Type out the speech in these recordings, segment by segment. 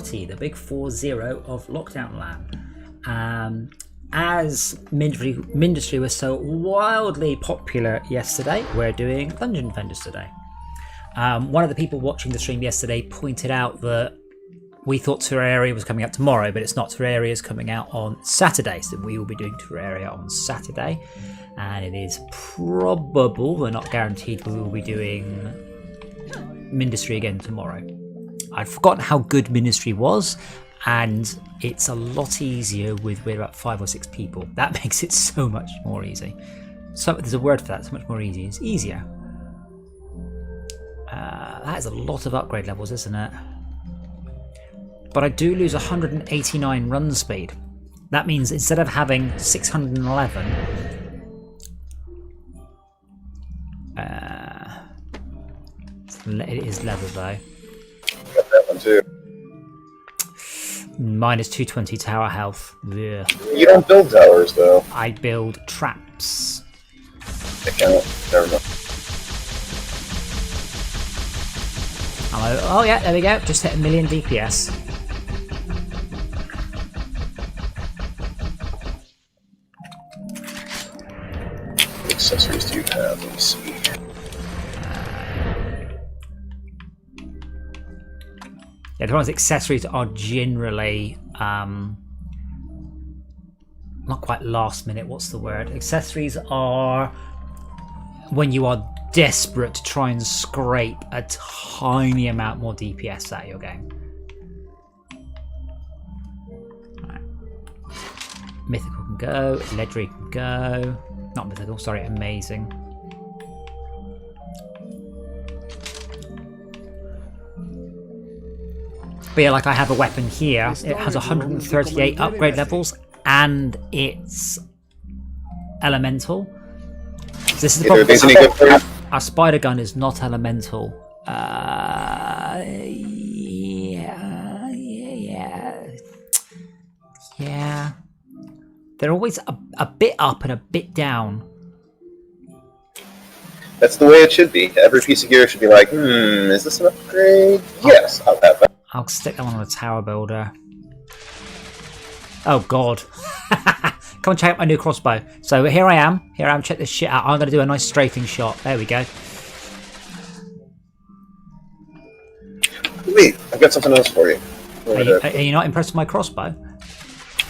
40, the big 40 of LockDown LAN. As Mindustry was so wildly popular yesterday, we're doing Dungeon Defenders today. One of the people watching the stream yesterday pointed out that we thought Terraria was coming out tomorrow, but it's not. Terraria is coming out on Saturday, so we will be doing Terraria on Saturday. And it is probable, but not guaranteed, we will be doing Mindustry again tomorrow. I'd forgotten how good Ministry was, and it's a lot easier with we're about 5 or 6 people. That makes it so much more easy. So there's a word for that, so much more easy. It's easier. That is a lot of upgrade levels, isn't it? But I do lose 189 run speed. That means instead of having 611, it is leather though. Got that one too. Minus 220 tower health. Ugh. You don't build towers though. I build traps. I can't. Never mind. Oh yeah, there we go. Just hit 1,000,000 DPS. What accessories do you have? Let me see. Yeah, the ones accessories are generally not quite last minute. What's the word? Accessories are when you are desperate to try and scrape a tiny amount more DPS out of your game. Right. Mythical can go, legendary can go. Not mythical, sorry, amazing. But yeah, like I have a weapon here. It has 138 upgrade levels, and it's elemental. So this is the problem. Our spider gun is not elemental. Yeah. They're always a bit up and a bit down. That's the way it should be. Every piece of gear should be like, is this an upgrade? Yes, I'll have that. I'll stick that one on a tower builder. Oh god. Come and check out my new crossbow. So here I am. Check this shit out. I'm going to do a nice strafing shot. There we go. Wait, I've got something else for you. Are you not impressed with my crossbow?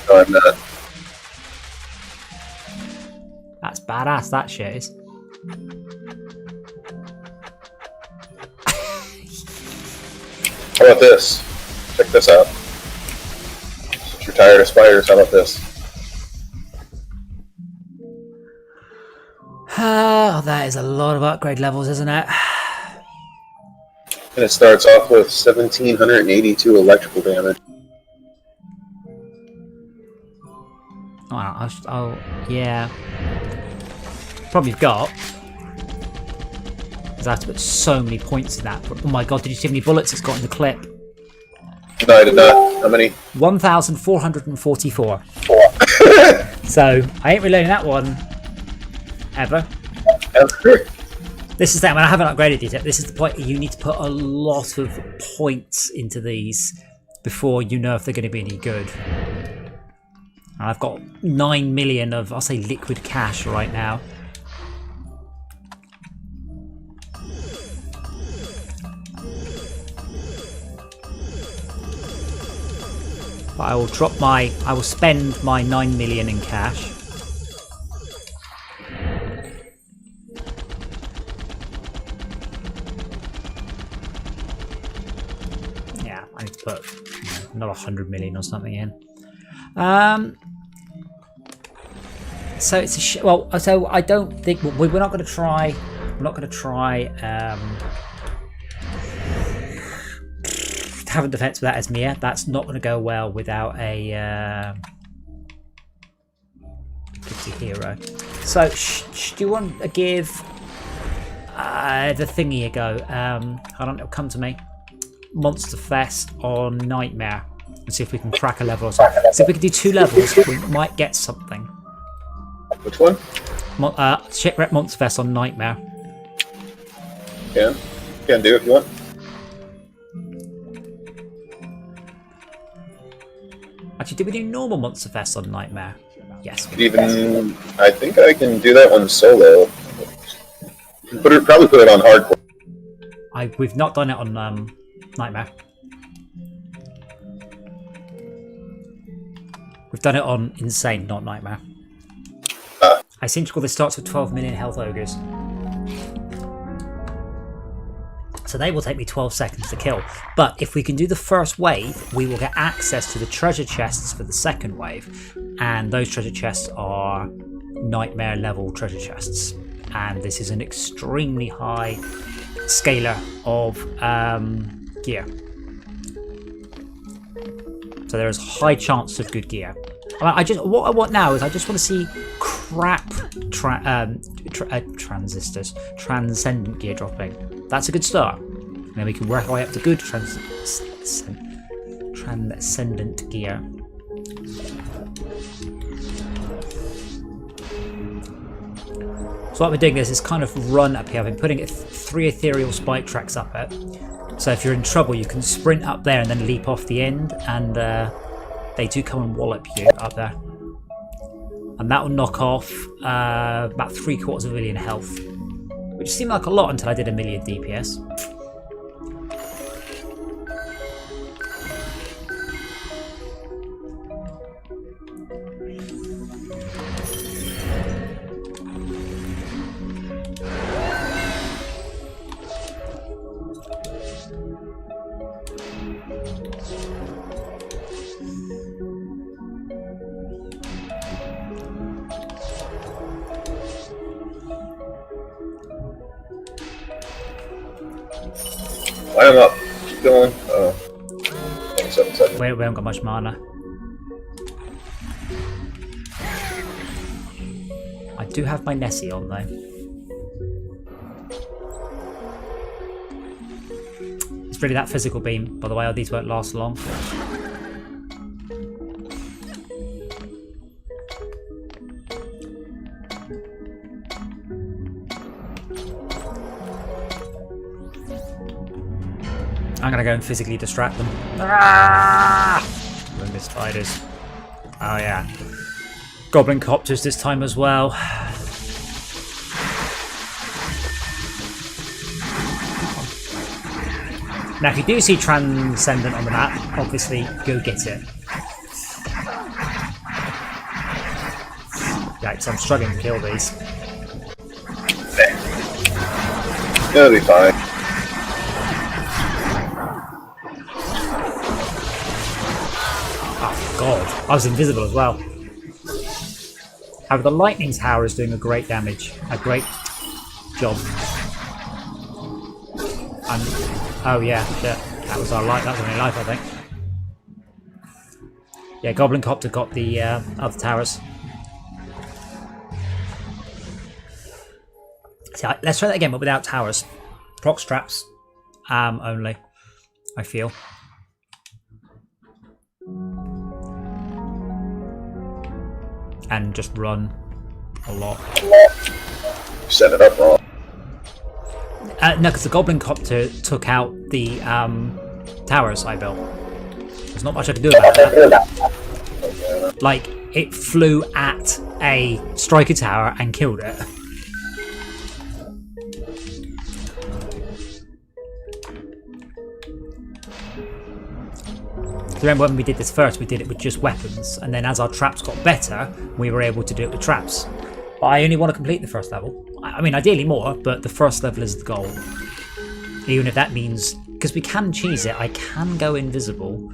No, I'm not. That's badass, that shit is. How about this? Check this out. Since you're tired of spiders, how about this? Oh, that is a lot of upgrade levels, isn't it? And it starts off with 1,782 electrical damage. Oh, yeah. Probably got. Because I have to put so many points in that. Oh my god, did you see how many bullets it's got in the clip? No, I did not. How many? 1,444. 4. So, I ain't reloading that one. Ever. This is that, I haven't upgraded it yet. This is the point, you need to put a lot of points into these before you know if they're going to be any good. And I've got 9 million of, I'll say, liquid cash right now. But I will spend my 9 million in cash. Yeah, I need to put another 100 million or something in. So it's a so I don't think we're not going to try. We're not going to try have a defense without Esmir. That's not going to go well without a hero. So do you want to give the thingy a go? I don't know. Come to me. Monster Fest on Nightmare. And see if we can crack a level or something. See if we can do 2 levels. We might get something. Which one? Shipwreck Monster Fest on Nightmare. Can do if you want. Actually, did we do normal Monster Fest on Nightmare? Yes. Even I think I can do that one solo. Probably put it on hardcore. We've not done it on Nightmare. We've done it on Insane, not Nightmare. I seem to recall this starts with 12 million health ogres. So they will take me 12 seconds to kill. But if we can do the first wave, we will get access to the treasure chests for the second wave. And those treasure chests are Nightmare level treasure chests. And this is an extremely high scaler of gear. So there is high chance of good gear. What I want now is I just want to see crap transistors, transcendent gear dropping. That's a good start. And then we can work our way up to good transcendent gear. So what we're doing is kind of run up here. I've been putting 3 ethereal spike tracks up it. So if you're in trouble, you can sprint up there and then leap off the end, and they do come and wallop you up there. And that will knock off about 3/4 health, which seemed like a lot until I did 1,000,000 DPS. Line up. Keep going. 27 seconds. We haven't got much mana. I do have my Nessie on though. It's really that physical beam, by the way, these won't last long. I'm gonna go and physically distract them. Ah! Look at spiders. Oh yeah. Goblin copters this time as well. Now if you do see Transcendent on the map, obviously go get it. Yikes, I'm struggling to kill these. It'll be fine. God, I was invisible as well. However, the lightning tower is doing a great damage, a great job. Oh yeah, shit. That was our life. That was only life, I think. Yeah, Goblin Copter got the other towers. See, let's try that again, but without towers. Proc straps, only. I feel. And just run a lot. Set it up wrong. No, because the Goblin Copter took out the towers I built. There's not much I can do about that. Like, it flew at a striker tower and killed it. Remember when we did this first, we did it with just weapons, and then as our traps got better, we were able to do it with traps. But I only want to complete the first level. I mean, ideally more, but the first level is the goal. Even if that means, because we can cheese it, I can go invisible.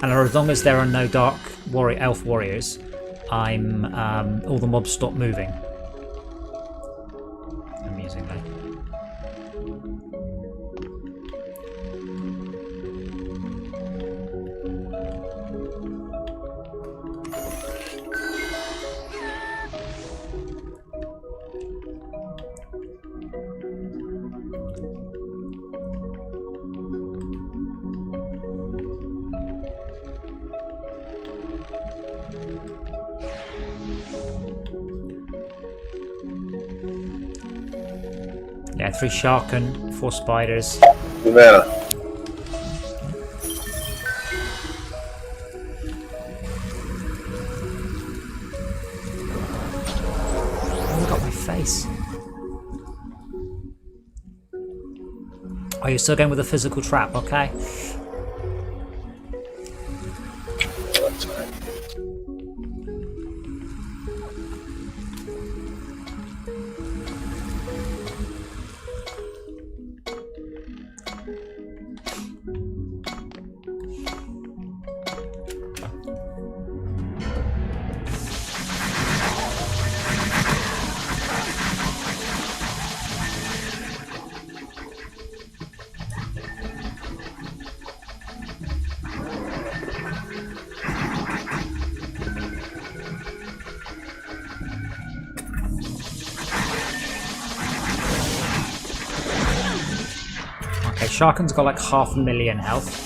And as long as there are no dark elf warriors, I'm all the mobs stop moving. Amusingly. Yeah, 3 Sharken, 4 spiders. 2 mana. still going with a physical trap, okay? That's fine. Okay, Sharken's got like 500,000 health.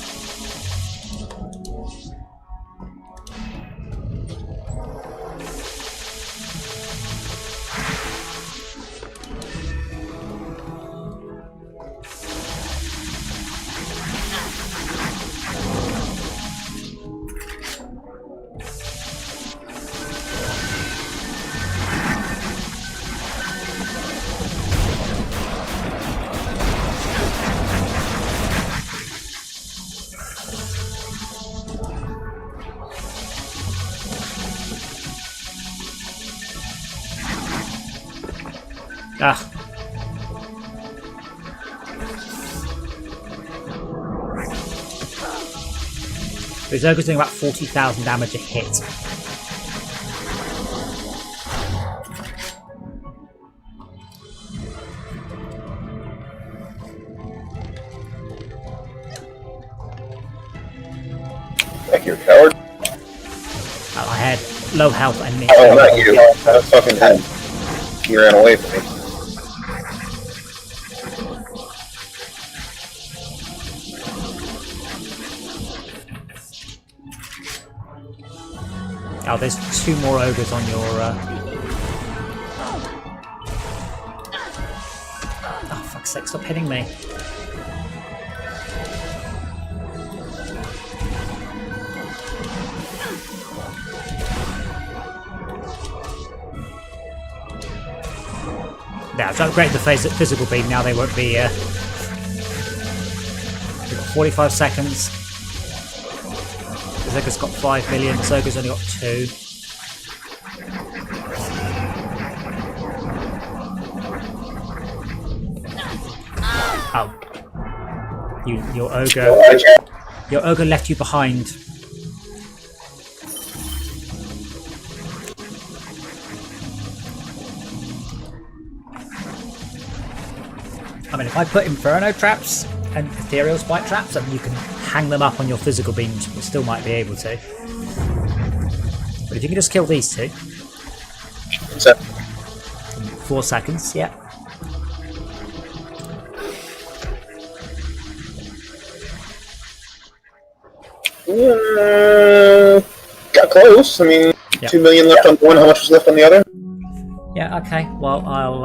Ah. His ogre's doing about 40,000 damage a hit. Thank you, coward. I had low health and me. Oh, not you. That's fucking him. He ran away from me. Oh, there's 2 more ogres on your... Oh, fuck's sake, stop hitting me. Yeah, I've upgraded the physical beam, now they won't be... We've got 45 seconds. The Zerga's got 5 million, the Zerga's only got 2. Oh. Your ogre left you behind. I mean, if I put Inferno traps and Ethereal Spike traps, I mean, you can hang them up on your physical beams, you still might be able to. But if you can just kill these 2. 4 seconds, yeah. Got close. I mean, Yep. 2 million left on one. How much was left on the other? Yeah, okay. Well, I'll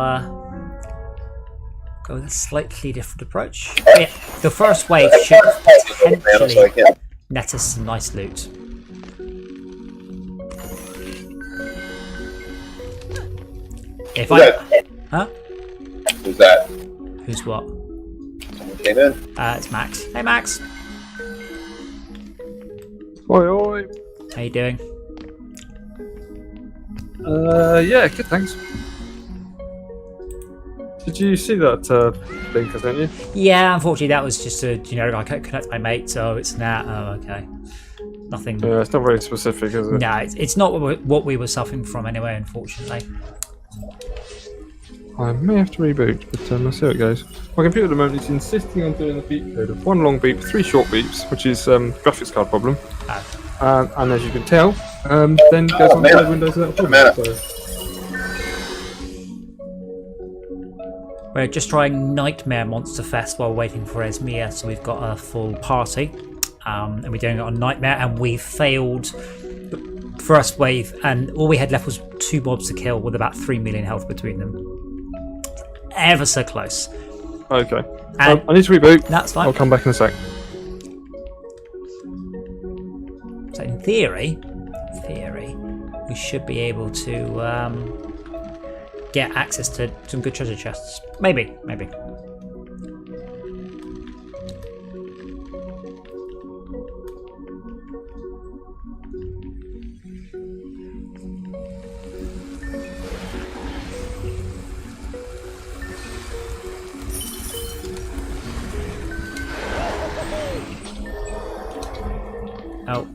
go with a slightly different approach. Yeah, the first wave should potentially net us some nice loot. If Who's that? Huh? Who's that? Who's what? Someone came in. It's Max. Hey, Max. Oi, oi. How you doing? Yeah, good, thanks. Did you see that link I sent you? Yeah, unfortunately, that was just a generic. I can't connect my mate, so it's that. Oh, okay. Nothing. Yeah, it's not very specific, is it? No, it's not what we were suffering from anyway, unfortunately. I may have to reboot, but let's see how it goes. My computer at the moment is insisting on doing a beep code of 1 long beep, 3 short beeps, which is graphics card problem. Oh. And as you can tell, then goes on to Windows without problem. So. We're just trying Nightmare Monster Fest while waiting for Esmia, so we've got a full party. And we're doing it on Nightmare, and we failed the first wave, and all we had left was 2 mobs to kill with about 3 million health between them. Ever so close. Okay. And I need to reboot. that's fine. I'll come back in a sec. So in theory, we should be able to get access to some good treasure chests. Maybe. Oh.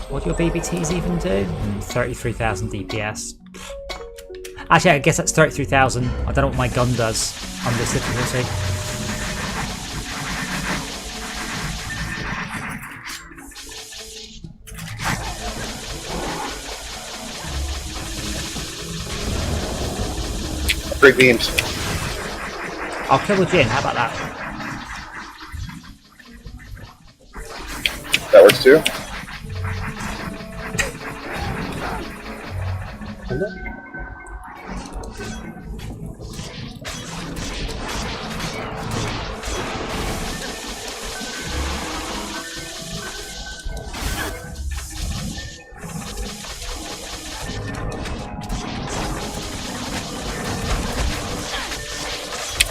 What do your BBTs even do? 33,000 DPS. Actually, I guess that's 33,000. I don't know what my gun does on this difficulty. Great beams. I'll kill the Jin. How about that? That works too.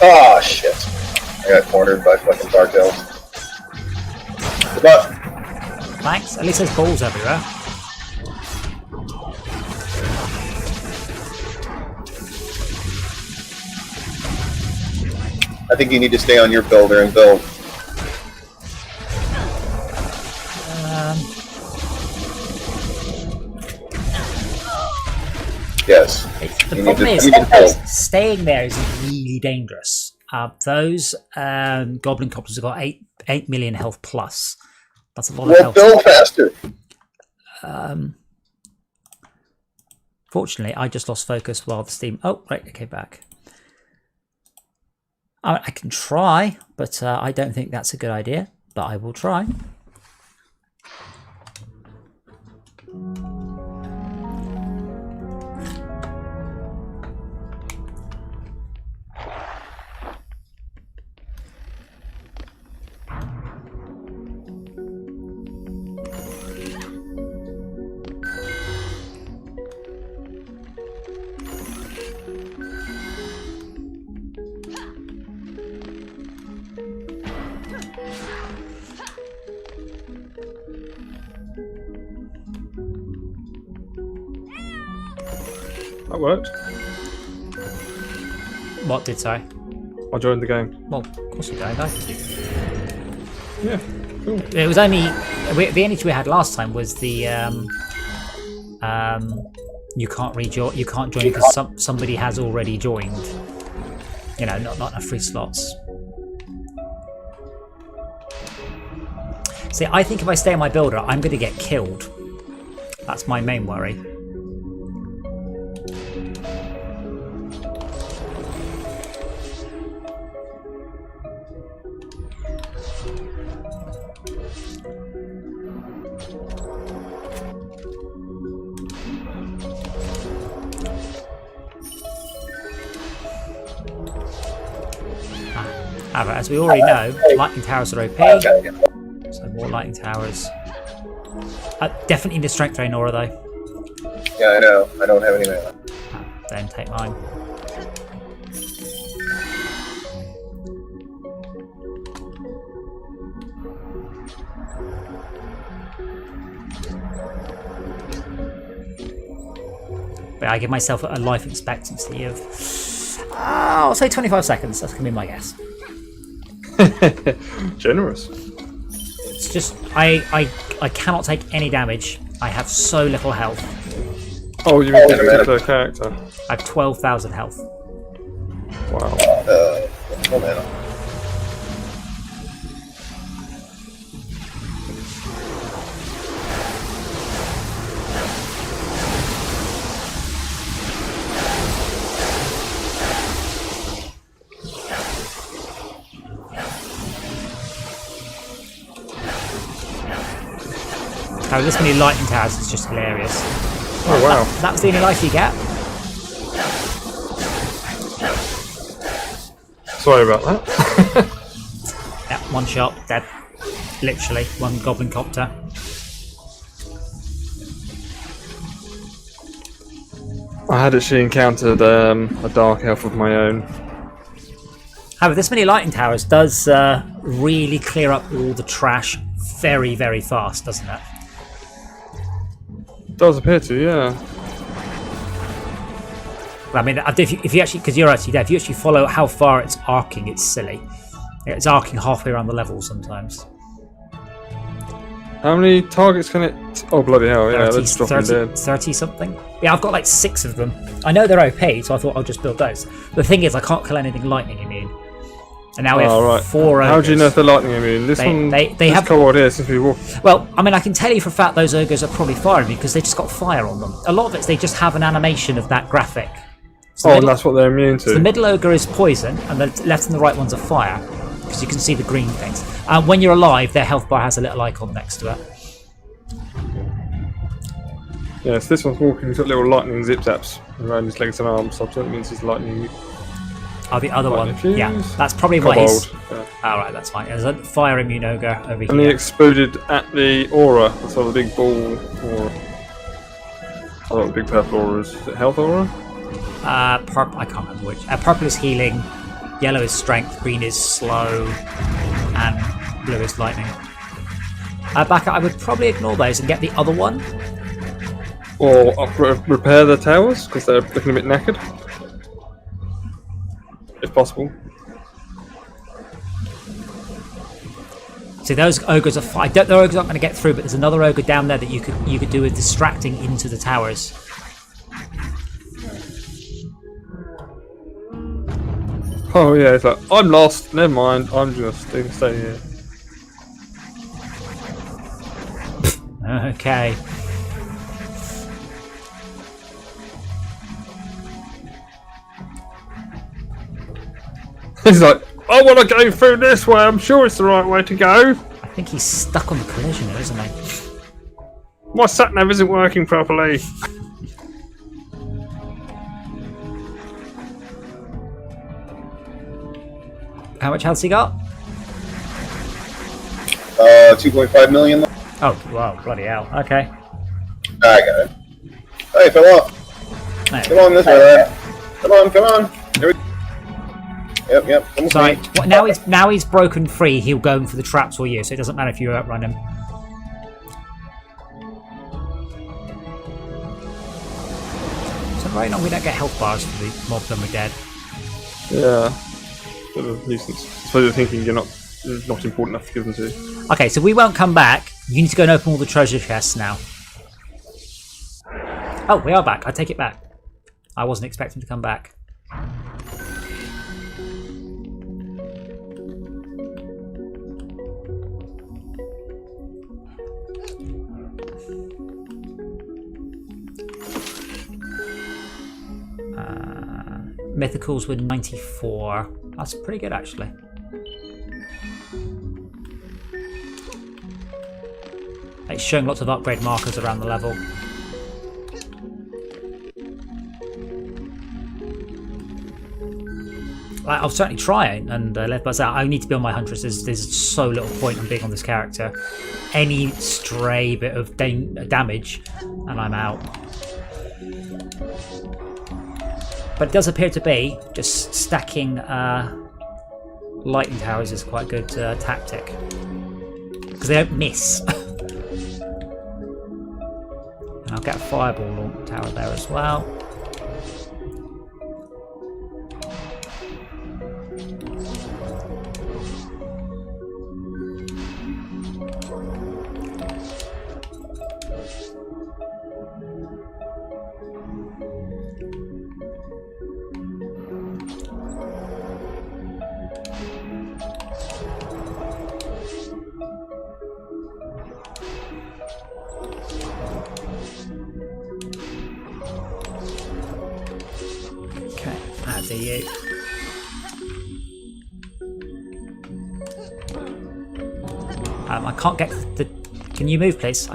Ah, shit. I got cornered by fucking Dark Elves. Good luck. Thanks. At least there's balls everywhere. I think you need to stay on your builder and build. Yes. The problem is, staying there is really dangerous. Those goblin copters have got 8 million health plus. That's a lot of health. Build faster. Fortunately, I just lost focus while the steam. Oh, right, okay, back. I can try, but I don't think that's a good idea. But I will try. That worked. What did I? I joined the game. Well, of course you don't. Yeah, cool. It was only the only issue we had last time was the you can't rejoin, you can't join because somebody has already joined. You know, not enough free slots. See, I think if I stay on my builder, I'm going to get killed. That's my main worry. However, as we already know, lightning towers are OP, so more lightning towers. Definitely in the strength drain aura though. Yeah, I know. I don't have any mana. Then take mine. But I give myself a life expectancy of, I'll say 25 seconds. That's going to be my guess. Generous. It's just, I cannot take any damage. I have so little health. Oh, you mean this particular character? I have 12,000 health. Wow. No mana. Oh, this many lightning towers is just hilarious. Oh wow. That was the only life you get. Sorry about that. Yeah, one shot, dead. Literally, one goblin copter. I had actually encountered a dark elf of my own. However, this many lightning towers does really clear up all the trash very, very fast, doesn't it? Does appear to, yeah. I mean, if you actually, because you're actually there, if you actually follow how far it's arcing, it's silly. It's arcing halfway around the level sometimes. How many targets can it? Oh bloody hell! Yeah, that's dropping dead. 30 something. Yeah, I've got like 6 of them. I know they're OP, so I thought I'll just build those. The thing is, I can't kill anything lightning immune. And now we have 4 ogres. How do you know if they're lightning immune? This they have cohort here since we walked. Well, I mean, I can tell you for a fact those ogres are probably fire immune because they just got fire on them. A lot of it is they just have an animation of that graphic. So and that's what they're immune to. So the middle ogre is poison, and the left and the right ones are fire, because you can see the green things. When you're alive, their health bar has a little icon next to it. Yes, this one's walking. He's got little lightning zip zaps around his legs and arms. So that means he's lightning. Oh, the other one. Fuse. Yeah, that's probably why he's. Yeah. Oh, right, that's fine. There's a fire immune ogre over here. And he exploded at the aura. That's all the big ball aura. I thought the big purple aura is it health aura? Purple. I can't remember which. Purple is healing, yellow is strength, green is slow, and blue is lightning. I would probably ignore those and get the other one. Or repair the towers because they're looking a bit knackered, if possible. See, those ogres are. I don't. The ogres aren't going to get through, but there's another ogre down there that you could do with distracting into the towers. Oh yeah, it's like I'm lost. Never mind. I'm just stay here. Okay. He's like, I want to go through this way. I'm sure it's the right way to go. I think he's stuck on the collision, isn't he? My sat nav isn't working properly. How much health's he got? 2.5 million. Oh, wow, bloody hell. Okay. I got it. Hey, fell off. There Come on this way, lad. Come on. Here we go. Yep. Sorry. Now he's broken free. He'll go in for the traps or you, so it doesn't matter if you outrun him. So right now we don't get health bars for the mob when we're dead. Yeah. Bit of a nuisance. I suppose you're thinking you're not important enough to give them to. Okay, so we won't come back. You need to go and open all the treasure chests now. Oh, we are back. I take it back. I wasn't expecting to come back. Mythicals were 94. That's pretty good, actually. It's showing lots of upgrade markers around the level. I'll certainly try and let us out. I need to be on my Huntress. There's so little point in being on this character. Any stray bit of damage and I'm out. But it does appear to be just stacking lightning towers is quite a good tactic. Because they don't miss. And I'll get a fireball tower there as well. You. I can't get the. Can you move, please?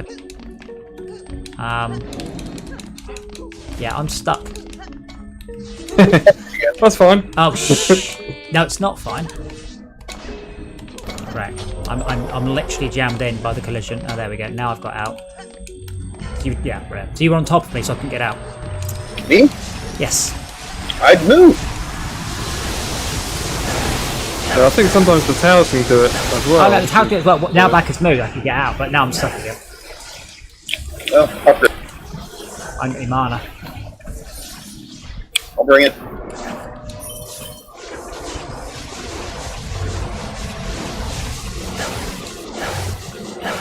Yeah, I'm stuck. That's fine. Oh, no, it's not fine. Right, I'm literally jammed in by the collision. Oh, there we go. Now I've got out. Yeah, right. So you were on top of me, so I couldn't get out. Me? Yes. I'd move. Yeah, I think sometimes the towers can do it as well. Oh, no, the tower can as well. Now back has moved, I can get out, but now I'm stuck again. Well, upgrade. I'm getting mana. I'll bring it.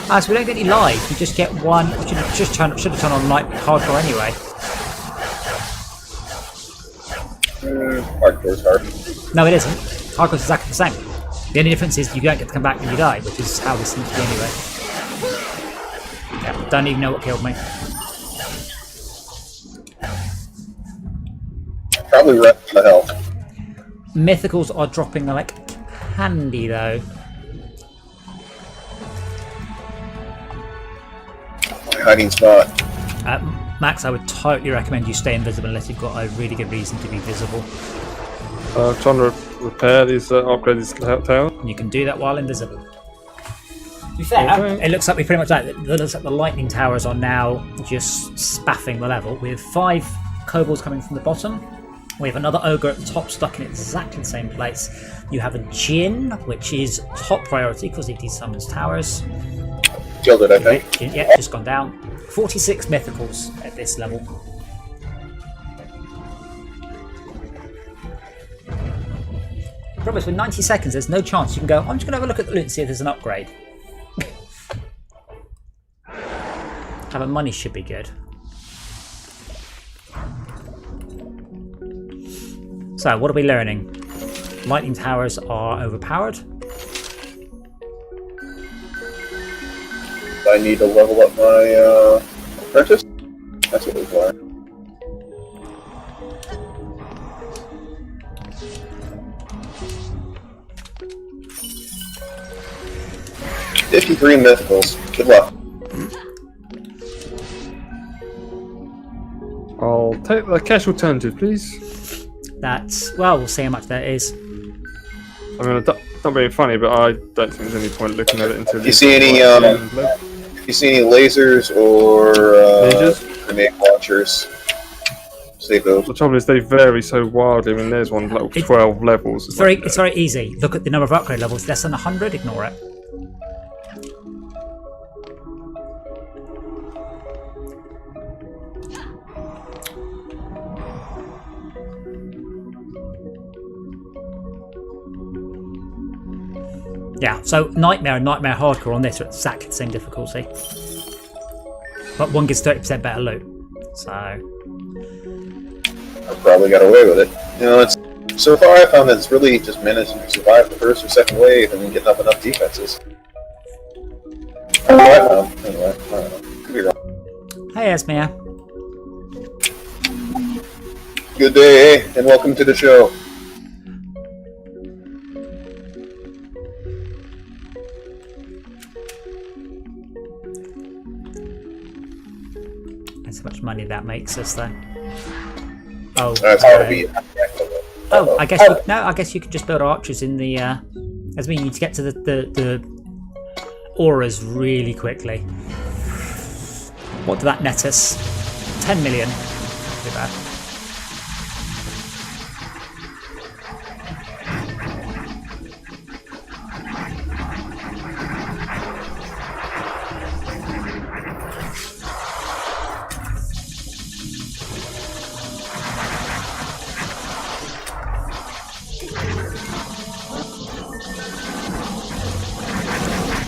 So we don't get any live. You just get one. Should have turned on light hardcore anyway. Hardcore's hard. No, it isn't. Hardcore's exactly the same. The only difference is you don't get to come back when you die, which is how this seems to be anyway. Yeah, don't even know what killed me. Probably right in the health. Mythicals are dropping like candy though. My hiding spot. Max, I would totally recommend you stay invisible unless you've got a really good reason to be visible. Trying to repair these, upgrade these towers. And you can do that while invisible. To be fair, it looks like we pretty much it looks like the lightning towers are now just spaffing the level with 5 kobolds coming from the bottom. We have another ogre at the top stuck in exactly the same place. You have a djinn, which is top priority because it desummons towers. Killed it, I think. Yeah, just gone down. 46 mythicals at this level. Problem is, with 90 seconds, there's no chance you can go, I'm just going to have a look at the loot and see if there's an upgrade. Having money should be good. So, what are we learning? Lightning towers are overpowered. I need to level up my apprentice. That's what we've learned. $53 mythicals. Good luck. I'll take the cash alternative, please. That's, well, we'll see how much that is. I mean, not being funny, but I don't think there's any point looking at it until You see any lasers or grenade launchers? Save those. The trouble is they vary so wildly. I mean, there's one level 12 levels. It's very easy. Look at the number of upgrade levels. Less than 100. Ignore it. Yeah, so Nightmare and Nightmare Hardcore on this are exactly the same difficulty. But one gets 30% better loot. So I probably got away with it. You know, it's so far I found that it's really just managing to survive the first or second wave and then getting up enough defenses. That's what I found. Anyway, I don't know. Could be wrong. hey Esmea. Good day, and welcome to the show. That's how much money that makes us though. Oh, That's gotta be. oh, I guess I guess you could just build archers in the. As we need to get to the auras really quickly. What did that net us? 10 million. Too bad.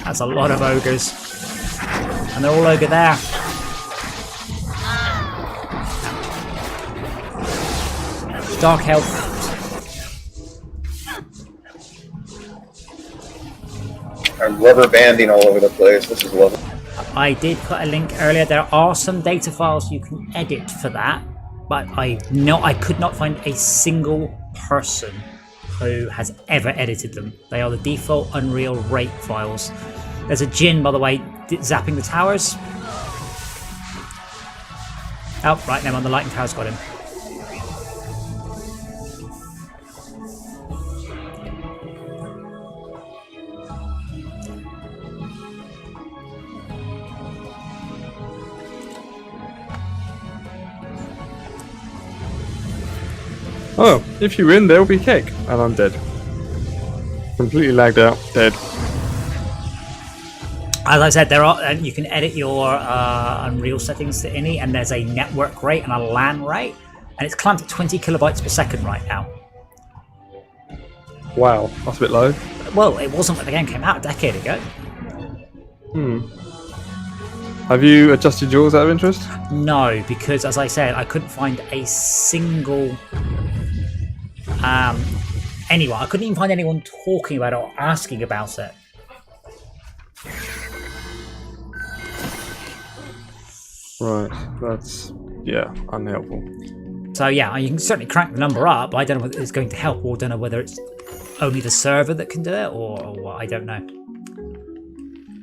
That's a lot of ogres. And they're all ogre there. Dark health. I'm rubber banding all over the place. This is lovely. I did put a link earlier. There are some data files you can edit for that, but I could not find a single person who has ever edited them. They are the default Unreal rate files. There's a djinn, by the way, zapping the towers. Oh, right, never mind, the lightning tower's got him. Oh, if you win, there will be cake. And I'm dead. Completely lagged out, dead. As I said, there are you can edit your Unreal settings to any, and there's a network rate and a LAN rate, and it's clamped at 20 kilobytes per second right now. Wow, that's a bit low. Well, it wasn't when the game came out a decade ago. Hmm. Have you adjusted yours out of interest? No, because as I said, I couldn't find a single anyone. I couldn't even find anyone talking about it or asking about it. Right, that's unhelpful. So yeah, you can certainly crank the number up. I don't know whether it's going to help, or don't know whether it's only the server that can do it, or what. I don't know.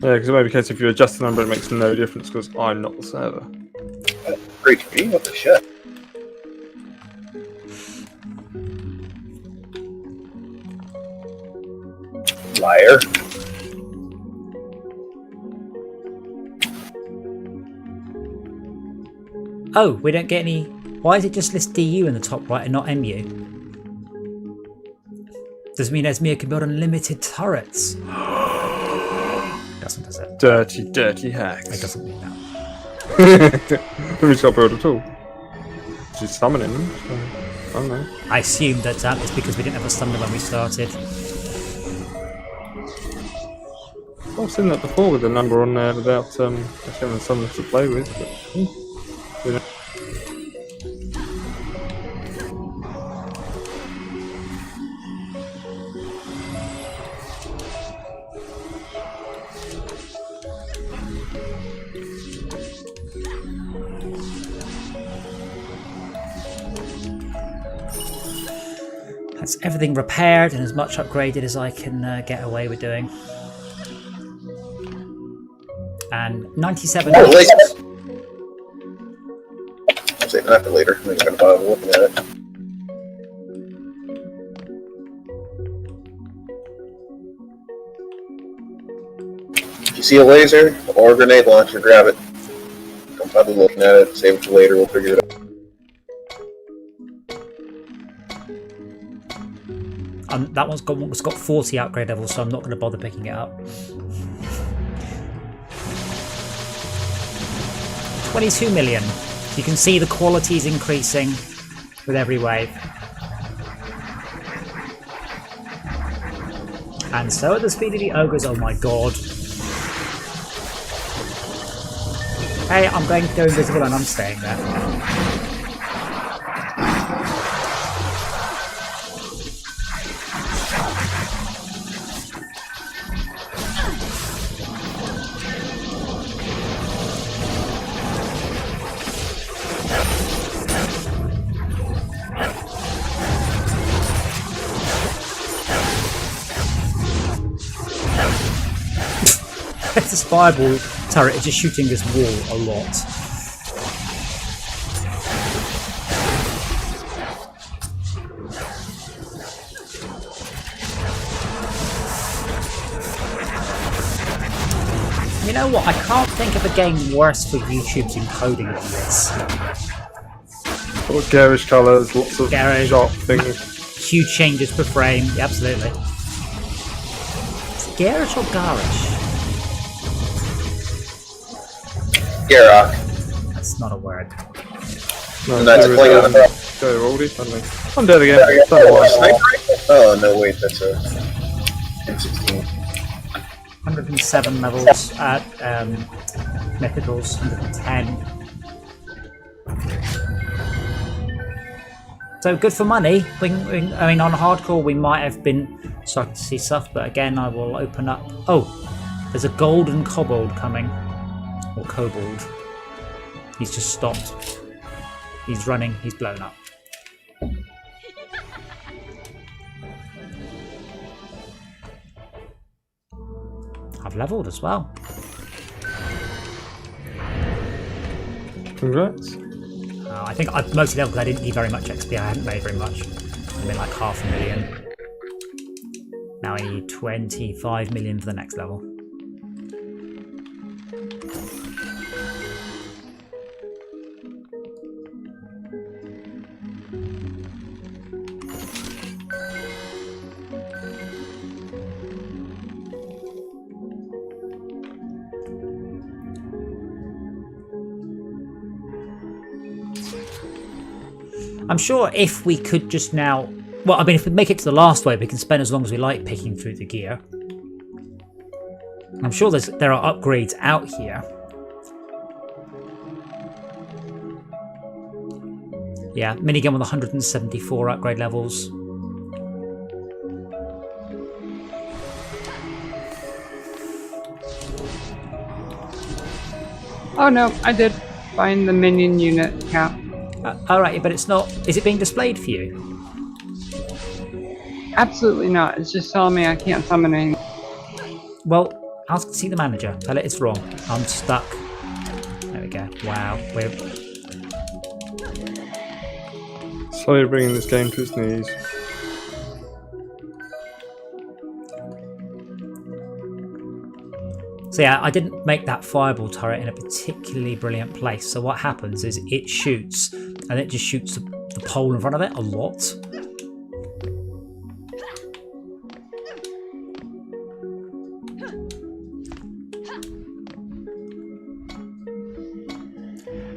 Yeah, because it may be the case if you adjust the number, it makes no difference because I'm not the server. Great to me. What the shit? Liar. Oh, we don't get any. Why does it just list DU in the top right and not MU? Does it mean Esmir can build unlimited turrets? Doesn't, does it? Dirty, dirty hacks. It doesn't mean that. Who's got build at all? She's summoning them. So, I don't know. I assumed that it's because we didn't have a summoner when we started. I've seen that before with the number on there without having someone to play with. But, you know. That's everything repaired and as much upgraded as I can get away with doing. And 97. Oh, wait. I'll save that for later. I'm just gonna bother looking at it. If you see a laser or a grenade launcher, grab it. I'm probably looking at it. Save it for later. We'll figure it out. That one's got 40 upgrade levels, so I'm not going to bother picking it up. 22 million. You can see the quality is increasing with every wave. And so at the speed of the ogres, oh my god. Hey, I'm going to go invisible and I'm staying there. This fireball turret is just shooting this wall a lot. You know what? I can't think of a game worse for YouTube's encoding than this. All garish colours, lots of Garish. sharp things. Huge changes per frame. Yeah, absolutely. Is it garish or garish? Garrock. That's not a word. No, And that's there playing on is, the go Aldi, suddenly. I'm dead again. Yeah, Don't know why. sniper rifle? Oh no, wait, that's a M16. 107 levels at mythicals, 110. So good for money. I mean, on hardcore we might have been starting to see stuff, but again, I will open up. Oh, there's a golden kobold coming, or kobold. He's just stopped. He's running. He's blown up. I've leveled as well. Congrats. I think I've mostly leveled because I didn't need very much XP. I hadn't made very much. I made like 500,000. Now I need 25 million for the next level. I'm sure if we could just now... Well, I mean, if we make it to the last wave, we can spend as long as we like picking through the gear. I'm sure there are upgrades out here. Yeah, minigun with 174 upgrade levels. Oh no, I did find the minion unit count. Alright, but it's not... Is it being displayed for you? Absolutely not. It's just telling me I can't summon any. Well, ask to see the manager. Tell it it's wrong. I'm stuck. There we go. Wow. We're... Slowly bringing this game to its knees. So yeah, I didn't make that fireball turret in a particularly brilliant place. So what happens is it shoots, and it just shoots the pole in front of it a lot.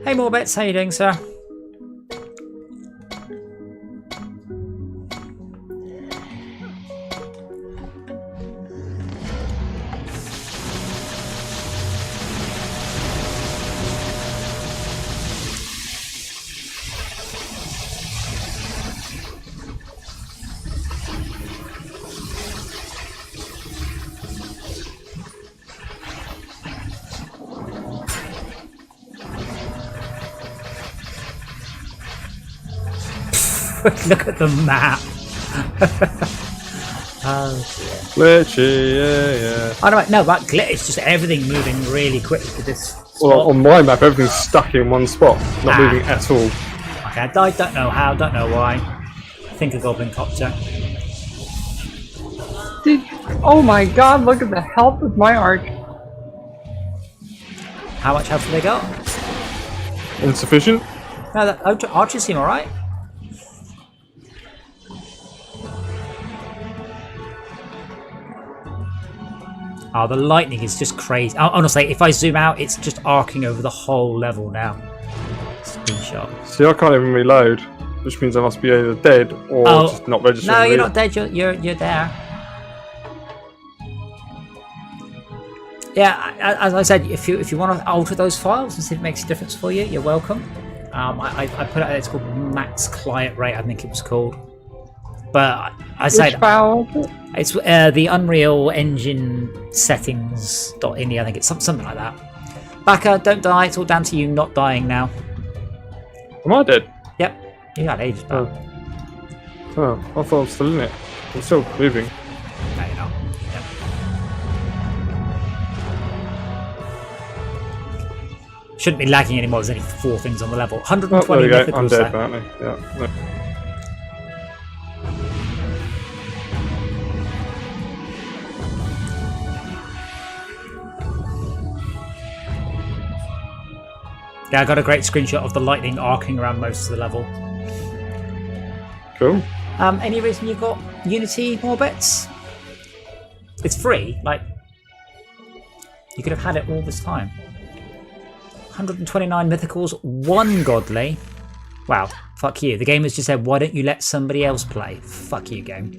Hey Morbits, how you doing, sir? Look at the map. Oh dear. Glitchy, yeah. I don't know, that glitch, it's just everything moving really quickly to this spot. Well, on my map, everything's stuck in one spot, not moving at all. Okay, I don't know how, don't know why. I think a goblin copter. Oh my god, look at the health of my arch. How much health have they got? Insufficient? No, that archers seem alright. Oh, the lightning is just crazy. Honestly, if I zoom out, it's just arcing over the whole level now. Screenshot. See, I can't even reload, which means I must be either dead or just not registering. No, you're not dead. You're there. Yeah, as I said, if you want to alter those files and see if it makes a difference for you, you're welcome. I put it. It's called max client rate, I think it was called. But I said file was it? It's the Unreal Engine settings.ini. I think it's something like that. Baka, don't die. It's all down to you not dying now. Am I dead? Yep, you had ages back. Oh, I thought I was still in it. I'm still moving. No, you're not. Yep. Shouldn't be lagging anymore. There's only 4 things on the level. 120 Oh, there we go. mythicals. I'm dead, There. apparently. Yeah. No. Yeah, I got a great screenshot of the lightning arcing around most of the level. Cool. Any reason you got Unity Morbits? It's free. Like, you could have had it all this time. 129 mythicals, 1 godly. Wow, fuck you. The game has just said, why don't you let somebody else play? Fuck you, game.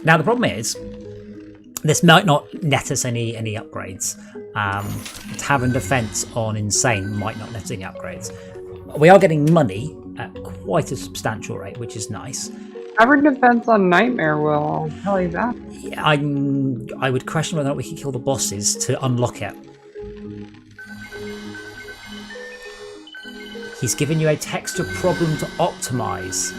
Now the problem is, this might not net us any upgrades. Tavern Defense on Insane might not net us any upgrades. We are getting money at quite a substantial rate, which is nice. Tavern Defense on Nightmare will, I'll tell you that. Yeah, I would question whether or not we can kill the bosses to unlock it. He's given you a texture problem to optimize.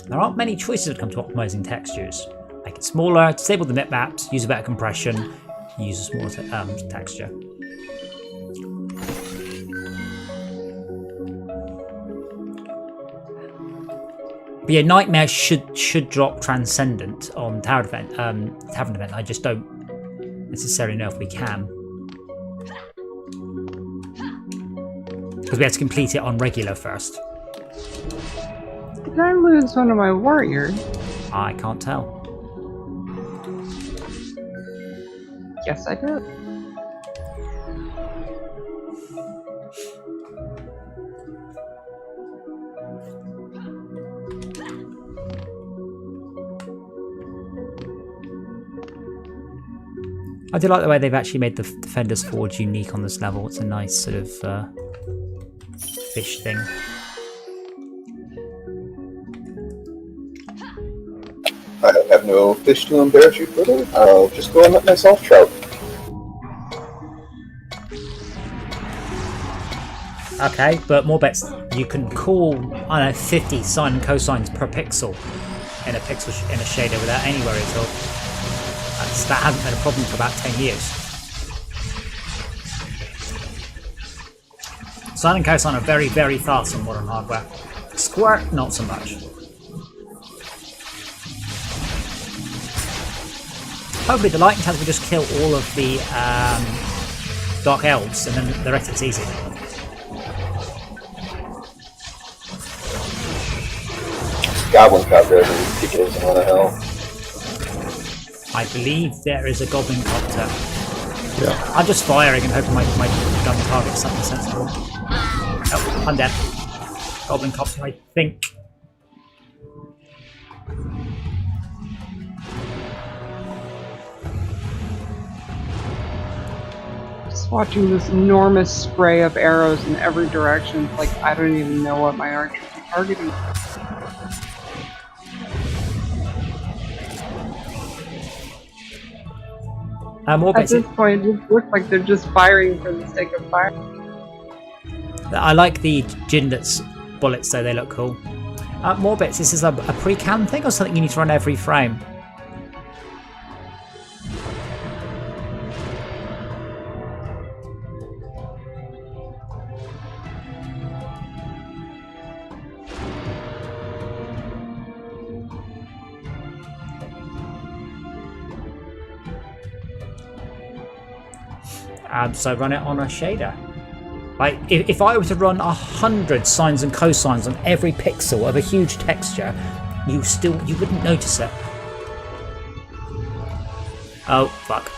There aren't many choices when it comes to optimizing textures. Make it smaller, disable the bitmaps, use a better compression, use a smaller texture. But yeah, Nightmare should drop Transcendent on Tavern Defense. I just don't necessarily know if we can. Because we have to complete it on regular first. Did I lose one of my warriors? I can't tell. Yes, I did. I do like the way they've actually made the Defender's Forge unique on this level. It's a nice sort of fish thing. I have no fish to embarrass you further. I'll just go and let myself trout. Okay, but more bets. You can call, I don't know, 50 sine and cosines per pixel in a shader without any worry at all. That hasn't been a problem for about 10 years. Sine and cosine are very, very fast on modern hardware. Square, not so much. Hopefully the lightning tags will just kill all of the Dark Elves, and then the rest of it's easy. Goblin copter is a ridiculous amount of hell. I believe there is a Goblin Copter. Yeah. I'm just firing and hoping my gun targets something sensible. Oh, I'm dead. Goblin Copter, I think. Just watching this enormous spray of arrows in every direction. Like, I don't even know what my archers are targeting. More At bits. this point, it just looks like they're just firing for the sake of fire. I like the Jindet's bullets, though they look cool. More bits. This is a pre-cam thing or something you need to run every frame? So run it on a shader. Like, if I were to run 100 sines and cosines on every pixel of a huge texture, you wouldn't notice it. Oh, fuck.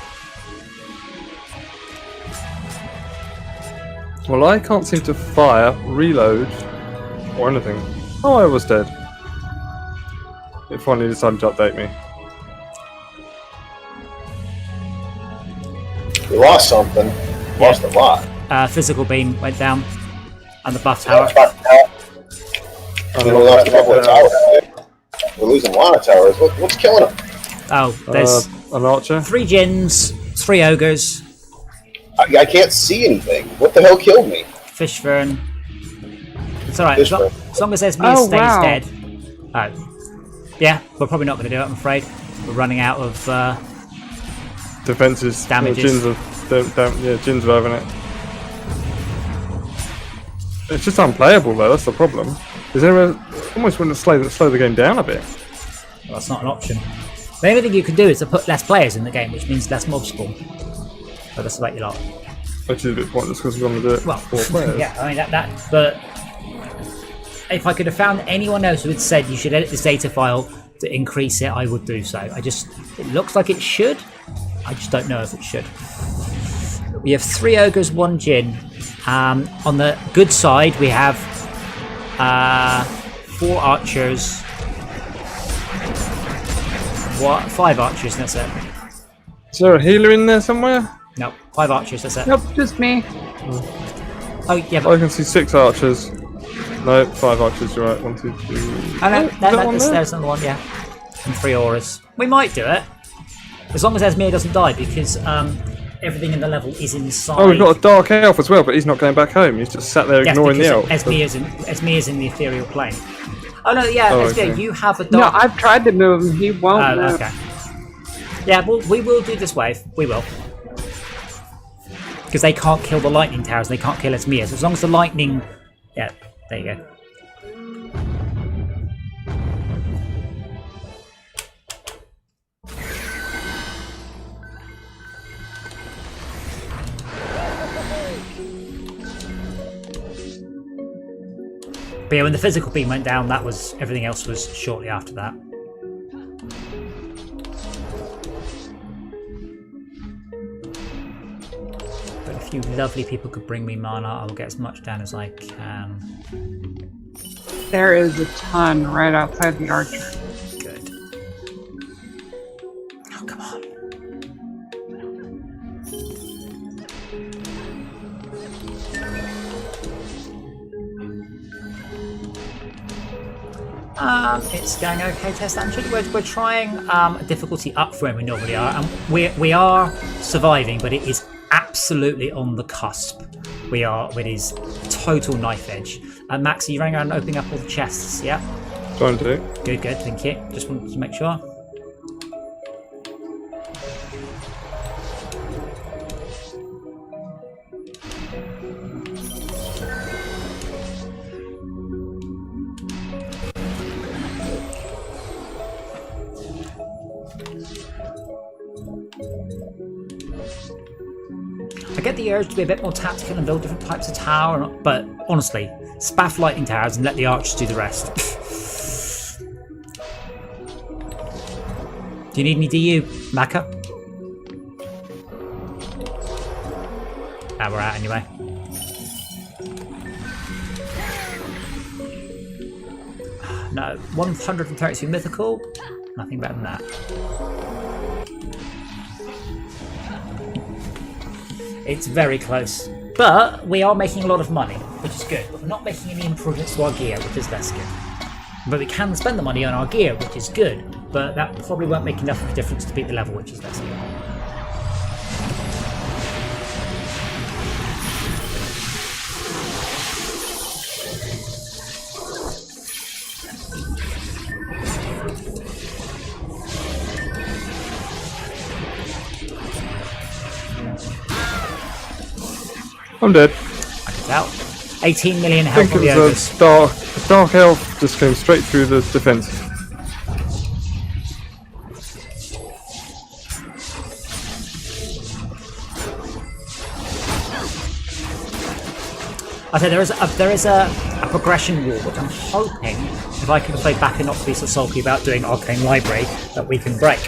Well, I can't seem to fire, reload, or anything. Oh, I was dead. It finally decided to update me. We lost something. Lost a lot. Physical beam went down, and the buff tower. And then we lost a couple of towers. We're losing a lot of towers. What's killing them? Oh, there's An archer. 3 Djinns, 3 ogres, I can't see anything. What the hell killed me? fish fern. It's alright, Fish as long as Esmir Oh, stays wow. dead. Oh. Yeah, we're probably not going to do it, I'm afraid. We're running out of Defenses. Damages. Djinns are having it. It's just unplayable though, that's the problem. Is there almost want to slow the game down a bit? Well, that's not an option. The only thing you can do is to put less players in the game, which means less mob spawn. So that's about your lot. Which is a bit pointless because we're going to do it Well, for 4 players. yeah, I mean that. But if I could have found anyone else who had said you should edit this data file to increase it, I would do so. It looks like it should. I just don't know if it should. We have 3 ogres, 1 Djinn. On the good side, we have 4 archers. 5 archers, that's it. Is there a healer in there somewhere? No, 5 archers, that's it. Nope, just me. Oh, yeah, I but can see 6 archers. No, 5 archers, you're right. 1, 2, 3. there's another one, yeah. And 3 auras. We might do it. As long as Esmir doesn't die, because everything in the level is inside. Oh, we've got a dark elf as well, but he's not going back home. He's just sat there Yes, ignoring the elf. Esmir's in the ethereal plane. Oh no, yeah, Oh, Esmir, okay. you have a No, dark... I've tried to move him. He won't Oh, move. okay. Yeah, we will do this wave. We will. Because they can't kill the lightning towers, they can't kill Esmir. So as long as the lightning... Yeah, there you go. But yeah, when the physical beam went down, that was everything else was shortly after that. But if you lovely people could bring me mana, I will get as much down as I can. There is a ton right outside the archer. Good. Oh, come on. It's going okay, Test Answered. We're trying difficulty up from where we normally are, and we are surviving, but it is absolutely on the cusp. It is total knife edge. Max, are you running around opening up all the chests? Yeah? Trying to. Good, thank you. Just wanted to make sure. I get the urge to be a bit more tactical and build different types of tower, but honestly, spaff lightning towers and let the archers do the rest. Do you need any DU, Maka? We're out anyway. No, 132 mythical. Nothing better than that. It's very close. But we are making a lot of money, which is good. But we're not making any improvements to our gear, which is less good. But we can spend the money on our gear, which is good. But that probably won't make enough of a difference to beat the level, which is less good. I'm dead. I can tell. 18 million I health think on the it ogres. was a dark elf just came straight through the defense. I say there is a progression wall, which I'm hoping, if I can play back and not be so sulky about doing Arcane Library, that we can break.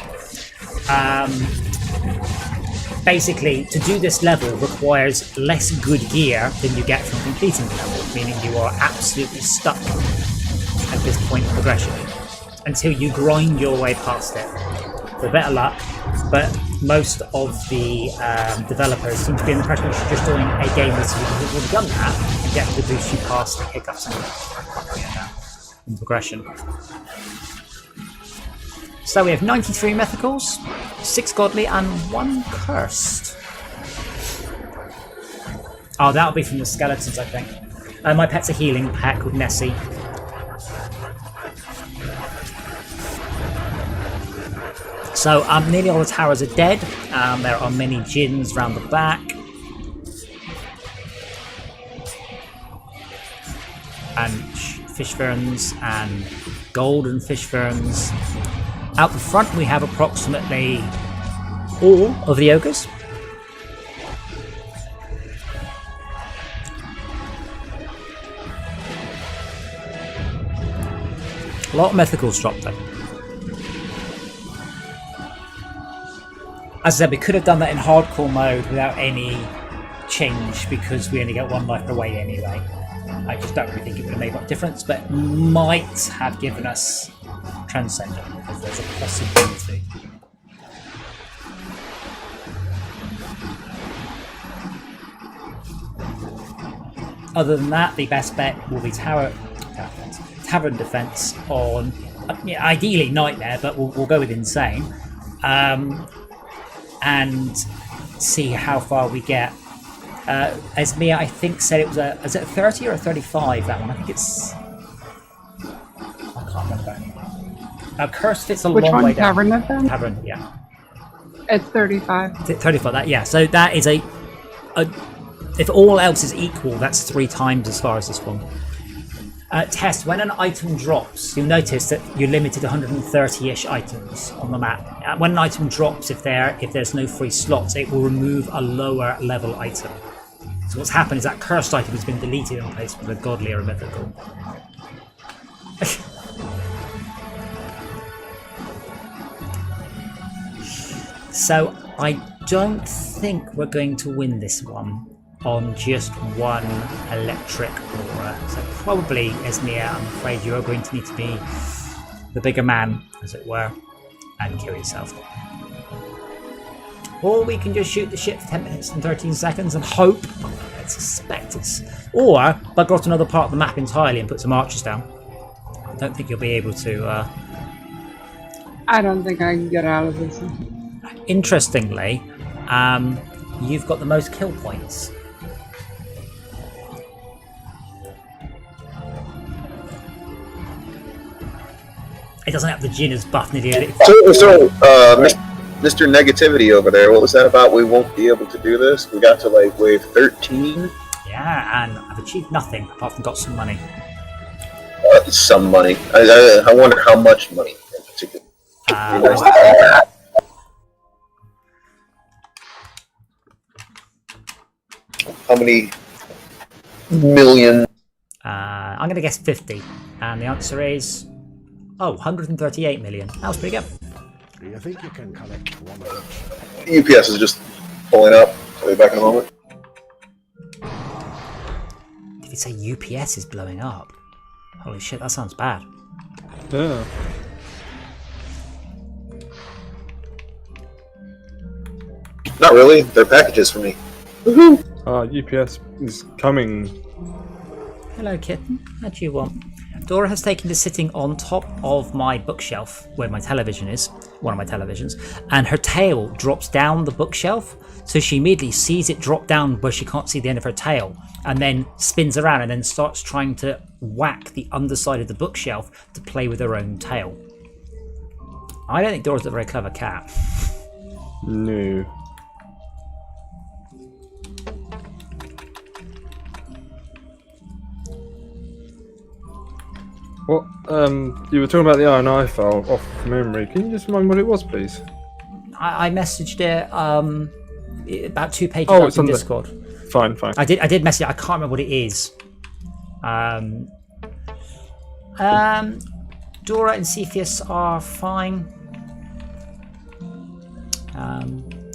Basically, to do this level requires less good gear than you get from completing the level, meaning you are absolutely stuck at this point in progression until you grind your way past it. For better luck, but most of the developers seem to be in the impression that you're just doing a game where you've already done that and get to boost you past the hiccups in progression. So we have 93 mythicals, 6 godly, and 1 cursed. Oh, that'll be from the skeletons, I think. My pet's a healing pet called Nessie. So nearly all the towers are dead. There are many djinns round the back. And fish ferns and golden fish ferns. Out the front we have approximately all of the ogres. A lot of mythicals dropped though. As I said, we could have done that in hardcore mode without any change because we only get 1 life per way anyway. I just don't really think it would have made much difference, but might have given us Transcendent, because there's a possibility. Other than that, the best bet will be Tavern Defense on, ideally Nightmare, but we'll go with Insane. And see how far we get. As Mia, I think, said it was is it a 30 or a 35, that one? I think it's... I can't remember. Curse fits a Which long one? way down. Tavern Defense? Tavern, yeah. It's 35. 35, that, yeah. So that is a... If all else is equal, that's 3 times as far as this one. Test, when an item drops, you'll notice that you're limited to 130-ish items on the map. When an item drops, if there's no free slots, it will remove a lower level item. So what's happened is that cursed item has been deleted and replaced with a godly or a mythical. So I don't think we're going to win this one on just 1 electric aura. So probably, Esmir, I'm afraid you are going to need to be the bigger man, as it were, and kill yourself. Or we can just shoot the shit for 10 minutes and 13 seconds and hope, I suspect it's... Or bugger off to another part of the map entirely and put some archers down. don't think you'll be able to. I don't think I can get out of this. Interestingly, you've got the most kill points. It doesn't have the Ginner's buff nearly. So, Mr. Negativity over there, what was that about? We won't be able to do this? We got to like wave 13? Yeah, and I've achieved nothing apart from got some money. Some money. I wonder how much money in particular. How many million? I'm going to guess 50. And the answer is... 138 million. That was pretty good. Do you think you can collect one of each? UPS is just pulling up. I'll be back in a moment. Did he say UPS is blowing up? Holy shit, that sounds bad. Yeah. Not really. They're packages for me. UPS is coming. Hello, kitten. What do you want? Dora has taken to sitting on top of my bookshelf, where my television is, one of my televisions, and her tail drops down the bookshelf, so she immediately sees it drop down where she can't see the end of her tail, and then spins around and then starts trying to whack the underside of the bookshelf to play with her own tail. I don't think Dora's a very clever cat. No. What, you were talking about the RNI file off memory. Can you just remind me what it was, please? I messaged it about 2 pages Oh, up it's in on Discord. Fine. I did message it. I can't remember what it is. Dora and Cepheus are fine.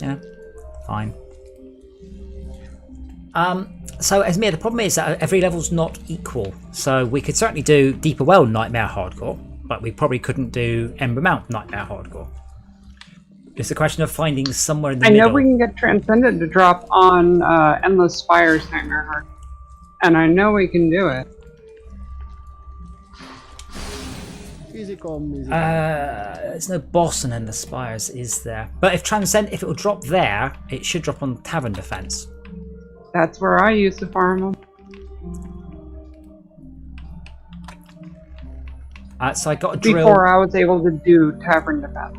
Yeah, fine. So Esmir, the problem is that every level's not equal. So we could certainly do Deeper Well Nightmare Hardcore, but we probably couldn't do Ember Mount Nightmare Hardcore. It's a question of finding somewhere in the middle. I know we can get Transcendent to drop on Endless Spires Nightmare Heart. And I know we can do it. There's no boss in Endless Spires, is there? But if it will drop there, it should drop on Tavern Defense. That's where I used to farm them. So I got a drill. Before I was able to do Tavern Defense.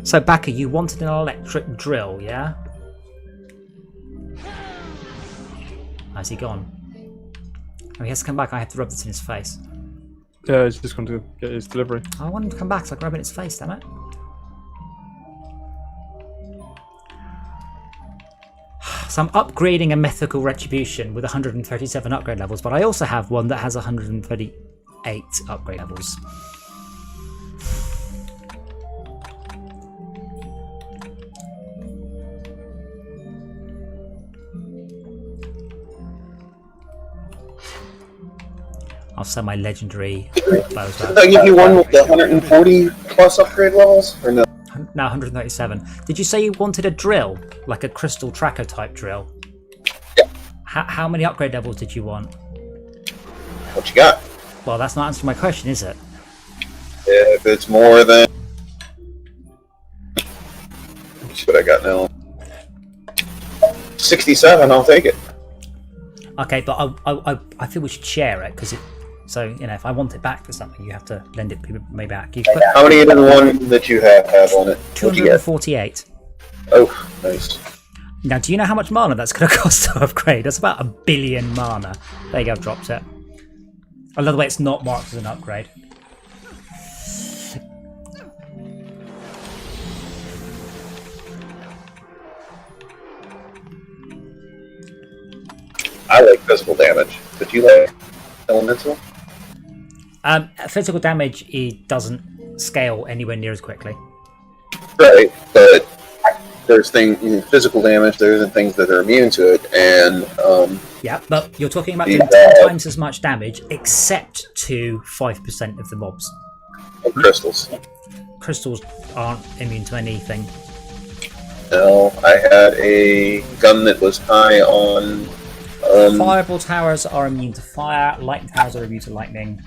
So Baka, you wanted an electric drill, yeah? How's he gone? Oh, he has to come back. I have to rub this in his face. Yeah, he's just going to get his delivery. I want him to come back so I can rub it in his face, damn it. So I'm upgrading a Mythical Retribution with 137 upgrade levels, but I also have one that has 138 upgrade levels. I'll sell my legendary bows. Did I give you one with the 140 plus upgrade levels? Or no? Now 137. Did you say you wanted a drill? Like a crystal tracker type drill? Yeah. How many upgrade levels did you want? What you got? Well, that's not answering my question, is it? If it's more than... Let's see what I got now. 67, I'll take it. Okay, but I feel we should share it, because it... So, you know, if I want it back for something, you have to lend it me back. How many of the one that you have on it? 248. Oh, nice. Now, do you know how much mana that's going to cost to upgrade? That's about 1 billion mana. There you go, I've dropped it. Another way, it's not marked as an upgrade. I like physical damage, but you like elemental? Physical damage, it doesn't scale anywhere near as quickly. Right, but there's things, physical damage, there's things that are immune to it, and... yeah, but you're talking about doing 10 times as much damage, except to 5% of the mobs. Crystals. Crystals aren't immune to anything. No, I had a gun that was high on... Fireball towers are immune to fire, lightning towers are immune to lightning.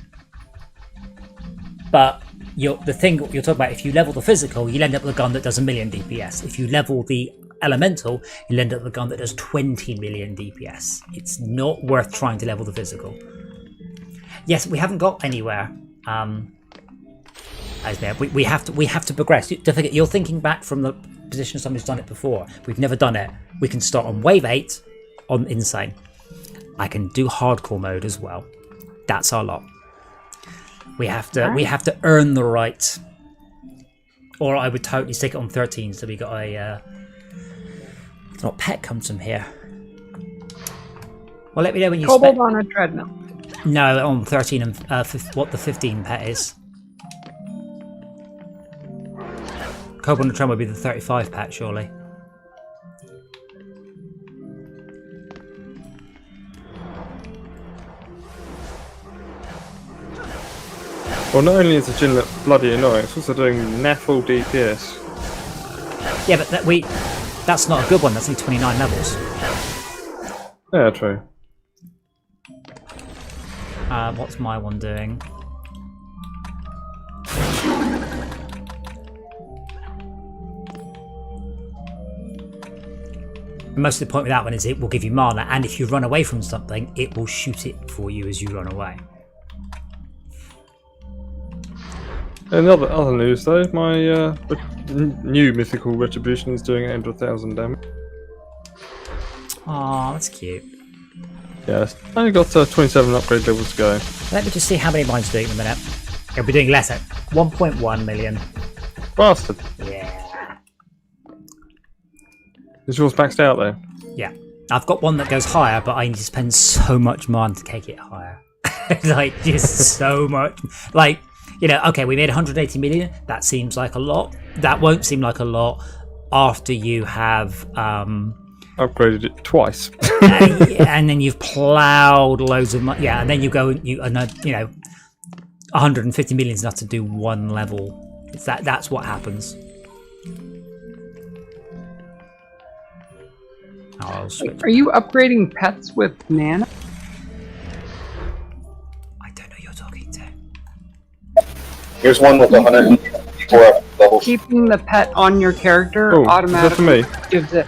But the thing you're talking about, if you level the physical, you'll end up with a gun that does 1 million DPS. If you level the elemental, you'll end up with a gun that does 20 million DPS. It's not worth trying to level the physical. Yes, we haven't got anywhere. We have to progress. Don't forget, you're thinking back from the position somebody's done it before. We've never done it. We can start on wave 8 on insane. I can do hardcore mode as well. That's our lot. We have to earn the right. Or I would totally stick it on 13 so we got a it's not pet comes from here. Well, let me know when you Kobold on a treadmill. No, on 13 and what the 15 pet is. Kobold on the treadmill would be the 35 pet, surely. Well, not only is the Gimlet bloody annoying, it's also doing naffle DPS. Yeah, but that's not a good one. That's only 29 levels. Yeah, true. What's my one doing? Most of the point with that one is it will give you mana, and if you run away from something, it will shoot it for you as you run away. In other news though, my new mythical retribution is doing 1,000 damage. Oh, that's cute. Yes, only got 27 upgrade levels to go. Let me just see how many mine's doing in a minute. It'll be doing less at 1.1 million. Bastard. Yeah. Is yours maxed out though? Yeah. I've got one that goes higher, but I need to spend so much mana to take it higher. Like, just so much. Like, you know, okay, we made 180 million. That seems like a lot. That won't seem like a lot after you have Upgraded it twice. and then you've ploughed loads of money. Yeah, and then you go and you know, 150 million is enough to do one level. It's that's what happens. I'll switch. Are you upgrading pets with Nana? I don't know who you're talking to. Here's one with 154 levels. Keeping the pet on your character Oh, automatically is that for me? gives it.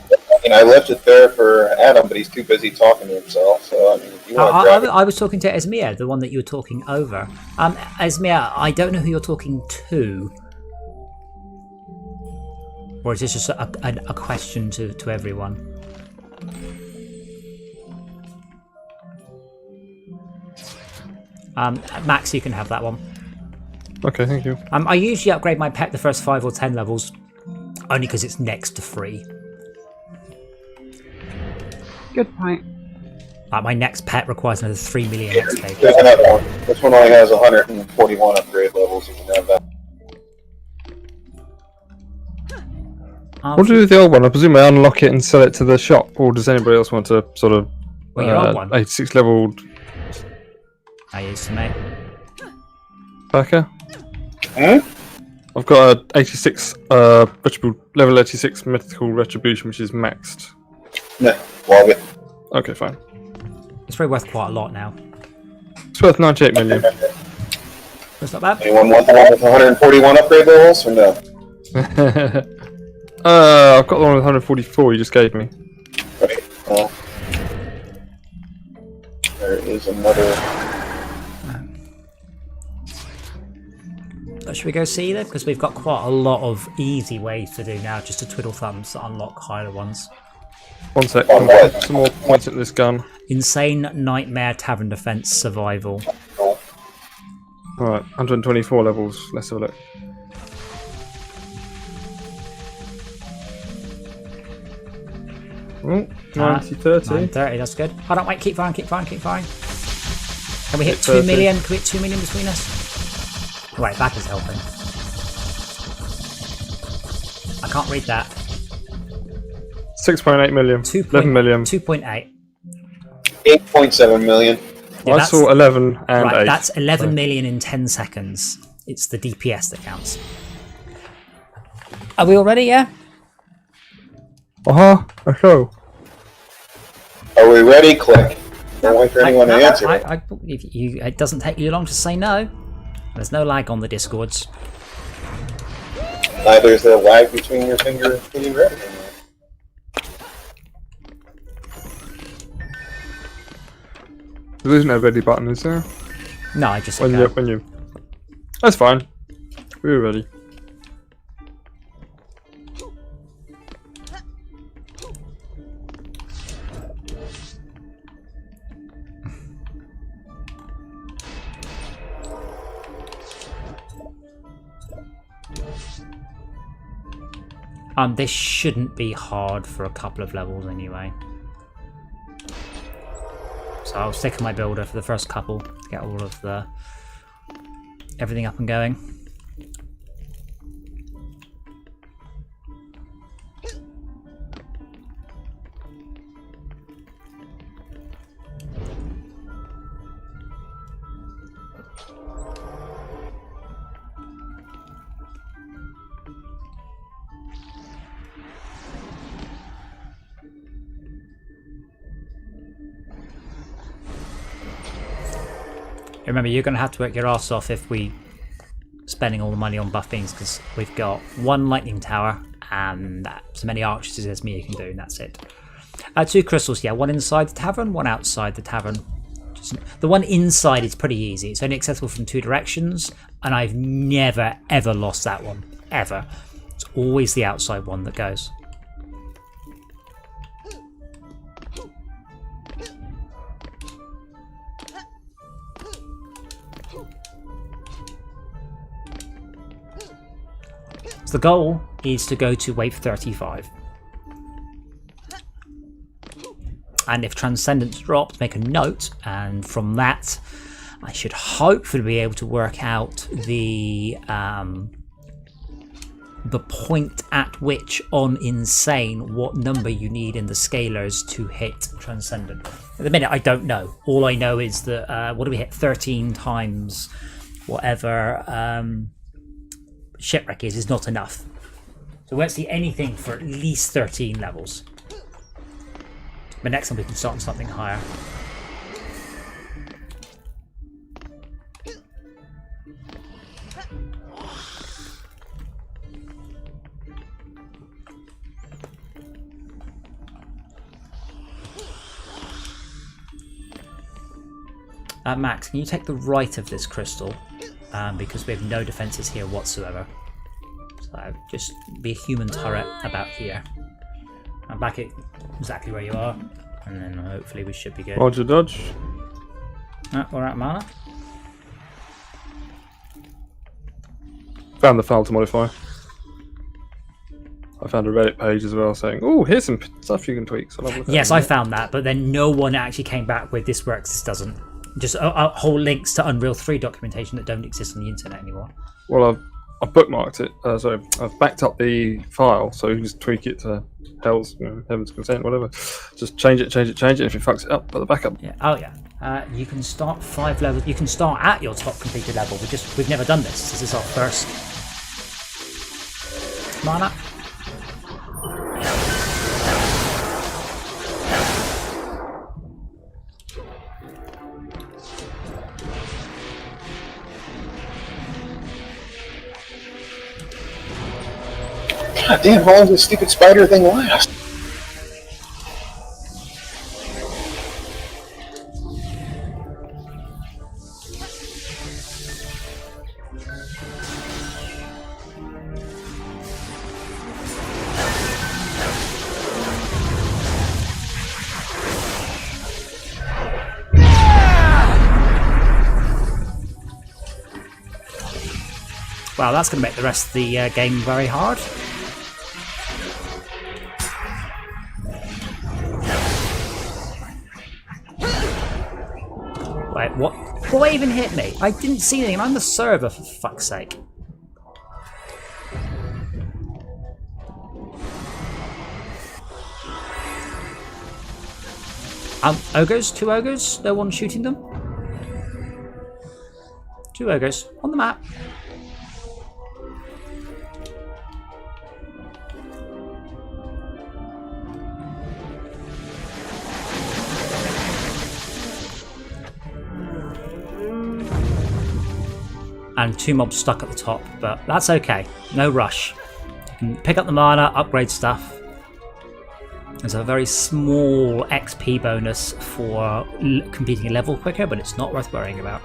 I mean, I left it there for Adam, but he's too busy talking to himself. So I mean, if you want to grab it. I was talking to Esmir, the one that you were talking over. Esmir, I don't know who you're talking to. Or is this just a question to everyone? Max, you can have that one. Okay, thank you. I usually upgrade my pet the first 5 or 10 levels, only because it's next to free. Good point. My next pet requires another 3 million XP. There's another one. This one only has 141 upgrade levels. You can have that. What do you do with the old one? I presume I unlock it and sell it to the shop, or does anybody else want to sort of Well, your old one. 86 leveled I used to make. backer? Hmm? I've got a 86 level 86 mythical retribution, which is maxed. Nah, log it. Okay, fine. It's probably worth quite a lot now. It's worth 98 million. That's not bad. Anyone want the one with 141 upgrade levels or no? I've got the one with 144 you just gave me. Right. Well, there is another. Should we go see them? Because we've got quite a lot of easy ways to do now, just to twiddle thumbs to unlock higher ones. One sec, I'll put some more points at this gun. Insane Nightmare Tavern Defense Survival. Alright, 124 levels, let's have a look. Oh, 90, 30. 930, that's good. Hold on, wait, keep firing, keep firing, keep firing. Can we hit 2 30. million? Can we hit 2 million between us? Right, back is helping. I can't read that. 6.8 million. 11 million. 2.8. 8.7 million. Yeah, I saw 11 and right, 8. that's 11 million in 10 seconds. It's the DPS that counts. Are we all ready, yeah? A show. Are we ready? Click. Don't wait for anyone to answer. It doesn't take you long to say no. There's no lag on the Discords. Neither is there a lag between your finger and hitting red. There isn't a ready button, is there? No, I just When said go. you, when you. That's fine. We were ready. This shouldn't be hard for a couple of levels anyway. So I'll stick with my builder for the first couple to get all of the everything up and going. Remember, you're going to have to work your ass off if we spending all the money on buff beams, because we've got one lightning tower and as many archers as me you can do, and that's it. 2 crystals, yeah, one inside the tavern, one outside the tavern. The one inside is pretty easy. It's only accessible from 2 directions, and I've never ever lost that one, ever. It's always the outside one that goes. The goal is to go to wave 35. And if Transcendence drops, make a note, and from that I should hopefully be able to work out the point at which on Insane what number you need in the scalars to hit Transcendent. At the minute I don't know. All I know is that what do we hit? 13 times whatever Shipwreck is not enough. So we won't see anything for at least 13 levels. But next time we can start on something higher. Max, can you take the right of this crystal? Because we have no defences here whatsoever. So just be a human turret about here. I'm back at exactly where you are, and then hopefully we should be good. Roger, dodge. We're at mana. Found the file to modify. I found a Reddit page as well saying, "Oh, here's some stuff you can tweak." So I'll have a look at Yes, it. I found that, but then no one actually came back with this works, this doesn't. Just whole links to Unreal 3 documentation that don't exist on the internet anymore. Well, I've bookmarked it. Sorry, I've backed up the file, so you can just tweak it to hell's, heaven's consent, whatever. Just change it. If it fucks it up, put the backup. Yeah. Oh yeah. You can start 5 levels. You can start at your top completed level. We've never done this. This is our first. Mana. God damn, how long does this stupid spider thing last? Wow, that's going to make the rest of the game very hard. Wait, what? What even hit me? I didn't see anything. I'm the server, for fuck's sake. Ogres? 2 ogres? No one shooting them? 2 ogres on the map. and 2 mobs stuck at the top, but that's okay. No rush. You can pick up the mana, upgrade stuff. There's a very small XP bonus for completing a level quicker, but it's not worth worrying about.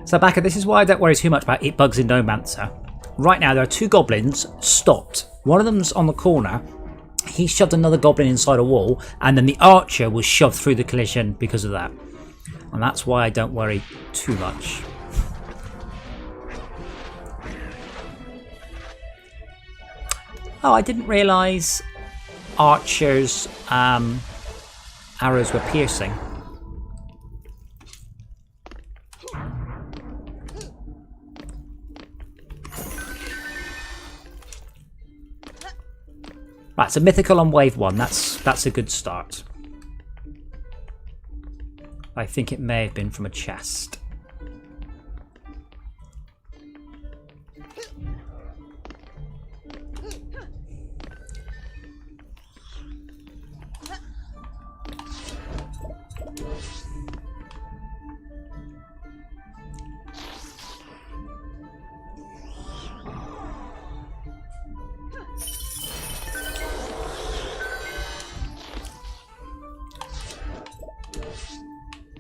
So Baka, this is why I don't worry too much about it bugs in Nomancer. Right now there are 2 goblins stopped. One of them's on the corner. He shoved another goblin inside a wall, and then the archer was shoved through the collision because of that. And that's why I don't worry too much. Oh, I didn't realise archers' arrows were piercing. Right, so mythical on wave 1, that's a good start. I think it may have been from a chest.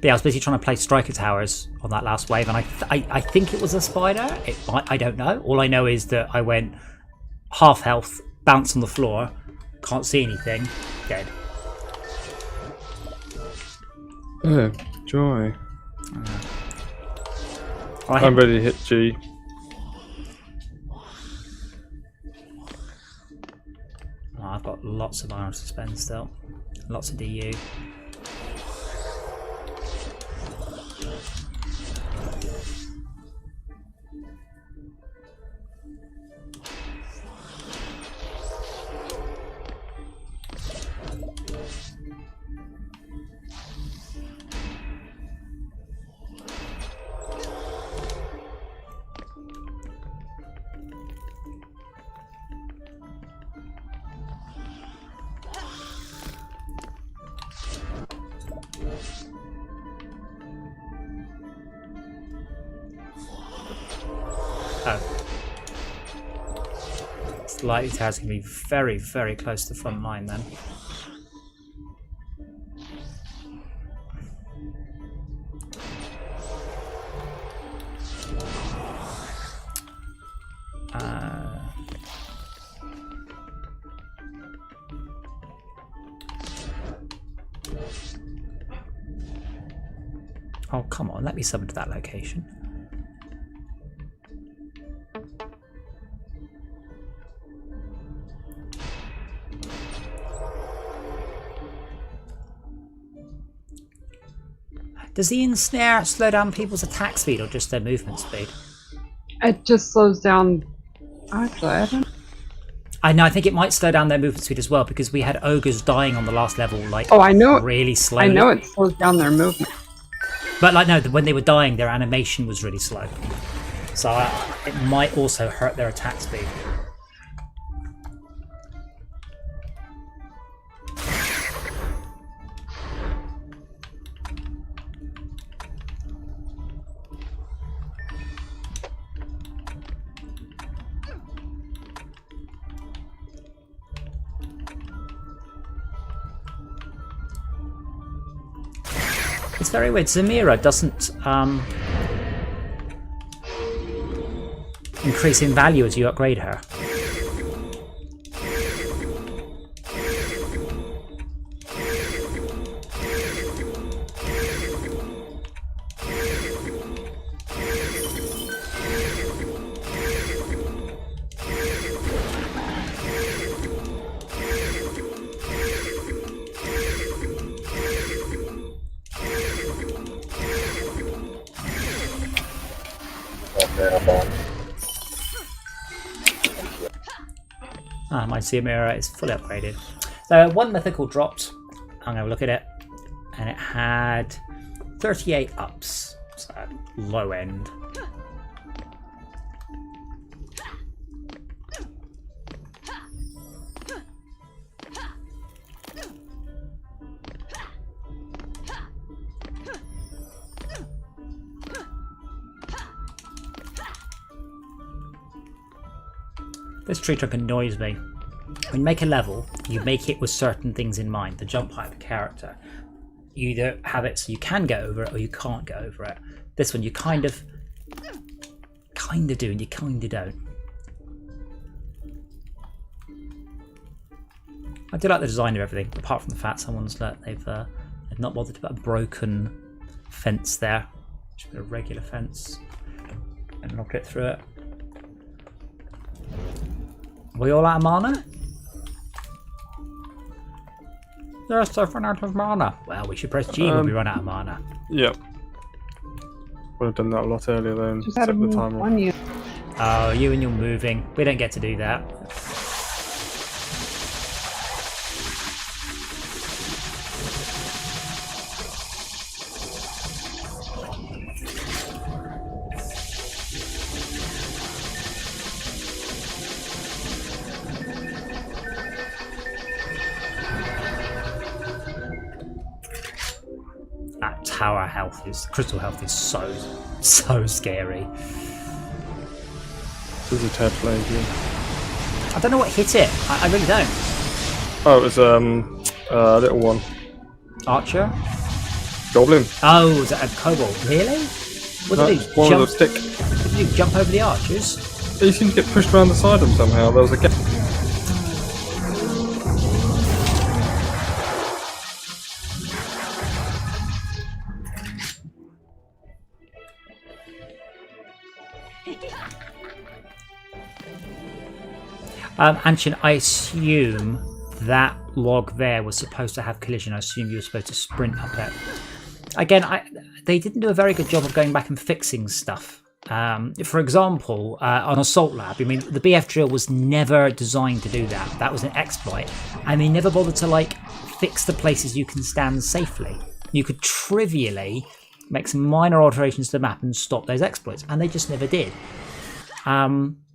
Yeah, I was busy trying to play Striker Towers on that last wave, and I think it was a spider. I don't know. All I know is that I went half health, bounce on the floor, can't see anything, dead. Oh, joy. I I'm ready to hit G. Oh, I've got lots of iron to spend still. Lots of DU. Oh. It's likely Towers going to be very, very close to the front line then. Oh, come on, let me summon to that location. Does the ensnare slow down people's attack speed or just their movement speed? It just slows down. Actually, I don't. I know. I think it might slow down their movement speed as well because we had ogres dying on the last level, like Oh, I know. really slowly. I know it slows down their movement. But like no, when they were dying, their animation was really slow, so it might also hurt their attack speed. It's very weird. Zamira doesn't increase in value as you upgrade her. Ah, my Zamira is fully upgraded. So one mythical dropped. I'm going to look at it, and it had 38 ups, so low end. This tree trunk annoys me. When you make a level, you make it with certain things in mind. The jump height of the character. You either have it so you can go over it or you can't go over it. This one you kind of do and you kind of don't. I do like the design of everything, apart from the fact they've not bothered to put a broken fence there. Just put a regular fence and knock it through it. Are we all out of mana? Yes, I've run out of mana. Well, we should press G when we run out of mana. Yep. Would have done that a lot earlier then. Just had to move on you. Oh, you and your moving. We don't get to do that. That tower health crystal health is so scary. This is a tad flaky. I don't know what hit it. I really don't. Oh, it was a little one. Archer? Goblin. Oh, was that a kobold? Really? What did he do? One Jump? with a stick. Did he jump over the archers? He seemed to get pushed around the side of him somehow. There was a gap. Anshin, I assume that log there was supposed to have collision. I assume you were supposed to sprint up it. Again, they didn't do a very good job of going back and fixing stuff. For example, on Assault Lab, I mean, the BF drill was never designed to do that. That was an exploit. And they never bothered to, fix the places you can stand safely. You could trivially make some minor alterations to the map and stop those exploits. And they just never did.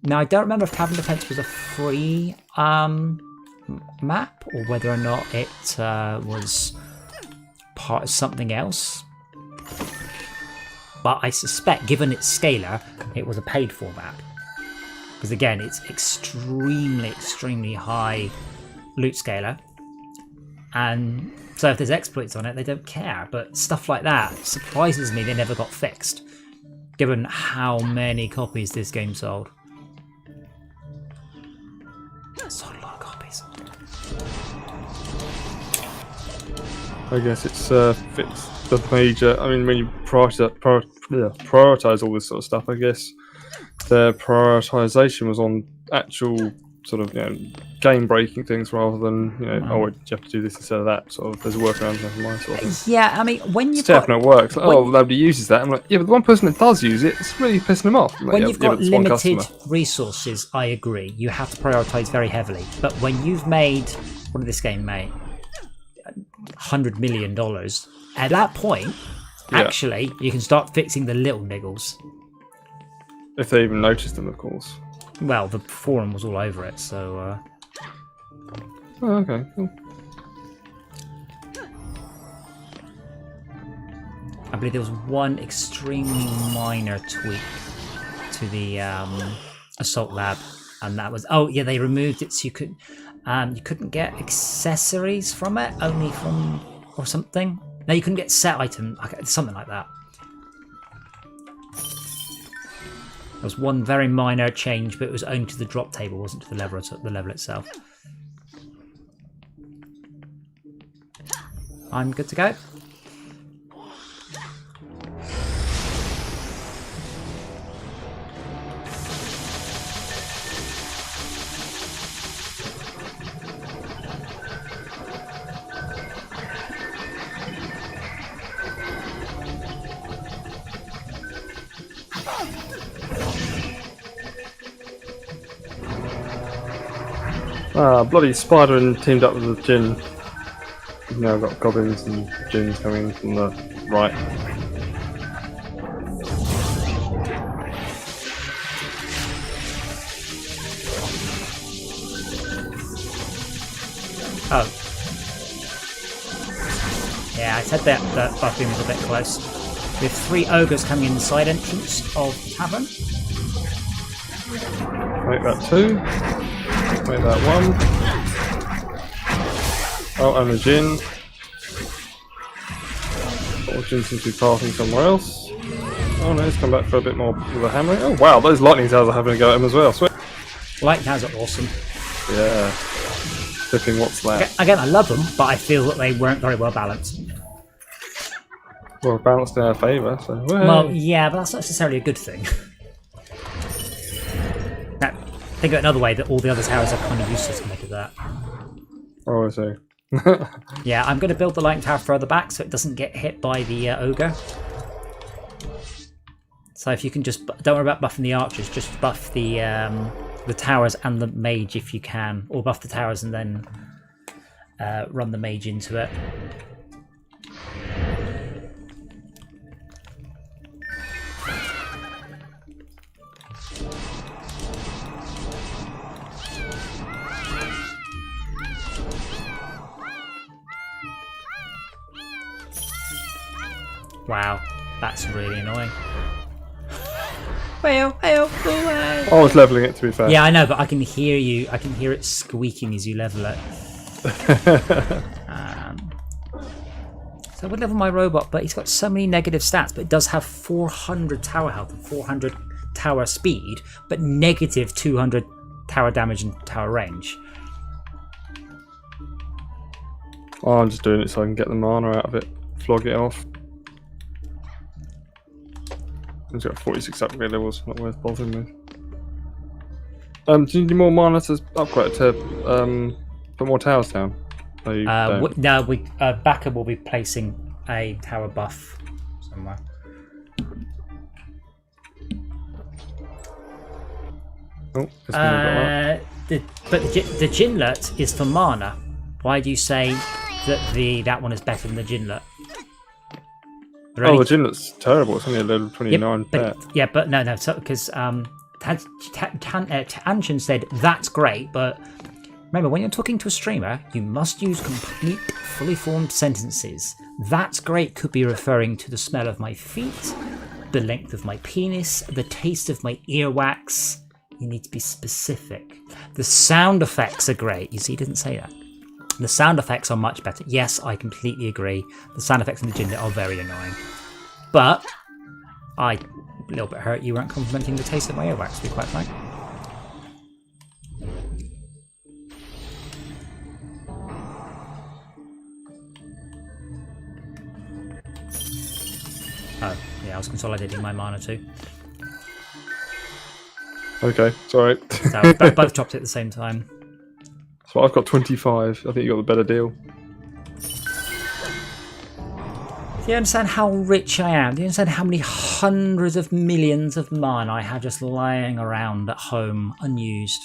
Now, I don't remember if Cavern Defense was a free map or whether or not it was part of something else. But I suspect, given its scalar, it was a paid-for map. Because again, it's extremely high loot scalar. And so if there's exploits on it, they don't care. But stuff like that surprises me they never got fixed, given how many copies this game sold. Sold a lot of copies. I guess it's fixed the major. I mean, when you prioritize all this sort of stuff, I guess their prioritization was on actual sort of game-breaking things rather than oh, you have to do this instead of that. Sort of, there's a workaround, never mind. Sort of thing. Yeah, I mean, when you've Stuff got not works. Like, oh, nobody uses that. I'm like, yeah, but the one person that does use it, it's really pissing them off. Like, when yeah, you've got but it's one limited customer. resources, I agree. You have to prioritize very heavily. But when you've made, what did this game make? $100 million. At that point, actually, you can start fixing the little niggles. If they even notice them, of course. Well, the forum was all over it, so... Oh, okay, cool. I believe there was one extremely minor tweak to the Assault Lab, and that was... Oh, yeah, they removed it so you couldn't get accessories from it, only from... or something. No, you couldn't get set item, something like that. There was one very minor change, but it was only to the drop table, wasn't to the level itself. I'm good to go. Bloody spider and teamed up with the djinn. We've now got goblins and djinns coming from the right. Oh. Yeah, I said that bathroom was a bit close. We have 3 ogres coming in the side entrance of the tavern. Make that 2. Make that one. Oh, and a Jin. Oh, Jin seems to be parking somewhere else. Oh no, he's come back for a bit more with a hammer. Oh wow, those lightning towers are having a go at him as well. Sweet. Light towers are awesome. Yeah. Flipping, what's that? Again, I love them, but I feel that they weren't very well balanced. Well, balanced in our favour, so. Well, yeah, but that's not necessarily a good thing. Now, think of it another way, that all the other towers are kind of useless compared to that. Oh, I see. Yeah, I'm going to build the light tower further back so it doesn't get hit by the ogre. So if you can just don't worry about buffing the archers, just buff the towers and the mage if you can, or buff the towers and then run the mage into it. Wow, that's really annoying. Well, I was levelling it, to be fair. yeah, I know, but I can hear you. I can hear it squeaking as you level it. So I would level my robot, but he's got so many negative stats. But it does have 400 tower health and 400 tower speed, but negative 200 tower damage and tower range. Oh, I'm just doing it so I can get the mana out of it, flog it off. He's got 46 upgrade levels, not worth bothering with. Do you need more mana to upgrade to put more towers down? No, you don't. No, Backer will be placing a tower buff somewhere. Oh, this one got that. But the Ginlet is for mana. Why do you say that that one is better than the Ginlet? Oh, the Ginlet's terrible. It's only a level 29 pet. But no, because Tanshin said that's great, but remember, when you're talking to a streamer, you must use complete, fully formed sentences. That's great could be referring to the smell of my feet, the length of my penis, the taste of my earwax. You need to be specific. The sound effects are great. You see, he didn't say that. The sound effects are much better. Yes, I completely agree. The sound effects in the Ginlet are very annoying. But I'm a little bit hurt you weren't complimenting the taste of my earwax, to be quite frank. Oh, yeah, I was consolidating my mana too. Okay, sorry. So we both dropped it at the same time. So I've got 25. I think you got the better deal. Do you understand how rich I am? Do you understand how many hundreds of millions of mana I have just lying around at home unused?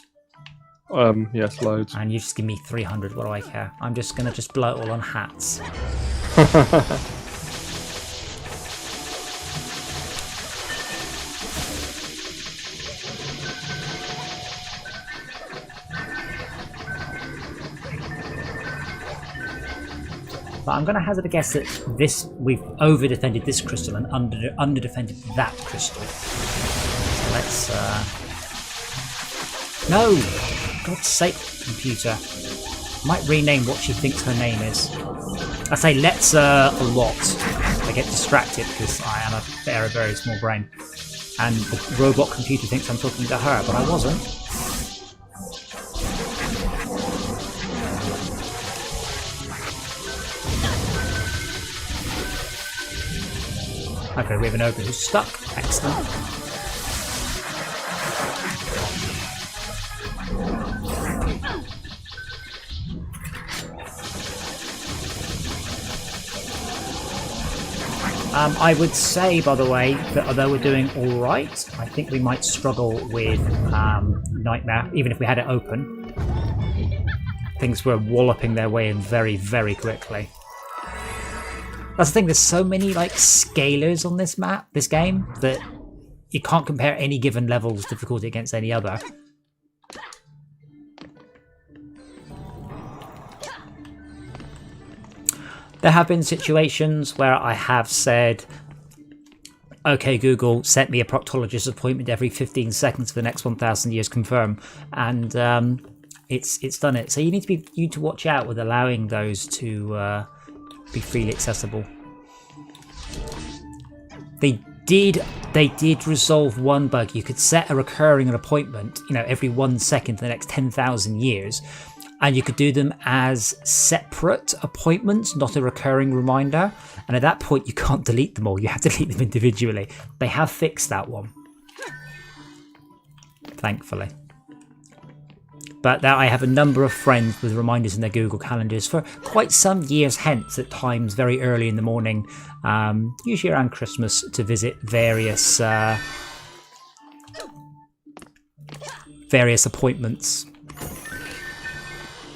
Yes, loads. And you just give me 300, what do I care? I'm just going to blow it all on hats. But I'm going to hazard a guess that we've over-defended this crystal and under-defended that crystal. So let's... No! God's sake, computer. Might rename what she thinks her name is. I say let's a lot. I get distracted because I am a very small brain. And the robot computer thinks I'm talking to her, but I wasn't. Okay, we have an ogre who's stuck. Excellent. I would say, by the way, that although we're doing all right, I think we might struggle with Nightmare, even if we had it open. Things were walloping their way in very quickly. That's the thing, there's so many like scalars on this game, that you can't compare any given level's difficulty against any other. There have been situations where I have said, okay Google, set me a proctologist appointment every 15 seconds for the next 1,000 years, confirm. And it's done it. So you need to watch out with allowing those to be freely accessible. They did resolve one bug. You could set a recurring appointment, every 1 second for the next 10,000 years, and you could do them as separate appointments, not a recurring reminder. And at that point, you can't delete them all. You have to delete them individually. They have fixed that one, thankfully. But now I have a number of friends with reminders in their Google calendars for quite some years hence, at times very early in the morning, usually around Christmas, to visit various appointments.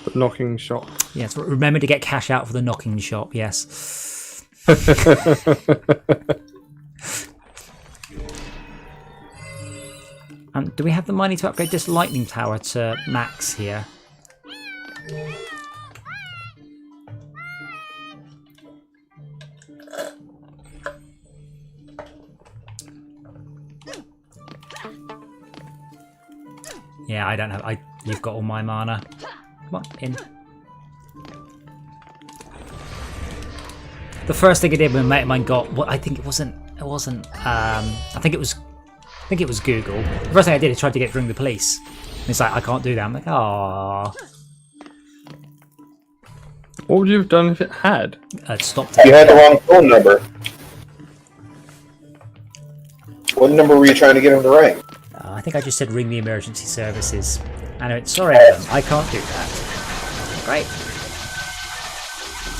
The knocking shop. Yes, remember to get cash out for the knocking shop, yes. Do we have the money to upgrade this lightning tower to max here? Yeah, I don't have. You've got all my mana. Come on, in. The first thing I did when a mate of mine got what I think it wasn't. I think it was Google. The first thing I did is tried to get ring the police. And it's like, I can't do that. I'm like, oh. What would you have done if it had? I'd stopped You it. had the wrong phone number. What number were you trying to get him to ring? I think I just said ring the emergency services. And I went, sorry, Adam, I can't do that. Great.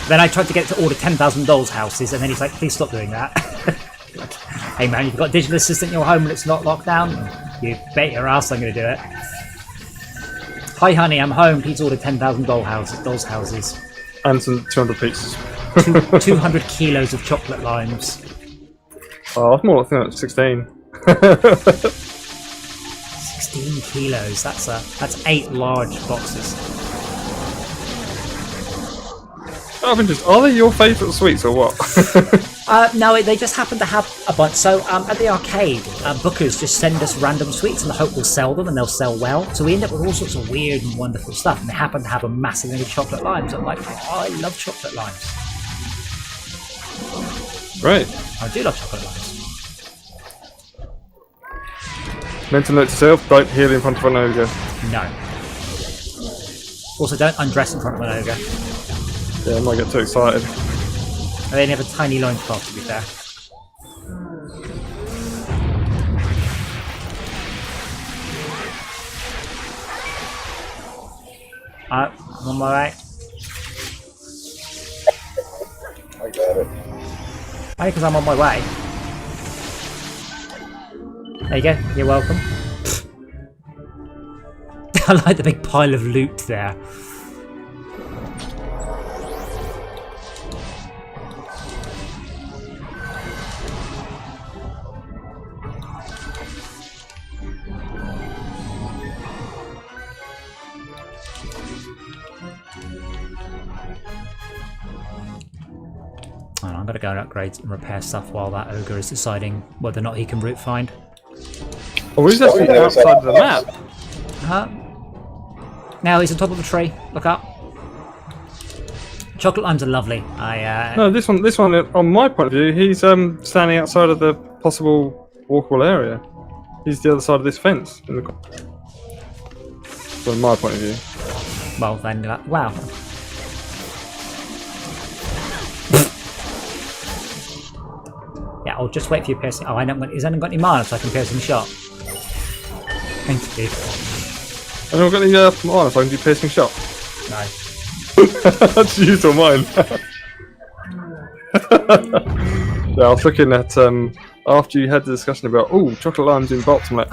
Then I tried to get it to order 10,000 dolls houses, and then he's like, please stop doing that. Hey man, you've got a digital assistant in your home and it's not locked down? You bet your ass I'm going to do it. Hi honey, I'm home. Please order 10,000 dolls houses. And some 200 pizzas. 200 kilos of chocolate limes. Oh, that's more like 16. 16 kilos. That's 8 large boxes. Out of interest, are they your favourite sweets or what? No, they just happen to have a bunch. So at the arcade, bookers just send us random sweets in the hope we'll sell them and they'll sell well. So we end up with all sorts of weird and wonderful stuff, and they happen to have a massive thing of chocolate limes. I'm like, oh, I love chocolate limes. Great. I do love chocolate limes. Mental note to self, don't heal in front of an ogre. No. Also, don't undress in front of an ogre. Yeah, I might get too excited. They only have a tiny loincloth, to be fair. I'm on my way. I got it. Only because I'm on my way. There you go, you're welcome. I like the big pile of loot there. I'm gonna go and upgrade and repair stuff while that ogre is deciding whether or not he can route find. Oh, he's actually outside of the map. Now he's on top of a tree. Look up. Chocolate limes are lovely. No, this one, on my point of view, he's standing outside of the possible walkable area. He's the other side of this fence. From my point of view. Well then, wow. Yeah, I'll just wait for your piercing. Oh, he's only got any mana, so I can piercing shot. Thank you. I don't got any mana, so I can do piercing shot. No. That's used on mine. Yeah, I was looking at after you had the discussion about chocolate limes in box. I'm like,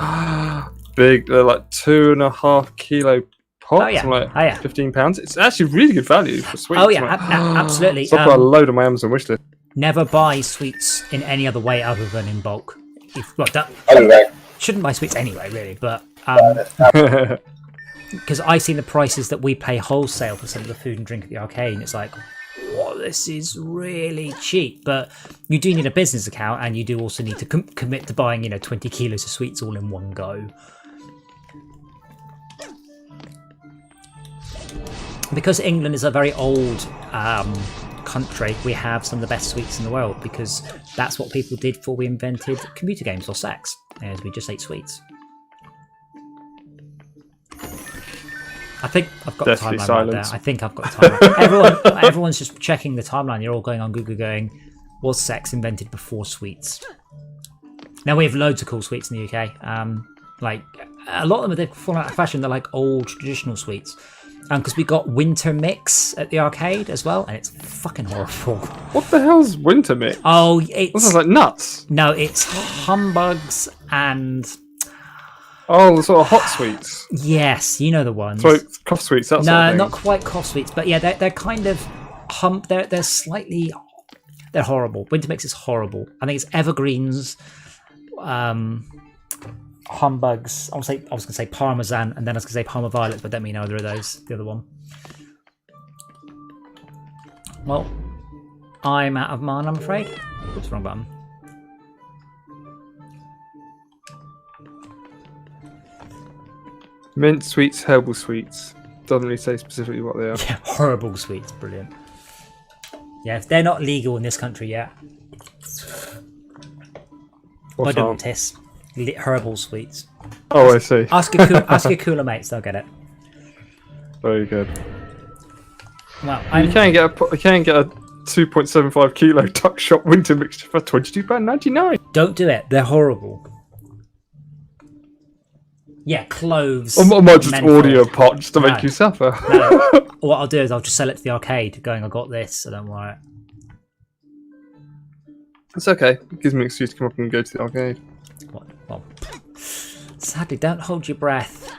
big. They're like 2.5 kilo pots. Oh yeah. I'm like, oh yeah. £15. It's actually really good value for sweets. Oh yeah, like, absolutely. So I've got a load on my Amazon wishlist. Never buy sweets in any other way other than in bulk. Shouldn't buy sweets anyway, really. But because I've seen the prices that we pay wholesale for some of the food and drink at the arcade, and it's like, whoa, this is really cheap. But you do need a business account, and you do also need to commit to buying, 20 kilos of sweets all in one go. because England is a very old country, we have some of the best sweets in the world because that's what people did before we invented computer games or sex, as we just ate sweets. I think I've got Deathly the timeline silence. right there. I think I've got the timeline. Everyone's just checking the timeline. You're all going on Google going, was sex invented before sweets? Now we have loads of cool sweets in the UK. Like a lot of them, they've fallen out of fashion. They're like old traditional sweets. Because we got Winter Mix at the arcade as well, and it's fucking horrible. What the hell's Winter Mix? Oh, That it's sounds like nuts. no, it's humbugs and Oh, the sort of hot sweets. yes, you know the ones. So cough sweets. That sort No, of thing. not quite cough sweets, but yeah, they're kind of they're slightly they're horrible. Winter Mix is horrible. I think it's evergreens, humbugs. I was gonna say parmesan, and then I was gonna say Parma Violet, but I don't mean either of those. The other one. Well, I'm out of mine, I'm afraid. Oops, wrong button. Mint sweets, herbal sweets. Doesn't really say specifically what they are. Yeah, horrible sweets, brilliant. Yeah, if they're not legal in this country yet. What I don't aren't? tis. Herbal sweets. Oh, I see. Ask your cooler mates, they'll get it. Very good. Well, You can get a 2.75 kilo tuck shop winter mixture for £22.99. don't do it. They're horrible. Yeah, cloves. I might just menthol. order you a pot just to No. make you suffer. No. What I'll do is I'll just sell it to the arcade, going, I got this, so don't worry. It's okay. It gives me an excuse to come up and go to the arcade. Well, sadly, don't hold your breath.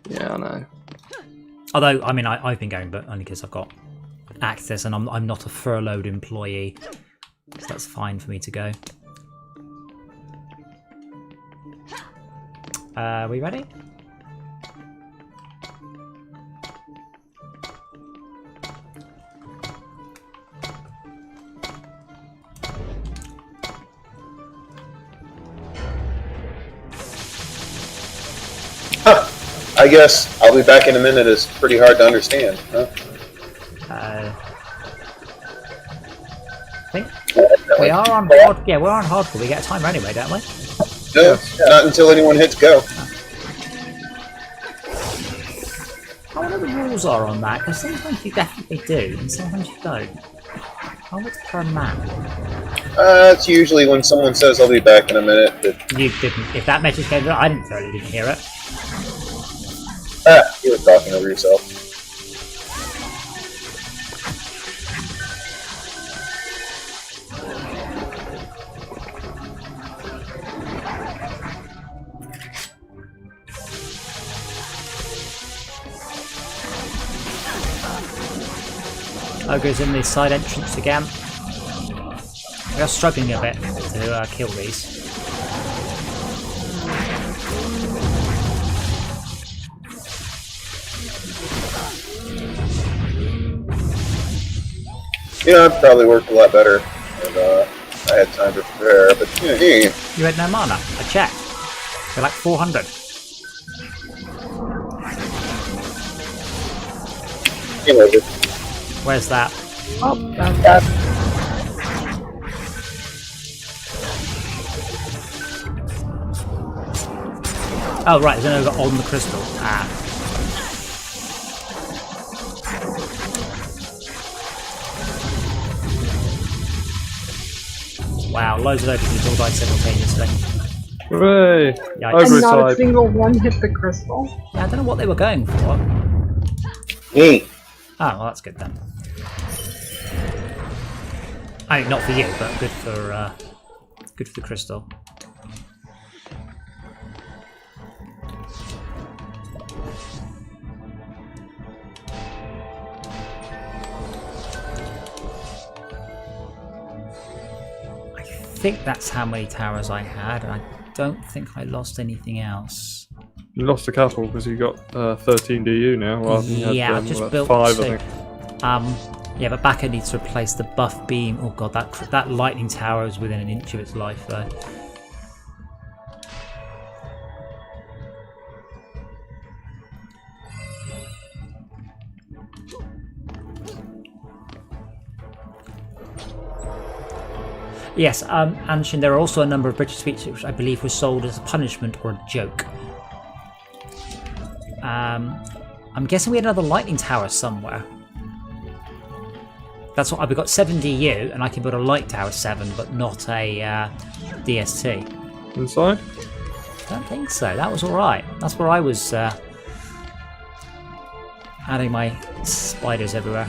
Yeah, I know. Although, I mean, I've been going, but only because I've got access, and I'm not a furloughed employee, so that's fine for me to go. Are we ready? I guess I'll be back in a minute is pretty hard to understand, huh? I think we are on hard. Yeah, we're on hardcore. We get a timer anyway, don't we? No, not until anyone hits go. I wonder what the rules are on that, because sometimes you definitely do, and sometimes you don't. Oh, it's per map. It's usually when someone says I'll be back in a minute. But, You didn't. If that message came through, I didn't hear it. you were talking over yourself. Ogre's in the side entrance again. We are struggling a bit to kill these. Yeah, it probably worked a lot better. And, I had time to prepare, but yeah. You had no mana. I checked. You're like 400. Anyway, Where's that? Oh, that's Oh, right. There's another on the crystal. Ah. Wow, loads of openings all died simultaneously. Hooray! Yikes. Ogre and not a type. single one hit the crystal. Yeah, I don't know what they were going for. me. Oh, well, that's good then. I mean, not for you, but good for the crystal. I think that's how many towers I had. I don't think I lost anything else. You lost a couple because you got 13 DU now rather than you had, Yeah, I've just what, built 5, two. I think. Yeah, but Baka needs to replace the buff beam. Oh god, that lightning tower is within an inch of its life, though. Yes, Anshin, there are also a number of British sweets which I believe were sold as a punishment or a joke. I'm guessing we had another lightning tower somewhere. That's what we got 7 DU, and I can build a light tower 7, but not a DST. Inside? I don't think so. That was all right. That's where I was adding my spiders everywhere.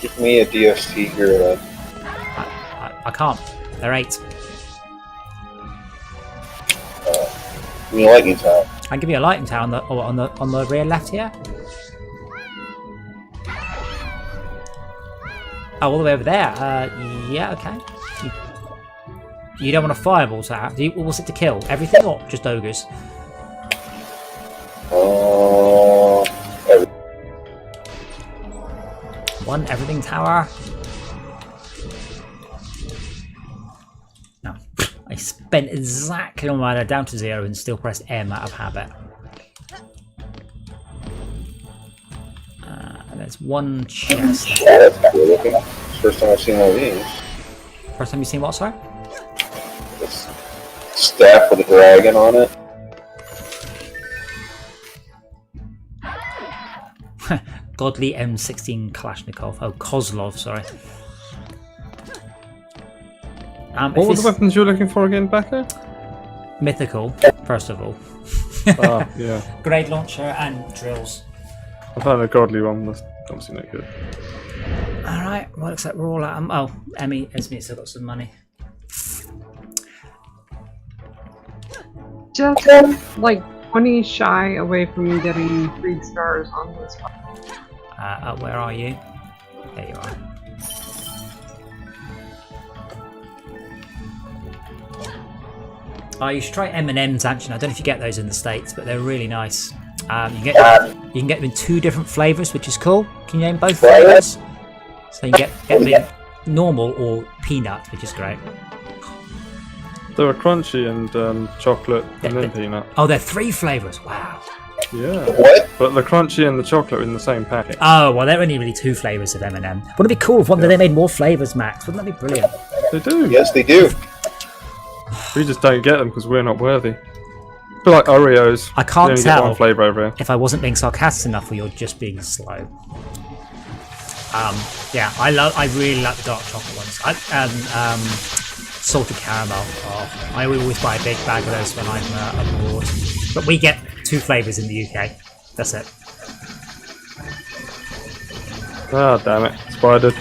Give me a DST here then. I can't. They're 8. Give me a lightning tower. I can give you a lightning tower on the rear left here. Oh, all the way over there. Yeah, okay. You don't want a fireball tower. What's it to kill? Everything or just ogres? One everything tower. No. I spent exactly on mine down to 0 and still pressed M out of habit. And there's one chest. Yeah, that's cool looking. First time I've seen one of these. First time you've seen what, sorry? This staff with a dragon on it. Godly M16 Kalashnikov. Oh, Kozlov, sorry. What were the weapons you were looking for again, Becca? Mythical, first of all. Ah, yeah. Grenade launcher and drills. I found a godly one. That's obviously not good. Alright, well, looks like we're all out. Oh, Esme's still got some money. Just like 20 shy away from getting 3 stars on this one. Where are you? There you are. Oh, you should try M&M's actually. I don't know if you get those in the States, but they're really nice. You can get them in 2 different flavours, which is cool. Can you name both flavours? So you can get them in normal or peanut, which is great. They were crunchy and chocolate and then peanut. Oh, they're 3 flavours. Wow. Yeah. What? But the crunchy and the chocolate are in the same packet. Oh, well, they're only really 2 flavours of M&M. Wouldn't it be cool if one day they made more flavours, Max? Wouldn't that be brilliant? They do. Yes, they do. We just don't get them because we're not worthy. I feel like Oreos. I can't you only tell get one flavour over here. if I wasn't being sarcastic enough or you're just being slow. Yeah, I really like the dark chocolate ones. Salted caramel. Oh, I always buy a big bag of those when I'm abroad. But we get 2 flavours in the UK. That's it. Ah, damn it. Spider.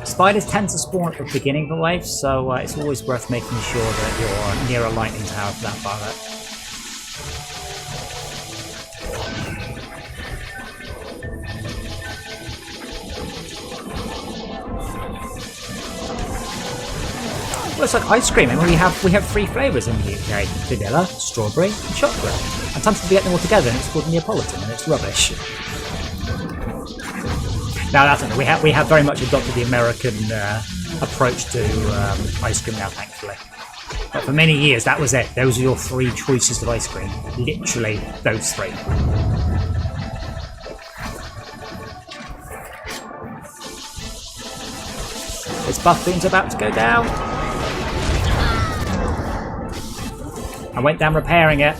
Spiders tend to spawn at the beginning of the wave, so it's always worth making sure that you're near a lightning tower for that part of it. Well, it's like ice cream. I mean, we have 3 flavours in the UK: vanilla, strawberry, and chocolate. And sometimes we get them all together, and it's called Neapolitan, and it's rubbish. Now that's it. We have very much adopted the American approach to ice cream now, thankfully. But for many years, that was it. Those are your 3 choices of ice cream. Literally, those 3. This buff beam's about to go down. I went down repairing it.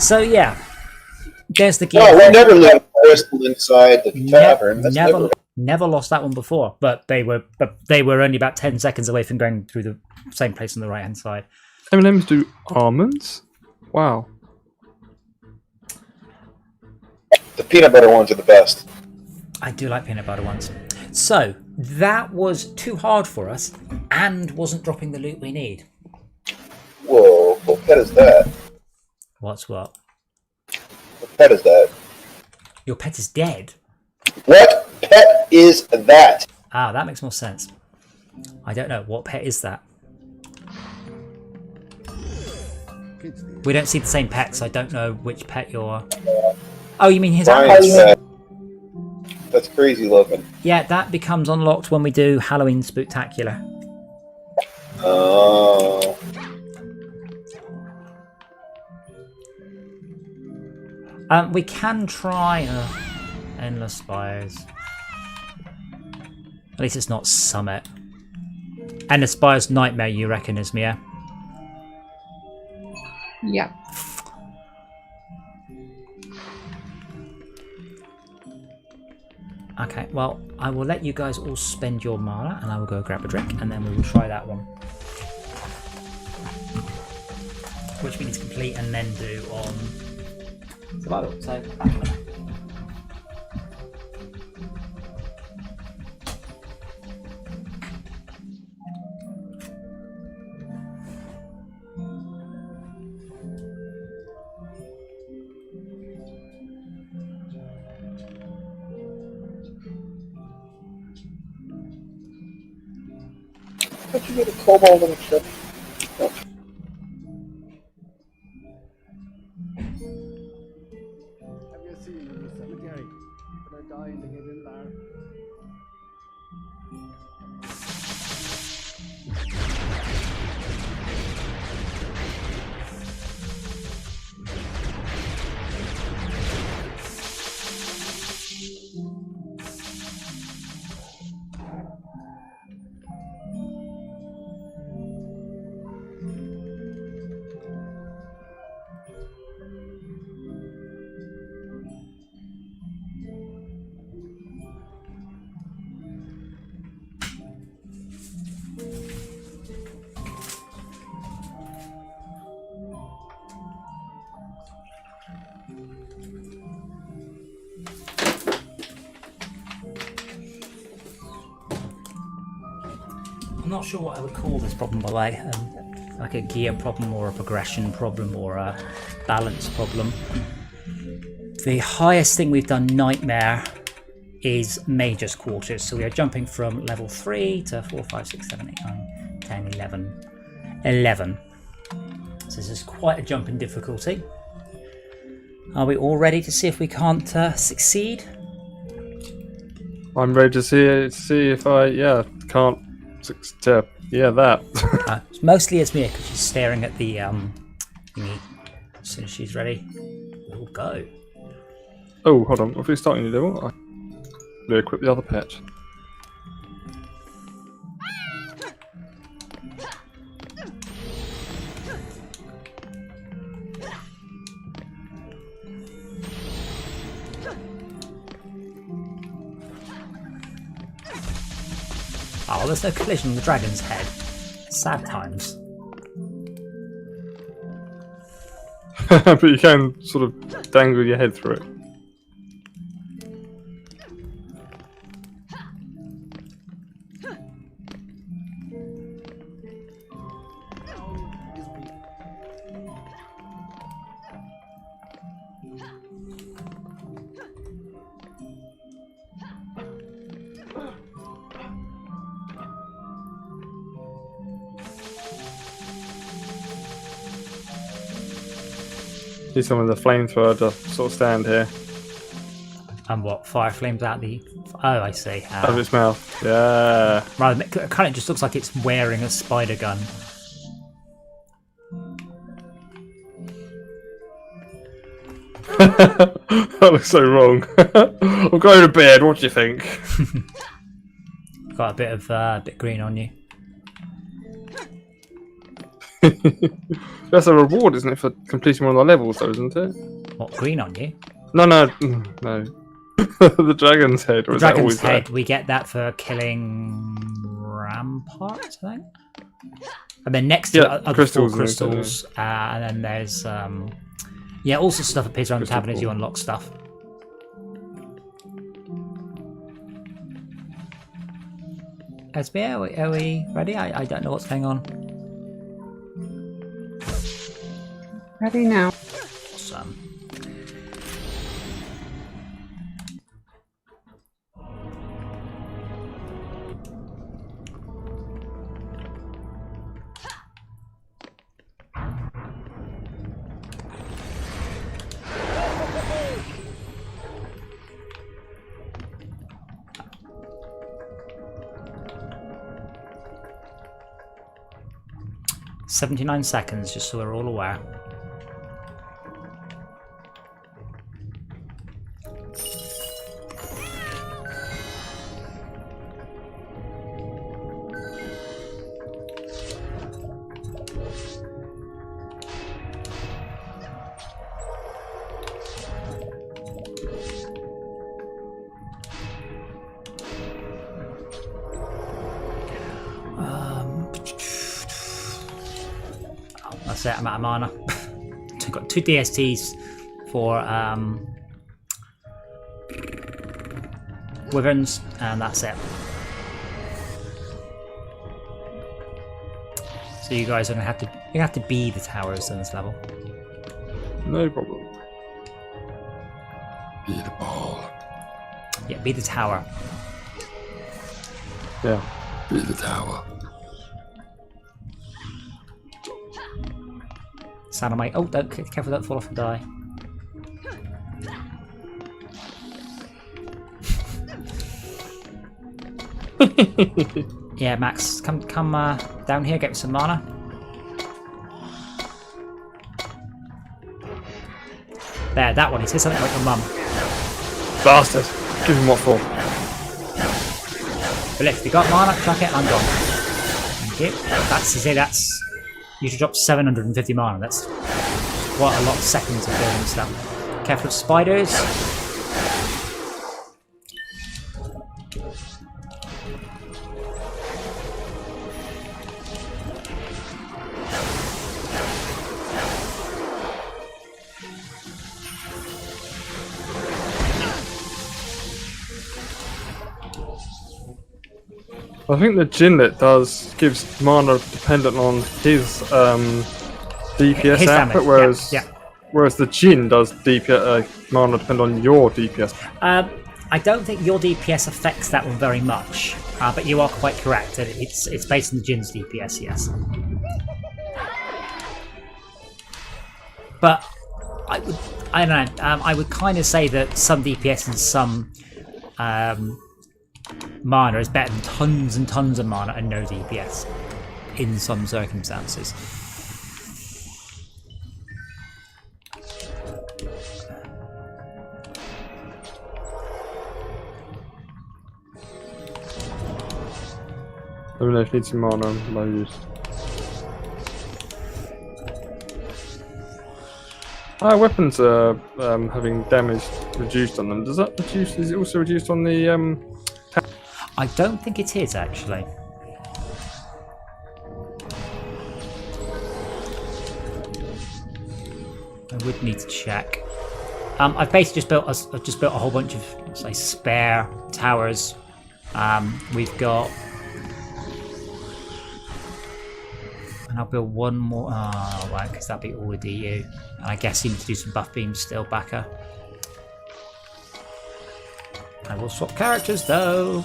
So yeah, there's the gear. No, we never let crystal inside the tavern. That's Never lost that one before, but they were only about 10 seconds away from going through the same place on the right hand side. M&M's do almonds? Wow. The peanut butter ones are the best. I do like peanut butter ones. So that was too hard for us and wasn't dropping the loot we need. Whoa, what pet is that? What's what? What pet is that? Your pet is dead? What pet is that? Ah, that makes more sense. I don't know. What pet is that? We don't see the same pet, so I don't know which pet you're... Oh, you mean his Ryan's apples? pet. That's crazy looking. Yeah, that becomes unlocked when we do Halloween Spooktacular. Oh. We can try Endless Spires. At least it's not Summit. Endless Spires Nightmare, you reckon, is Mia? Yeah. Okay, well, I will let you guys all spend your mana, and I will go grab a drink, and then we will try that one. Which we need to complete and then do on survival. So, How'd you get a cobalt in a ship? Oh. Have you seen the cemetery? When I die and they get in there. I'm not sure what I would call this problem, by the way. Like a gear problem or a progression problem or a balance problem. The highest thing we've done Nightmare is Mage's Quarters. So we are jumping from level 3 to 4, 5, 6, 7, 8, 9, 10, 11. 11. So this is quite a jump in difficulty. Are we all ready to see if we can't succeed? I'm ready to see if I can't that. It's mostly as Mia because she's staring at the thingy. As soon as she's ready, we'll go. Oh, hold on. If we start a new level, I'll equip the other pet. Oh, there's no collision on the dragon's head. Sad times. But you can sort of dangle your head through it. See someone with a flamethrower to sort of stand here. And what? Fire flames out the... Oh, I see. Out of its mouth. Yeah. Rather, it kind of just looks like it's wearing a spider gun. That looks so wrong. I'm going to bed. What do you think? Got a bit of bit green on you. That's a reward, isn't it, for completing one of the levels, though, isn't it? What, green on you? No. The dragon's head. Or The is that dragon's always head, there? we get that for killing ramparts, I think. And then next to it are the four crystals and crystals. And then there's yeah, also stuff appears around the Crystal tavern as you ball. unlock stuff. SB, are we ready? I don't know what's going on. Ready now. Awesome. "79 seconds, just so we're all aware." That's it, I'm out of mana. I've got 2 DSTs for Wyverns, and that's it. So you guys are gonna have to be the towers in this level. No problem. Be the ball. Yeah, be the tower. Yeah. Be the tower. Sound oh, don't careful, don't fall off and die. Yeah, Max, come down here, get me some mana. There, that one. He said something like your mum. Bastard! Give him what for? But if you got mana, chuck it, I'm gone. Thank you. That's you should drop 750 mana. That's quite a lot of seconds of doing stuff. Careful of spiders. I think the Jinlet gives mana dependent on his DPS His output, damage, whereas yeah. whereas the Jin does DPS mana depend on your DPS. I don't think your DPS affects that one very much, but you are quite correct. It's based on the Jin's DPS, yes. But I don't know. I would kind of say that some DPS and some mana is better than tons and tons of mana and no DPS in some circumstances. Let me know if you need some mana, I'm low use. Weapons are having damage reduced on them. Does that reduce? Is it also reduced on the I don't think it is, actually. I would need to check. I've basically just built a whole bunch of, say, spare towers. We've got, and I'll build one more. Oh, right, because that'll be all the DU. And I guess you need to do some buff beams still, backer. I will swap characters though.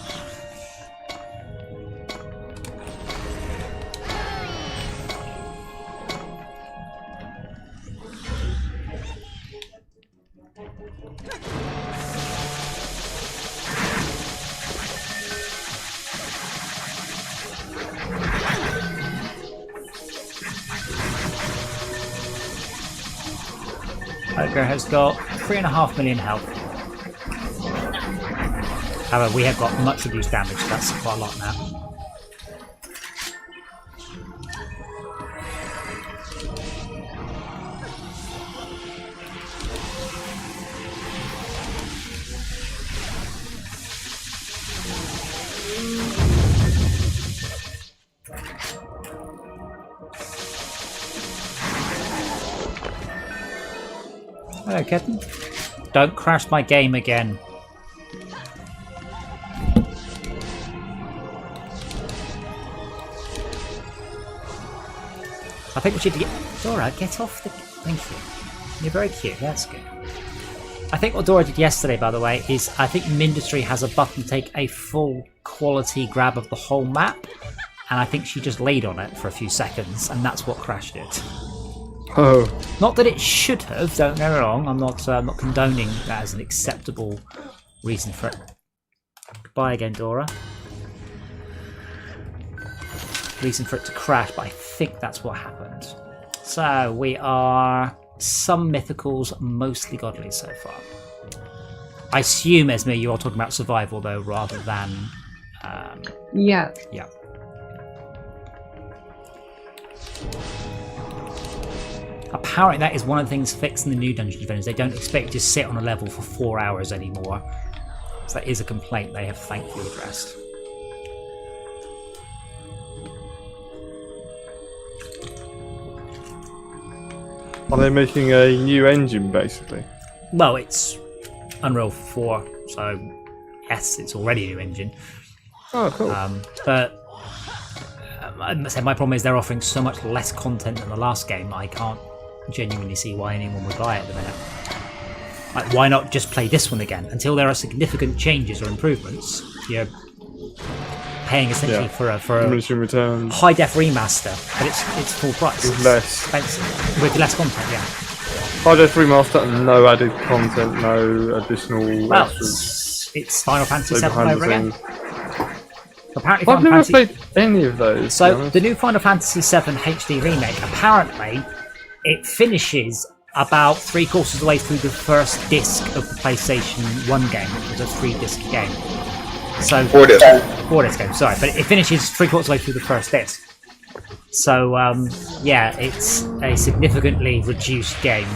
Ogre has got 3.5 million health. However, we have got much reduced damage, so that's quite a lot now. Hello, kitten. Don't crash my game again. I think we should get Dora. Get off the. Thank you. You're very cute. That's good. I think what Dora did yesterday, by the way, is I think Mindustry has a button to take a full quality grab of the whole map, and I think she just laid on it for a few seconds, and that's what crashed it. Oh. Not that it should have. Don't get me wrong. I'm not condoning that as an acceptable reason for it. Goodbye again, Dora. Reason for it to crash, but I think that's what happened. So we are some mythicals, mostly godly so far. I assume, Esme, you are talking about survival though, rather than Yeah. yeah. Apparently that is one of the things fixed in the new Dungeon Defenders. They don't expect you to sit on a level for 4 hours anymore. So that is a complaint they have thankfully addressed. Are they making a new engine, basically? Well, it's Unreal 4, so yes, it's already a new engine. Oh, cool. But I must say, my problem is they're offering so much less content than the last game. I can't genuinely see why anyone would buy it at the minute. Like, why not just play this one again? Until there are significant changes or improvements, you're paying essentially for a Diminishing returns. high def remaster, but it's full price. With It's less. expensive. With less content, yeah. High Def Remaster, no added content, no additional Well, extras. it's Final Fantasy No 7 behind over the again. scenes. Apparently, I've Final never Fantasy. played any of those. to be So honest. the new Final Fantasy VII HD remake, apparently, it finishes about 3/4 of the way through the first disc of the PlayStation 1 game, which was a 3-disc game. So 4 disc. 4-disc game, sorry, but it finishes 3/4 of the way through the first disc. So yeah, it's a significantly reduced game.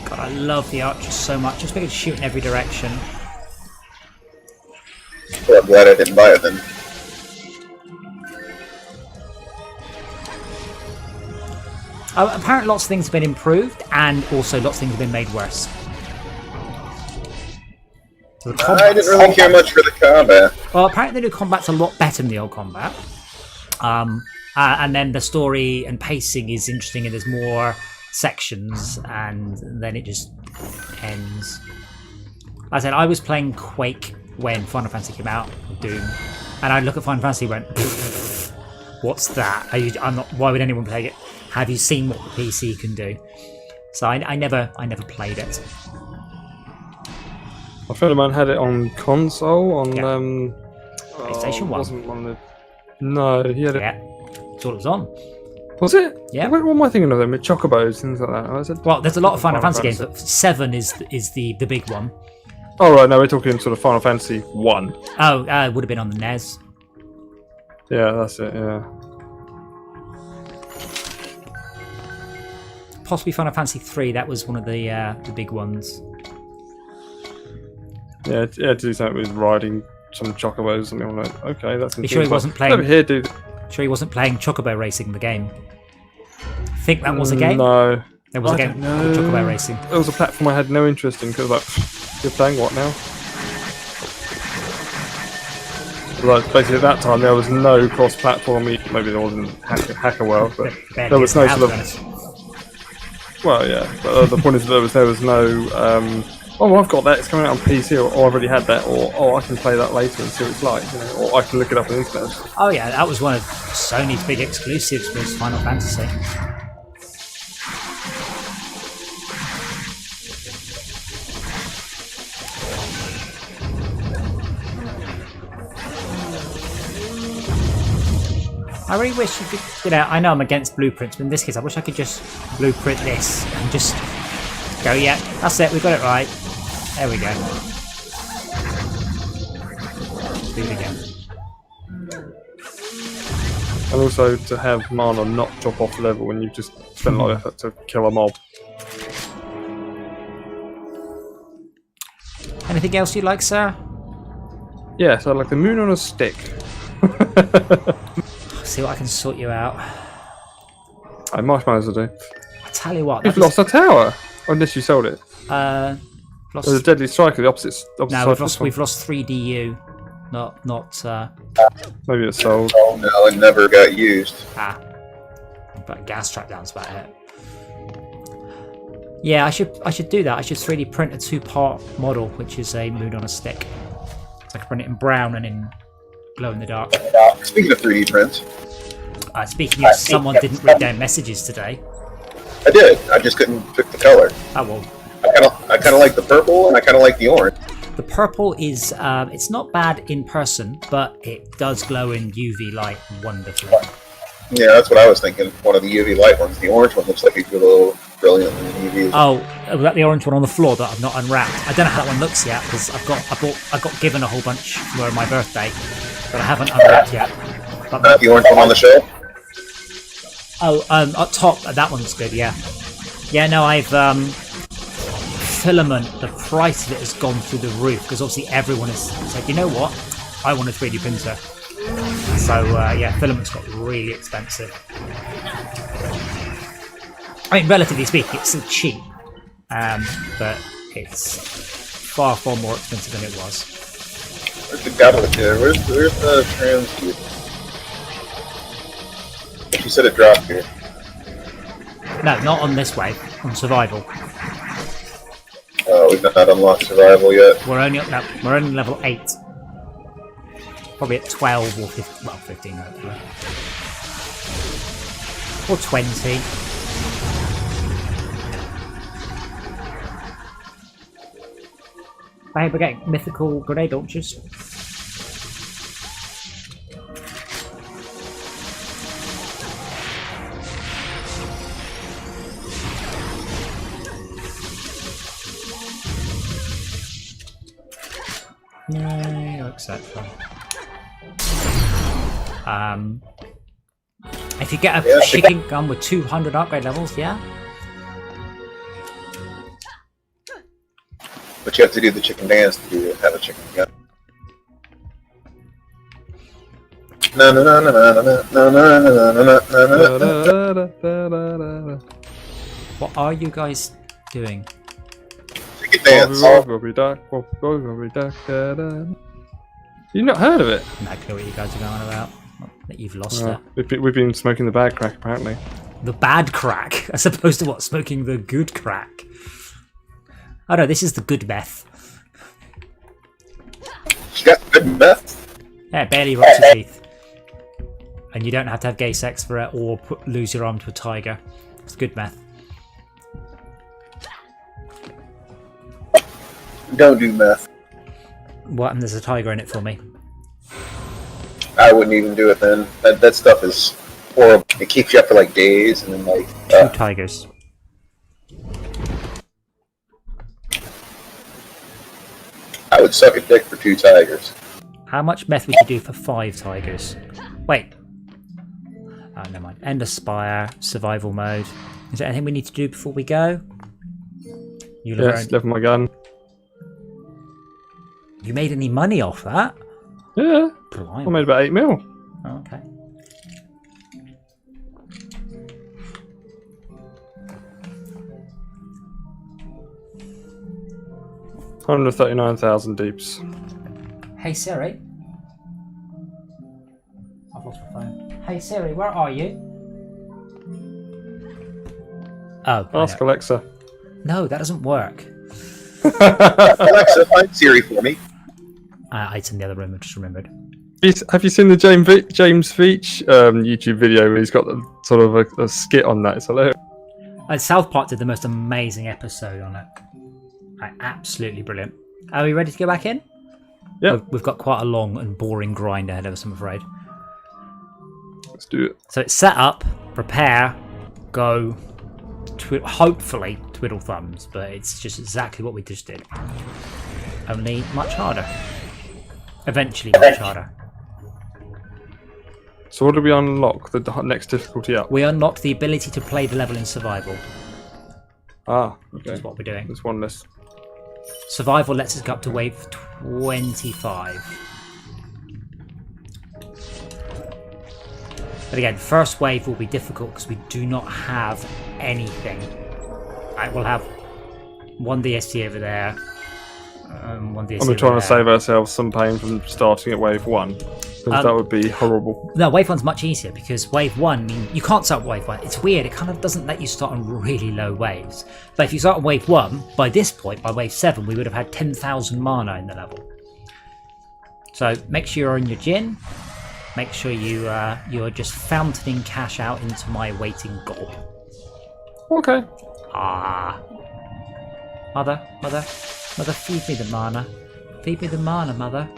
God, I love the archers so much. Just make it shoot in every direction. Well, I'm glad I didn't buy it then. Apparently lots of things have been improved, and also lots of things have been made worse. So the I didn't really care much for the combat. Well, apparently the new combat's a lot better than the old combat. And then the story and pacing is interesting, and there's more sections, and then it just ends. Like I said, I was playing Quake when Final Fantasy came out, Doom, and I look at Final Fantasy and went, "What's that? I'm not. Why would anyone play it? Have you seen what the PC can do?" So I never played it. A friend of mine had it on console, on PlayStation 1. Wasn't one of the... No, he had it. Yeah, that's all it was on. Was it? Yeah. What am I thinking of them? With chocobos, things like that. Was it? Well, there's a lot of Final Fantasy games, but 7 is the big one. Oh right, no, we're talking sort of Final Fantasy 1. Oh, it would have been on the NES. Yeah, that's it. Yeah. Possibly Final Fantasy 3. That was one of the big ones. Yeah, to do something with riding some chocobos or something. I'm like, okay, that's. You sure he wasn't playing? Over here, dude. Sure he wasn't playing Chocobo Racing, the game. Think that was a game? No. There was a game called Chocobo Racing. It was a platform I had no interest in because, like, you're playing what now? Like, basically at that time there was no cross-platform. Maybe there wasn't Hacker World, but there was no sort of. Well, yeah, but the point is that there was no. Oh, I've got that. It's coming out on PC, or I've already had that, or oh, I can play that later and see what it's like, you know, or I can look it up on the internet. Oh yeah, that was one of Sony's big exclusives, was Final Fantasy. I really wish you could, you know, I know I'm against blueprints, but in this case I wish I could just blueprint this and just go, yeah, that's it, we got it right. There we go. Do it again. And also to have mana not drop off level when you've just spent a lot of effort to kill a mob. Anything else you'd like, sir? Yeah, so like the moon on a stick. See what I can sort you out. I marshmallows will do. I tell you what, You've lost a tower! Unless you sold it. lost, There's a deadly striker, the opposite no, side. we've lost 3DU. Not Maybe it's sold. Oh no, it never got used. but gas trap down's about it. Yeah, I should do that. I should 3D print a 2-part model, which is a moon on a stick. So I can print it in brown and in glow in the dark. Speaking of 3D prints, Speaking of, someone didn't read their messages today. I did. I just couldn't pick the color. Oh well. I kind of like the purple, and I kind of like the orange. The purple is, it's not bad in person, but it does glow in UV light wonderfully. Yeah, that's what I was thinking. One of the UV light ones. The orange one looks like it could a little brilliant in UV. Oh, was that the orange one on the floor that I've not unwrapped? I don't know how that one looks yet, because I got given a whole bunch for my birthday, but I haven't unwrapped yet. But The orange one on the shelf. oh, up top, that one's good. Yeah, yeah. No, I've filament. The price of it has gone through the roof because obviously everyone has said, you know what, I want a 3D printer. So yeah, filament's got really expensive. I mean, relatively speaking, it's still cheap, but it's far more expensive than it was. Where's the goblet here? Where's the trans cube? She said it dropped here. No, not on this wave. On survival. Oh, we've not unlocked survival yet. We're only we're only level 8. Probably at 12 or 15. Well, 15 hopefully. Or 20. I hope we're getting mythical grenade launchers. No, etc. If you get a chicken gun with 200 upgrade levels, yeah. But you have to do the chicken dance to have a chicken gun. No no no no no no no no no no no. What are you guys doing? Chicken dance. You not heard of it? I don't know what you guys are going on about. That you've lost it. We've been smoking the bad crack apparently. The bad crack, as opposed to what? Smoking the good crack. Oh no, this is the good meth. She got good meth. Yeah, it barely rots your teeth. And you don't have to have gay sex for it or lose your arm to a tiger. It's good meth. Don't do meth. What? And there's a tiger in it for me. I wouldn't even do it then. That stuff is horrible. It keeps you up for like days and then like... 2 tigers. I would suck a dick for 2 tigers. How much meth would you do for 5 tigers? Wait. Oh, never mind. End of Spire, survival mode. Is there anything we need to do before we go? You Yes, level my gun. You made any money off that? Yeah. Blimey. I made about 8 mil. Oh, okay. $139,000 Hey Siri. I've lost my phone. Hey Siri, where are you? Oh. Ask Alexa. No, that doesn't work. Alexa, find Siri for me. It's in the other room, I just remembered. Have you seen the James Veach YouTube video where he's got sort of a skit on that? It's hilarious. South Park did the most amazing episode on it. Absolutely brilliant. Are we ready to go back in? Yeah. We've got quite a long and boring grind ahead of us, I'm afraid. Let's do it. So it's set up, prepare, go, hopefully twiddle thumbs, but it's just exactly what we just did. Only much harder. Eventually much harder. So what do we unlock? The next difficulty up? We unlocked the ability to play the level in survival. Ah, okay. That's what we're doing. There's one less. Survival lets us go up to wave 25. But again, first wave will be difficult because we do not have anything. We'll have one DST over there. One DST And we're trying to save ourselves some pain from starting at wave 1. Because that would be horrible. No, wave 1's much easier because wave 1, I mean, you can't start wave 1. It's weird, it kind of doesn't let you start on really low waves. But if you start on wave 1, by this point, by wave 7, we would have had 10,000 mana in the level. So make sure you're on your gin. Make sure you are just fountaining cash out into my waiting gob. Okay. Mother, feed me the mana. Feed me the mana, mother.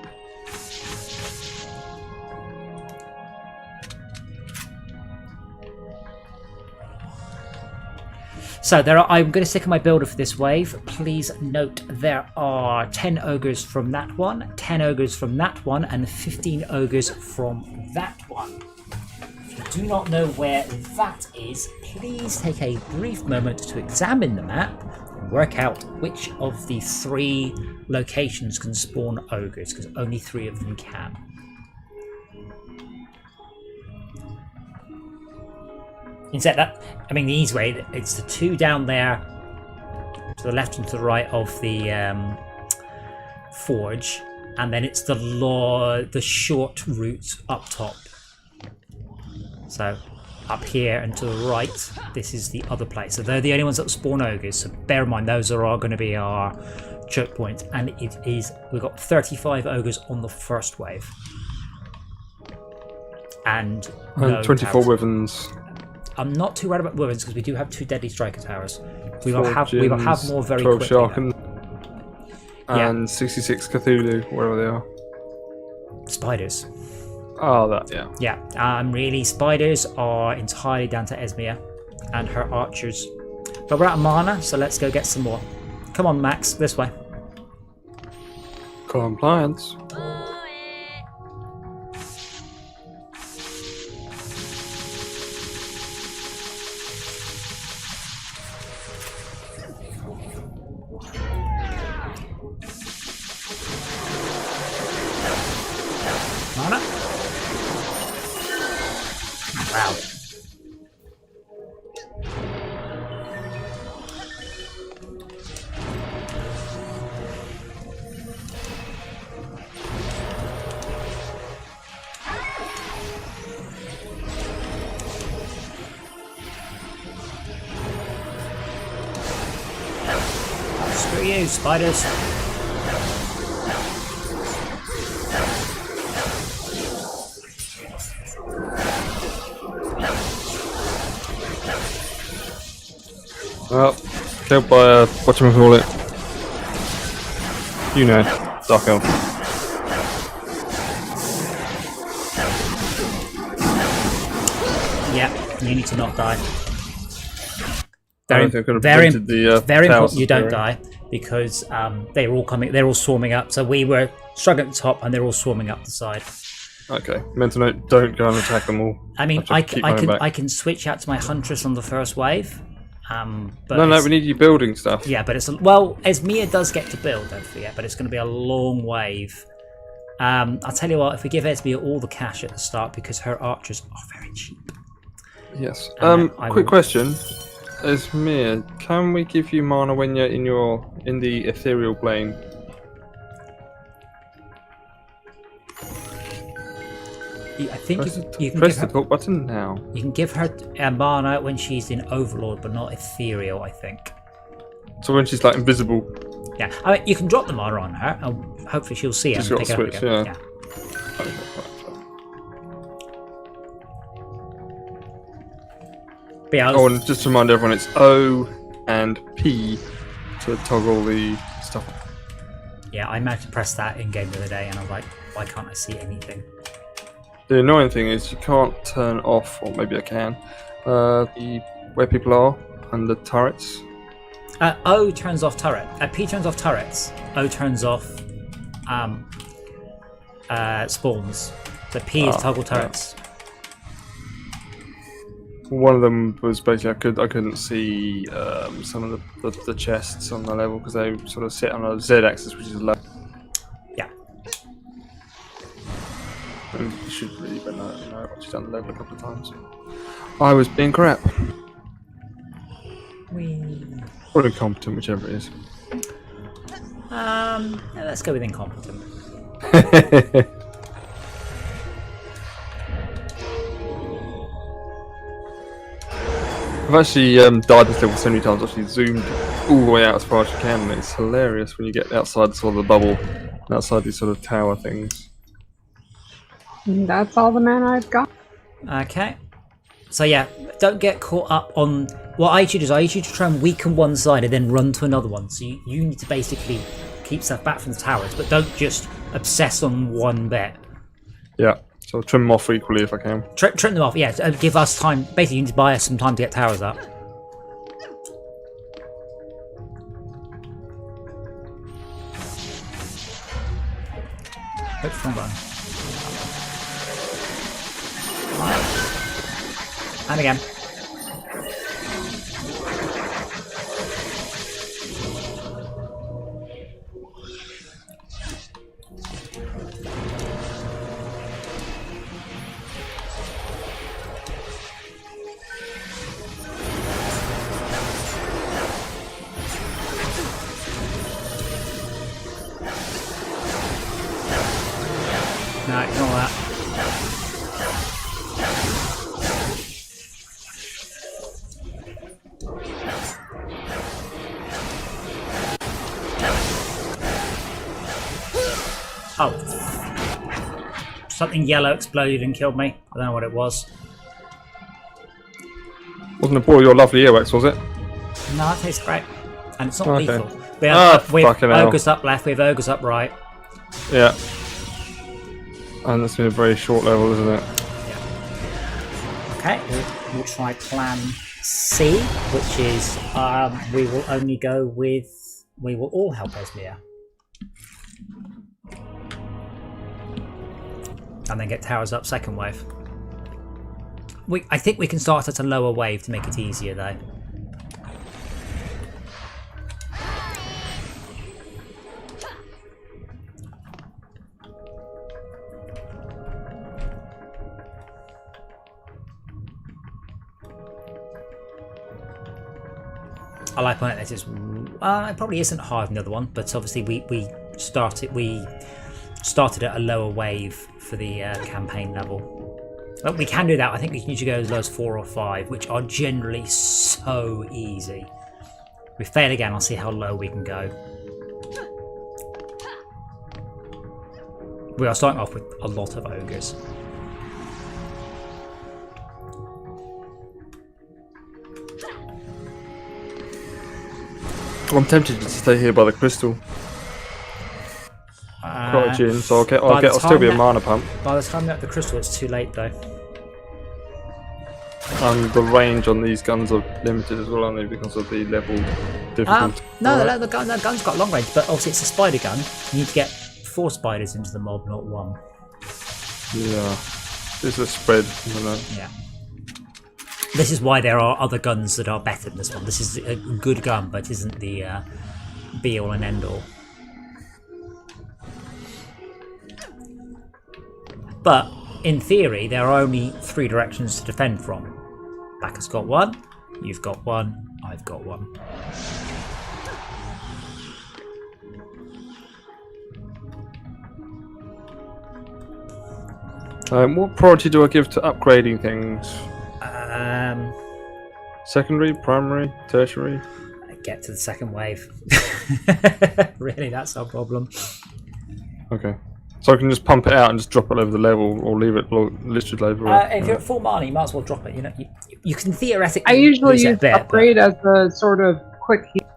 So I'm going to stick on my builder for this wave. Please note there are 10 ogres from that one, 10 ogres from that one, and 15 ogres from that one. If you do not know where that is, please take a brief moment to examine the map and work out which of the 3 locations can spawn ogres, because only 3 of them can. Instead, I mean, the easy way, it's the 2 down there to the left and to the right of the forge, and then it's the short route up top. So up here and to the right, this is the other place. So they're the only ones that spawn ogres. So bear in mind, those are going to be our choke points, and we've got 35 ogres on the first wave, and no 24 towers. wyverns. I'm not too worried about wyverns because we do have 2 deadly striker towers. We will 4 have more very 12 quickly. Sharken, and 66 Cthulhu, wherever they are. Spiders. Oh, that, yeah. Yeah, really, spiders are entirely down to Esmia and her archers. But we're out of mana, so let's go get some more. Come on, Max, this way. Compliance. Mana? Wow. Screw you, spiders. Well, killed by a whatchamacallit. You know, Dark Elf. Yeah, you need to not die. I don't think I could have very prevented the very towers important you don't appearing. die because they're all swarming up. So we were struggling at the top and they're all swarming up the side. Okay, mental note, don't go and attack them all. I mean, Just I keep running back. can switch out to my huntress on the first wave. But No, we need you building stuff. yeah, but Esmia does get to build, don't forget, but it's going to be a long wave. I'll tell you what, if we give Esmia all the cash at the start because her archers are very cheap. Yes. I Quick will- question. Esmir, can we give you mana when you're in the ethereal plane? I think you can Press give the her, talk button now. you can give her mana when she's in Overlord, but not ethereal, I think. So when she's like invisible. Yeah, I mean, you can drop the mana on her, and hopefully she'll see it Just and got pick to it up switch, again. yeah. Okay, But yeah, Oh, and just to remind everyone, it's O and P to toggle the stuff. yeah, I managed to press that in game the other day, and I was like, why can't I see anything? The annoying thing is you can't turn off, or maybe I can, where people are and the turrets. O turns off turret. P turns off turrets. O turns off spawns. So P is toggle turrets. One of them was basically I couldn't see some of the chests on the level because they sort of sit on a Z-axis, which is low. Yeah. And you should really know once you've done the level a couple of times. I was being crap. Or incompetent, whichever it is. Yeah, let's go with incompetent. I've actually died this level so many times, actually zoomed all the way out as far as you can, and it's hilarious when you get outside sort of the bubble, and outside these sort of tower things. And that's all the mana I've got. Okay. So yeah, don't get caught up on what I should do. Is I usually try and weaken one side and then run to another one. So you need to basically keep stuff back from the towers, but don't just obsess on one bit. Yeah, so I'll trim them off equally if I can. Trim them off. Yeah, give us time. Basically, you need to buy us some time to get towers up. Oops, wrong button. And again. Oh. Something yellow exploded and killed me. I don't know what it was. Wasn't it boy your lovely earwax, was it? No, it tastes great. And it's not Okay. lethal. We have fucking hell. ogres up left, we have ogres up right. Yeah. And that's been a very short level, isn't it? Okay, we'll try plan C, which is we will only go with... We will all help Esmir. And then get towers up second wave. I think we can start at a lower wave to make it easier though. I like when this is. It probably isn't hard in the other one, but obviously we started at a lower wave for the campaign level. But we can do that. I think we can usually go as low as 4 or 5, which are generally so easy. If we fail again, I'll see how low we can go. We are starting off with a lot of ogres. I'm tempted to stay here by the crystal. Cottage in, so I'll still be a mana pump. By the time you're at the crystal, it's too late though. And the range on these guns are limited as well, aren't they, because of the level difficulty? No, the gun's got long range, but obviously it's a spider gun. You need to get 4 spiders into the mob, not 1. Yeah. It's a spread, isn't it? Yeah. This is why there are other guns that are better than this one. This is a good gun, but isn't the be-all and end-all. But, in theory, there are only 3 directions to defend from. Backer's got 1, you've got 1, I've got 1. What priority do I give to upgrading things? Secondary, primary, tertiary? Get to the second wave. Really, that's our problem. Okay. So I can just pump it out and just drop it over the level, or leave it listed level. If you're at full mana, you might as well drop it. You know, you can theoretically. I usually use use upgrade as a sort of quick heal.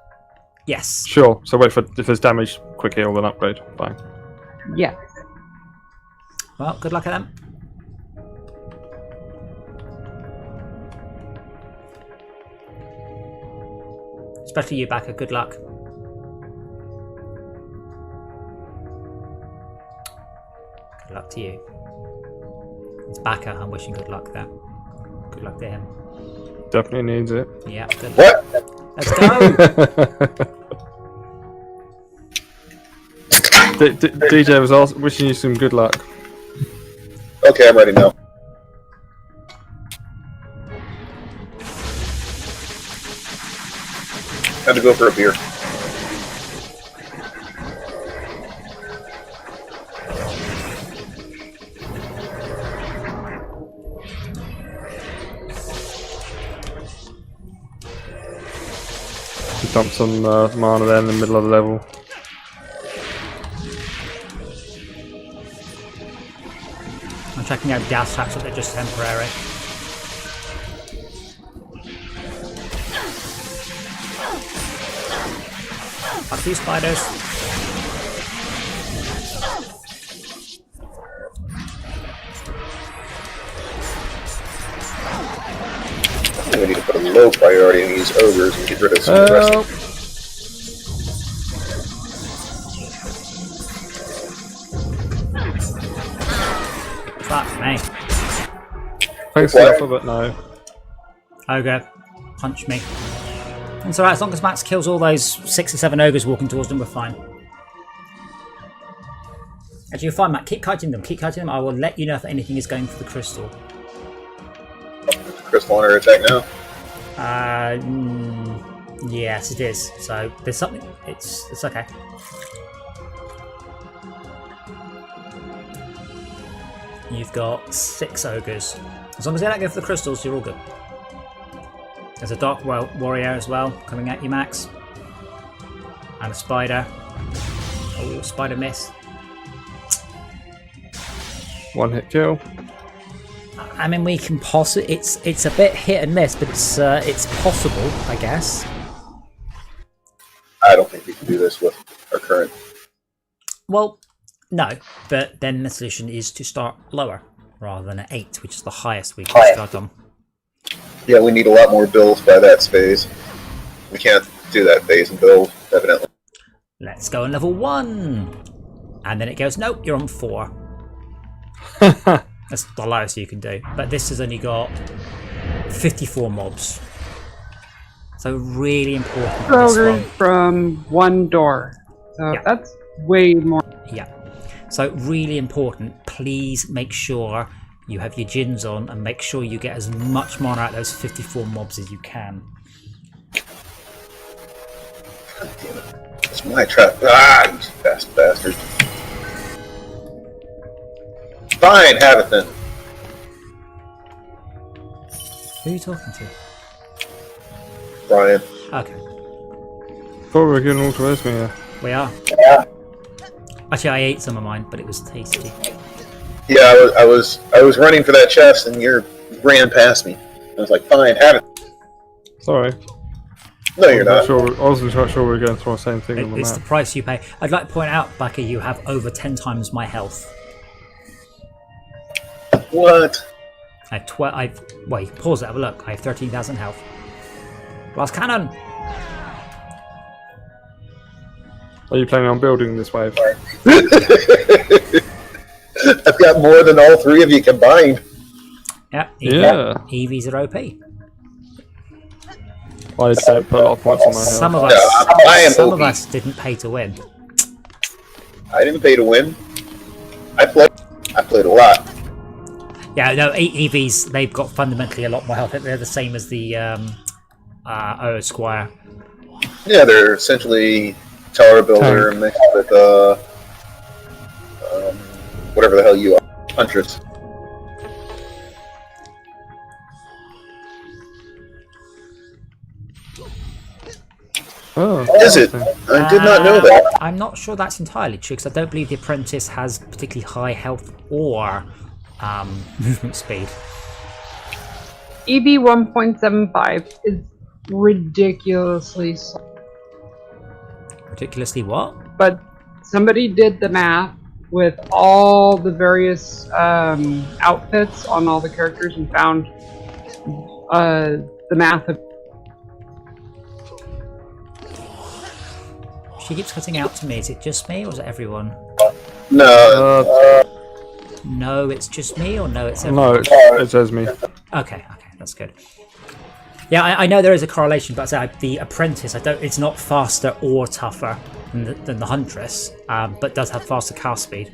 Yes. Sure. So wait for if there's damage, quick heal, then upgrade. Fine. Yeah. Well, good luck at them. Especially you, Backer. Good luck. Good luck to you. It's Backer. I'm wishing good luck there. Good luck to him. Definitely needs it. Yeah. Good. What? Let's go. DJ was also wishing you some good luck. Okay, I'm ready now. Had to go for a beer. Dump some mana there in the middle of the level. I'm checking out gas traps, but they're just temporary. A few spiders. I think we need to put a low priority on these ogres and get rid of some of the rest of them. Fuck me. Thanks for the offer, but no. Ogre, punch me. It's alright, as long as Max kills all those 6 or 7 ogres walking towards them, we're fine. Actually, you're fine, Matt. Keep kiting them, keep kiting them. I will let you know if anything is going for the crystal. Crystal on her attack now. Yes, it is. So, there's something... It's okay. You've got 6 ogres. As long as they don't go for the crystals, you're all good. There's a dark warrior as well coming at you, Max. And a spider. Oh, spider miss. One hit kill. I mean, we can possibly. It's a bit hit and miss, but it's possible, I guess. I don't think we can do this with our current. Well, no, but then the solution is to start lower rather than at 8, which is the highest we can start on. Yeah, we need a lot more builds by that phase. We can't do that phase and build, evidently. Let's go on level 1, and then it goes. Nope, you're on 4. That's the lowest you can do. But this has only got 54 mobs, so really important. Progress from one door. So Yeah. that's way more. Yeah. So really important. Please make sure you have your gins on and make sure you get as much mana out of those 54 mobs as you can. It's my trap. Ah, you fast bastard. Fine, have it then. Who are you talking to? Brian. Okay, Thought we were getting all to Esme. we are. Yeah. Actually, I ate some of mine, but it was tasty. Yeah, I was running for that chest and you ran past me. I was like, fine, have it. Sorry. No, you're not. I wasn't quite sure we were going through the same thing on the It's the map. price you pay. I'd like to point out, Bucky, you have over 10 times my health. What? Wait, pause it, have a look. I have 13,000 health. Glass cannon! Are you planning on building this wave? I've got more than all three of you combined. Yeah, Yeah. EVs are OP. I'd say put a lot of points on my health. Some of Yeah, I am us, some OP. of us didn't pay to win. I didn't pay to win. I played a lot. Yeah, no, EVs, they've got fundamentally a lot more health. They're the same as the O Squire. Yeah, they're essentially tower builder mixed with whatever the hell you are, Huntress. Oh, Is it? I did not know that. I'm not sure that's entirely true, because I don't believe the Apprentice has particularly high health or movement speed. EV 1.75 is ridiculously slow. Ridiculously what? But somebody did the math with all the various outfits on all the characters and found the math of. She keeps cutting out to me. Is it just me or is it everyone? No. No, it's just me, or no, it's everyone? no, it says me. Okay, that's good. Yeah, I know there is a correlation, but the Apprentice, it's not faster or tougher than the Huntress, but does have faster cast speed.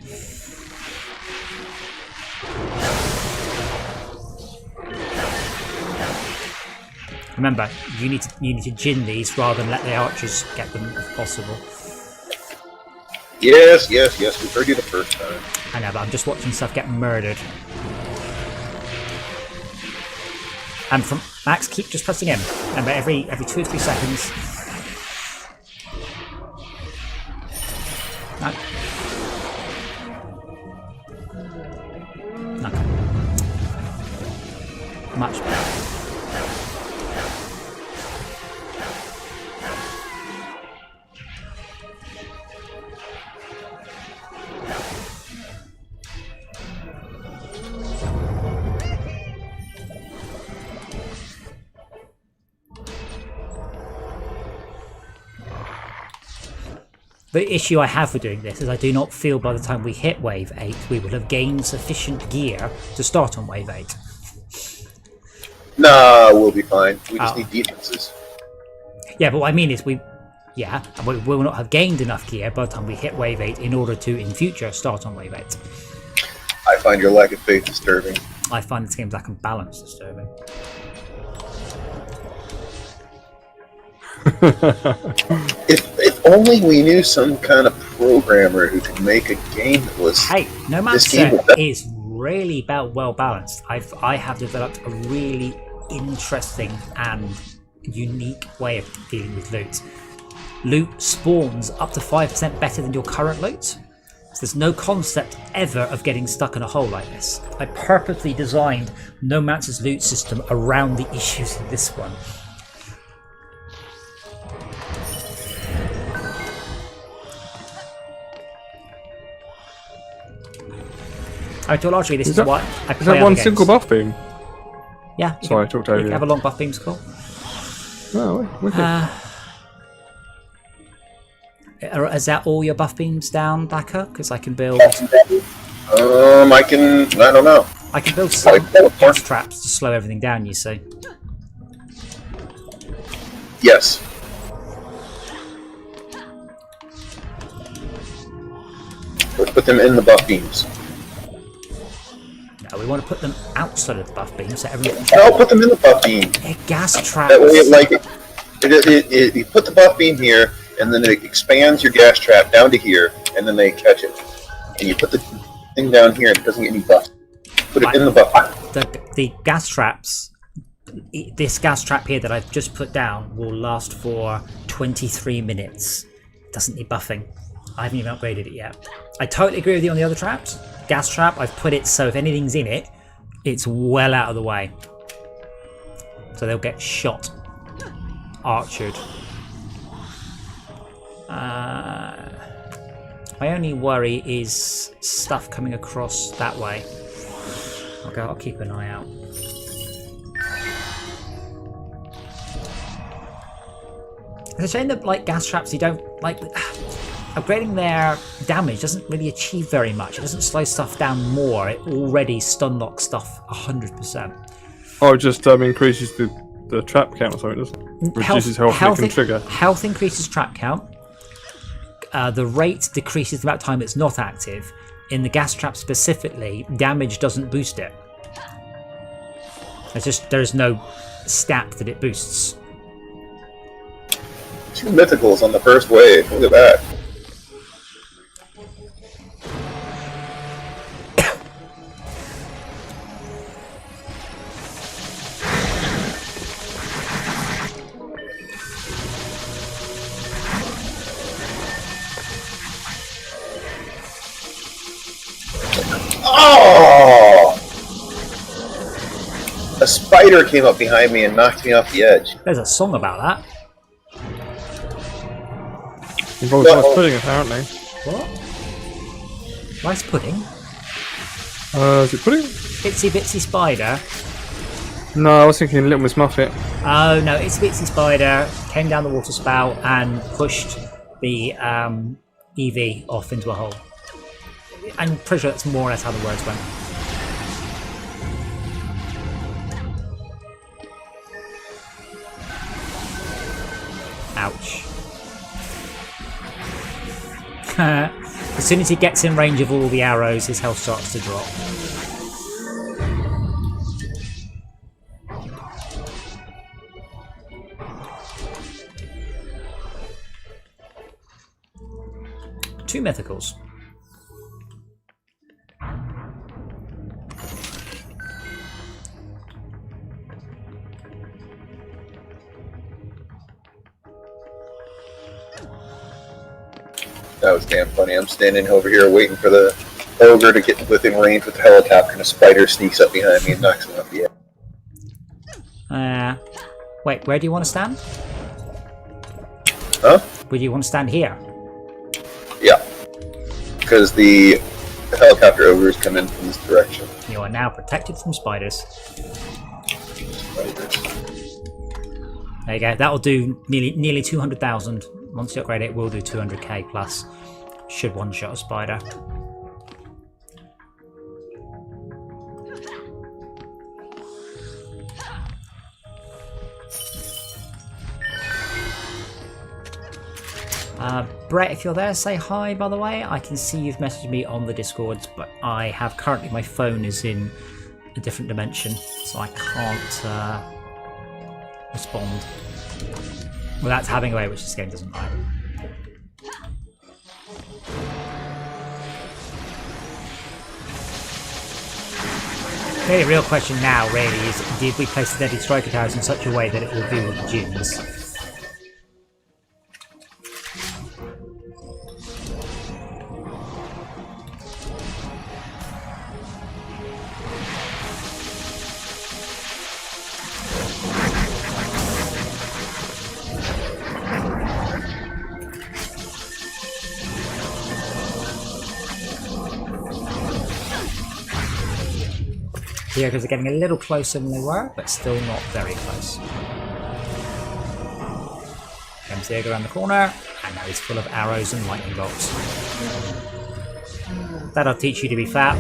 Remember, you need to gin these rather than let the archers get them if possible. Yes, we heard you the first time. I know, but I'm just watching stuff get murdered. And from Max, keep just pressing M. Remember, every 2 or 3 seconds. No. No. Much better. The issue I have with doing this is I do not feel by the time we hit wave 8 we will have gained sufficient gear to start on wave 8. Nah, we'll be fine. We just need defenses. Yeah, but what I mean is we will not have gained enough gear by the time we hit wave 8 in order to, in future, start on wave 8. I find your lack of faith disturbing. I find this game's lack of balance disturbing. If only we knew some kind of programmer who could make a game that was. Hey, No Man's This game Sky is really well balanced. I have developed a really interesting and unique way of dealing with loot. Loot spawns up to 5% better than your current loot, So there's no concept ever of getting stuck in a hole like this. I purposely designed No Man's loot system around the issues in this one. To a large degree, this is what I play. Is that other one games. single buff beam? Yeah. Sorry, I talked over You you. can have a long buff beam's cool. Oh, wicked. Is that all your buff beams down, Backer? Because I can build. I don't know. I can build some gas traps to slow everything down. You see. Yes. Let's put them in the buff beams. No, we want to put them outside of the buff beam so everyone. No, put them in the buff beam. They're gas traps. That way, you put the buff beam here, and then it expands your gas trap down to here, and then they catch it. And you put the thing down here, and it doesn't get any buff. Put it in the buff beam. The gas traps. This gas trap here that I've just put down will last for 23 minutes. It doesn't need buffing. I haven't even upgraded it yet. I totally agree with you on the other traps. Gas trap, I've put it so if anything's in it, it's well out of the way. So they'll get shot. Archered. My only worry is stuff coming across that way. Okay, I'll keep an eye out. It's a shame that like gas traps you don't like upgrading their damage doesn't really achieve very much. It doesn't slow stuff down more. It already stun locks stuff 100%. Oh, it just increases the trap count or something, doesn't it? Reduces health it can trigger. Health increases trap count. The rate decreases the amount of time it's not active. In the gas trap specifically, damage doesn't boost it. It's just there's no stat that it boosts. 2 mythicals on the first wave. Look at that. Oh! A spider came up behind me and knocked me off the edge. There's a song about that. Involves rice pudding, apparently. What? Rice pudding? Is it pudding? Itsy Bitsy Spider. No, I was thinking Little Miss Muffet. Oh no, Itsy Bitsy Spider came down the water spout and pushed the EV off into a hole. I'm pretty sure that's more or less how the words went. Ouch. As soon as he gets in range of all the arrows, his health starts to drop. Two mythicals. That was damn funny. I'm standing over here waiting for the ogre to get within range with the helicopter, and a spider sneaks up behind me and knocks me off the edge. Wait, where do you want to stand? Huh? Where do you want to stand here? Yeah. Because the helicopter ogres come in from this direction. You are now protected from spiders. Spiders. There you go. That'll do nearly 200,000. Once you upgrade it, we'll do 200k plus. Should one-shot a spider. Brett, if you're there, say hi, by the way. I can see you've messaged me on the Discords, but I have currently, my phone is in a different dimension, so I can't respond without having away, which this game doesn't like. The real question now, really, is did we place the Deadly Striker Towers in such a way that it will deal with the dunes? The ogres are getting a little closer than they were, but still not very close. Comes the ogre around the corner, and now he's full of arrows and lightning bolts. That'll teach you to be fat.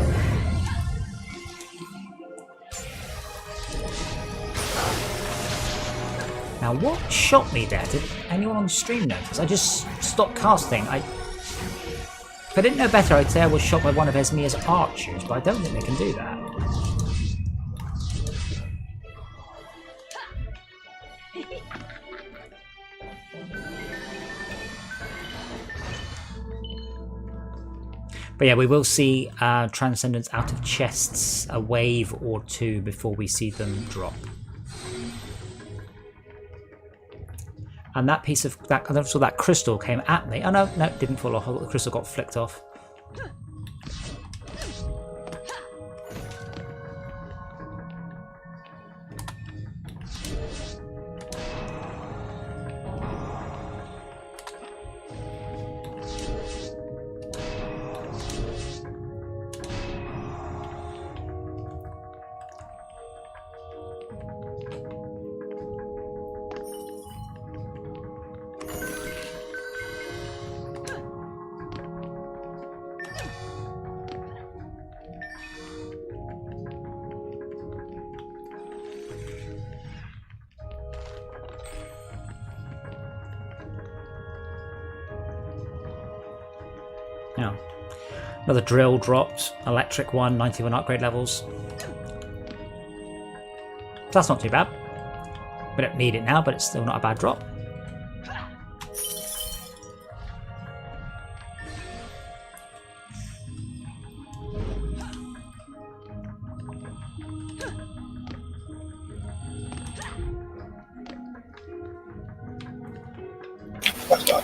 Now, what shot me there? Did anyone on the stream notice? I just stopped casting. If I didn't know better, I'd say I was shot by one of Esmia's archers, but I don't think they can do that. But yeah, we will see Transcendence out of chests a wave or two before we see them drop. And that piece of that, I saw that crystal came at me. Oh no, no, it didn't fall off. The crystal got flicked off. Now, another drill dropped, electric one, 91 upgrade levels. That's not too bad. We don't need it now, but it's still not a bad drop. That's not.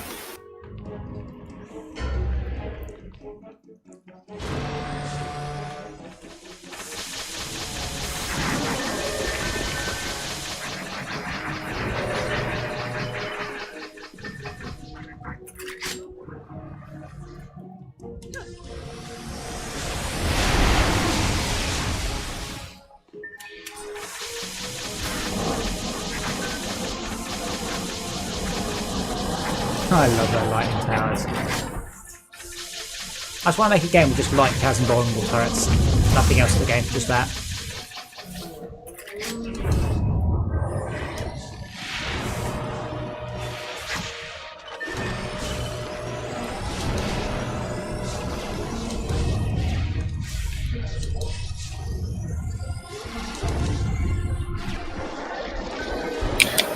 I love those lightning towers. I just want to make a game with just lightning towers and vulnerable turrets. Nothing else in the game, just that.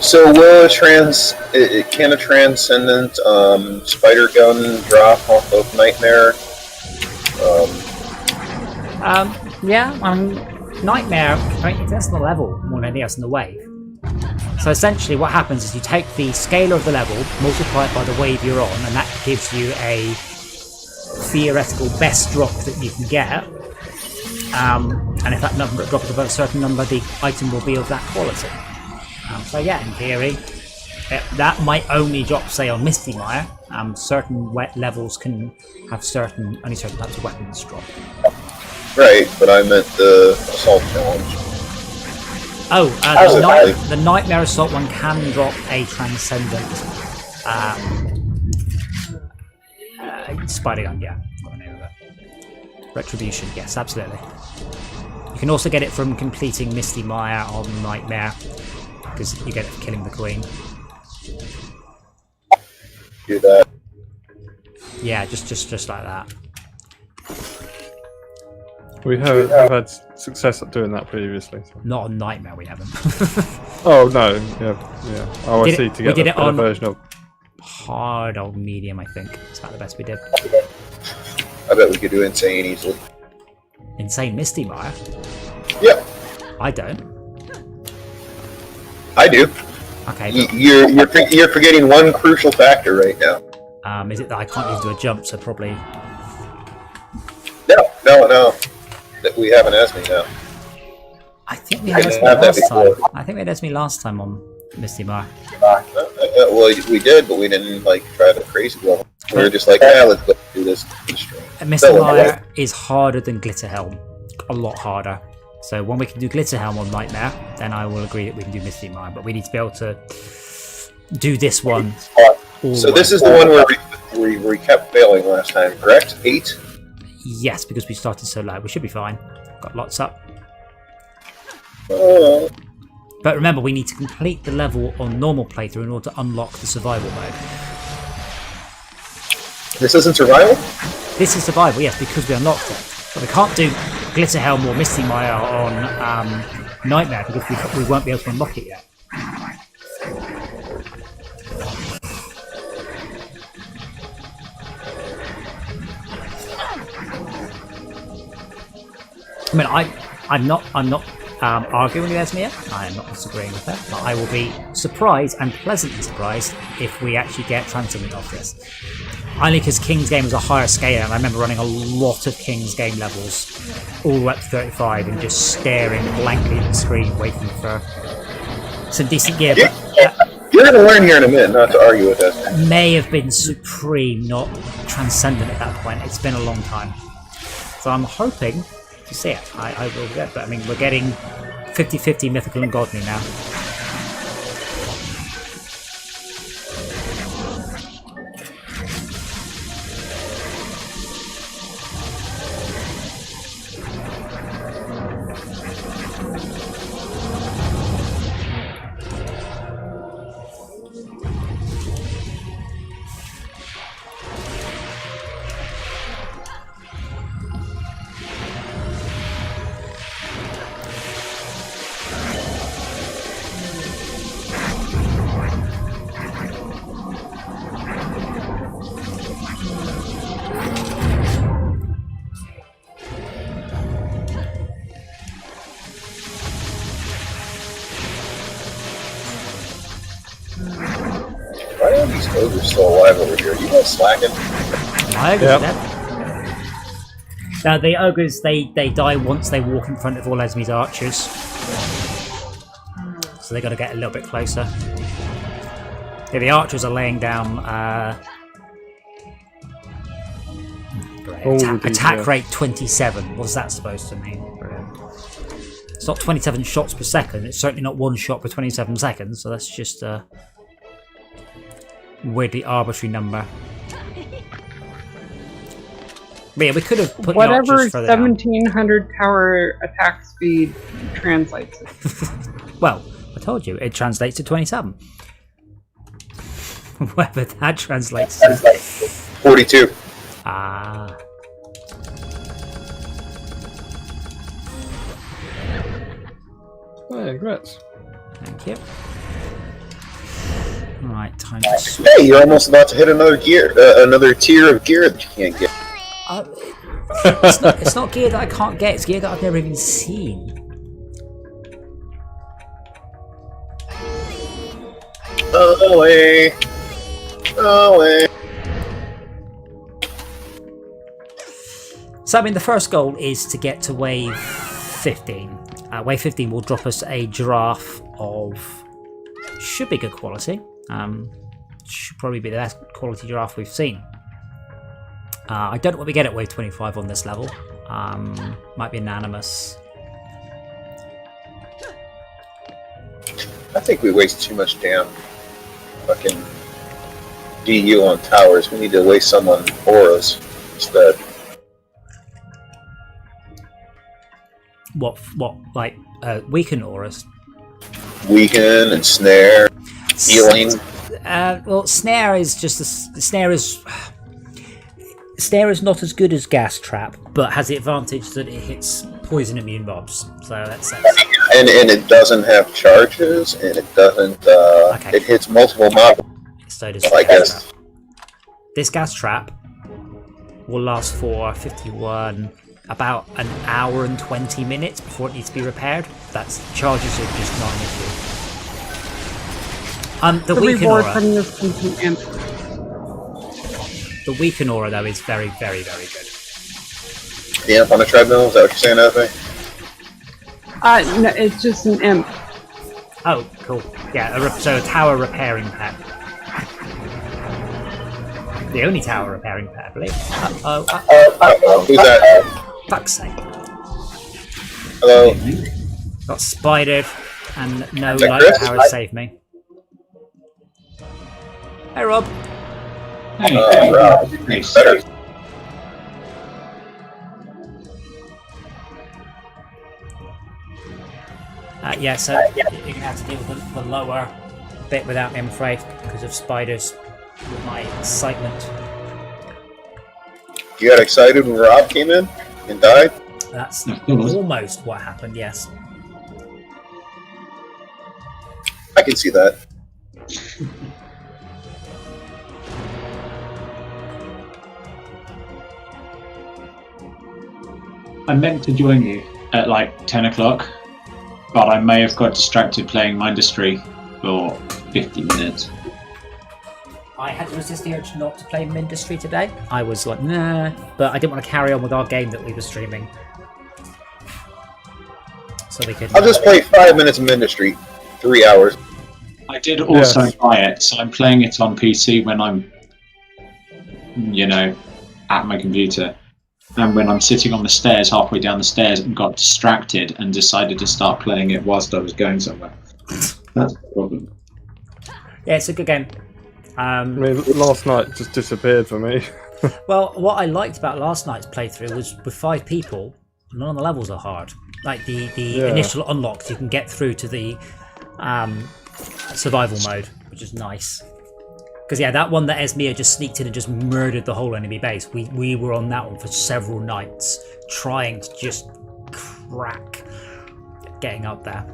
So will can a transcendent spider gun drop off of Nightmare? Yeah, Nightmare, it depends on the level more than anything else in the wave. So essentially what happens is you take the scalar of the level, multiply it by the wave you're on, and that gives you a theoretical best drop that you can get. And if that number drops above a certain number, the item will be of that quality. So yeah, in theory, that might only drop, say, on Misty Mire. Certain wet levels can have only certain types of weapons drop. Right, but I meant the assault challenge. Oh, the Nightmare Assault one can drop a Transcendent spider gun, yeah. Got the name of it. Retribution, yes, absolutely. You can also get it from completing Misty Mire on Nightmare, because you get it for killing the Queen. Do that. Yeah, just like that. We have had success at doing that previously. So. Not on Nightmare, we haven't. Oh no, yeah. Oh, I see. To get the better version of hard or medium, I think. It's about the best we did. I bet we could do insane easily. Insane Misty Mire? Yep. I don't. I do. Okay. You're forgetting one crucial factor right now. Is it that I can't even do a jump, so probably... No. That we have an Esme now. I think we had Esme last time. I think we had Esme last time on Misty Mire. Well, we did, but we didn't try the crazy level. We were just like, let's go do this. Misty Mire is harder than Glitterhelm. A lot harder. So when we can do Glitterhelm on Nightmare, then I will agree that we can do Misty Mine. But we need to be able to do this one. So this is the one where we kept failing last time, correct? 8? Yes, because we started so low. We should be fine. Got lots up. But remember, we need to complete the level on normal playthrough in order to unlock the survival mode. This isn't survival? This is survival, yes, because we unlocked it. But we can't do Glitterhelm or Misty Mire on Nightmare because we won't be able to unlock it yet. I mean, I'm not arguing with Esmir. I am not disagreeing with her. But I will be surprised and pleasantly surprised if we actually get something off this. Only because King's game was a higher scale, and I remember running a lot of King's game levels all the way up to 35 and just staring blankly at the screen, waiting for some decent gear. But you're going to learn here in a minute not to argue with us. May have been supreme, not transcendent at that point. It's been a long time. So I'm hoping to see it. I will get, but I mean, we're getting 50-50 mythical and godly now. Why are these ogres still alive over here? Are you guys slacking? My ogres are dead. Now the ogres, they die once they walk in front of all Esme's archers. So they got to get a little bit closer. Yeah, the archers are laying down attack rate 27. What's that supposed to mean? Brilliant. It's not 27 shots per second. It's certainly not one shot per 27 seconds. So that's just a weirdly arbitrary number. But yeah, we could have put whatever the archers further down. 1700 tower attack speed translates it. Well, I told you, it translates to 27. Whatever that translates to. 42. Ah. Oh, yeah, congrats. Thank you. Alright, time to switch. Hey, you're almost about to hit another gear, another tier of gear that you can't get. It's not gear that I can't get, it's gear that I've never even seen. Away. So, I mean, the first goal is to get to wave 15. Wave 15 will drop us a giraffe of... should be good quality. Should probably be the best quality giraffe we've seen. I don't know what we get at wave 25 on this level. Might be anonymous. I think we waste too much damn fucking DU on towers. We need to waste some on auras instead. What, like, weaken auras? Weaken and snare, healing. Well, snare is just snare is not as good as gas trap, but has the advantage that it hits poison immune mobs. So that's and it doesn't have charges, and it doesn't. Okay. It hits multiple mobs. So does I guess. This gas trap will last for 51, about an hour and 20 minutes before it needs to be repaired. That's charges are just not an issue. The weaken reward aura. from this imp. The weaken aura though is very, very, very good. The imp on the treadmill. Is that what you're saying, Ave? No, it's just an imp. Oh, cool. Yeah, so a tower repairing pet. The only tower repairing pet, I believe. Who's that? Fuck's sake. Hello. Got spidered, and no that light Chris? power to save me. Hey, Rob. Hey, Rob. nice. Better. Yeah, so you're going to have to deal with the lower bit without me, I'm afraid, because of spiders with my excitement. You got excited when Rob came in and died? That's Of course. almost what happened, yes. I can see that. I meant to join you at like 10 o'clock, but I may have got distracted playing Mindustry for 50 minutes. I had to resist the urge not to play Mindustry today. I was like, nah, but I didn't want to carry on with our game that we were streaming. So we could. I'll just play 5 minutes of Industry, 3 hours. I did also Yes. buy it, so I'm playing it on PC when I'm, at my computer. And when I'm sitting on the stairs, halfway down the stairs, and got distracted and decided to start playing it whilst I was going somewhere. That's the problem. Yeah, it's a good game. I mean, last night just disappeared for me. Well, what I liked about last night's playthrough was with 5 people, none of the levels are hard. Like the Yeah. initial unlocks, you can get through to the survival mode, which is nice. Because yeah, that one that Esmia just sneaked in and just murdered the whole enemy base. We were on that one for several nights, trying to just crack getting up there.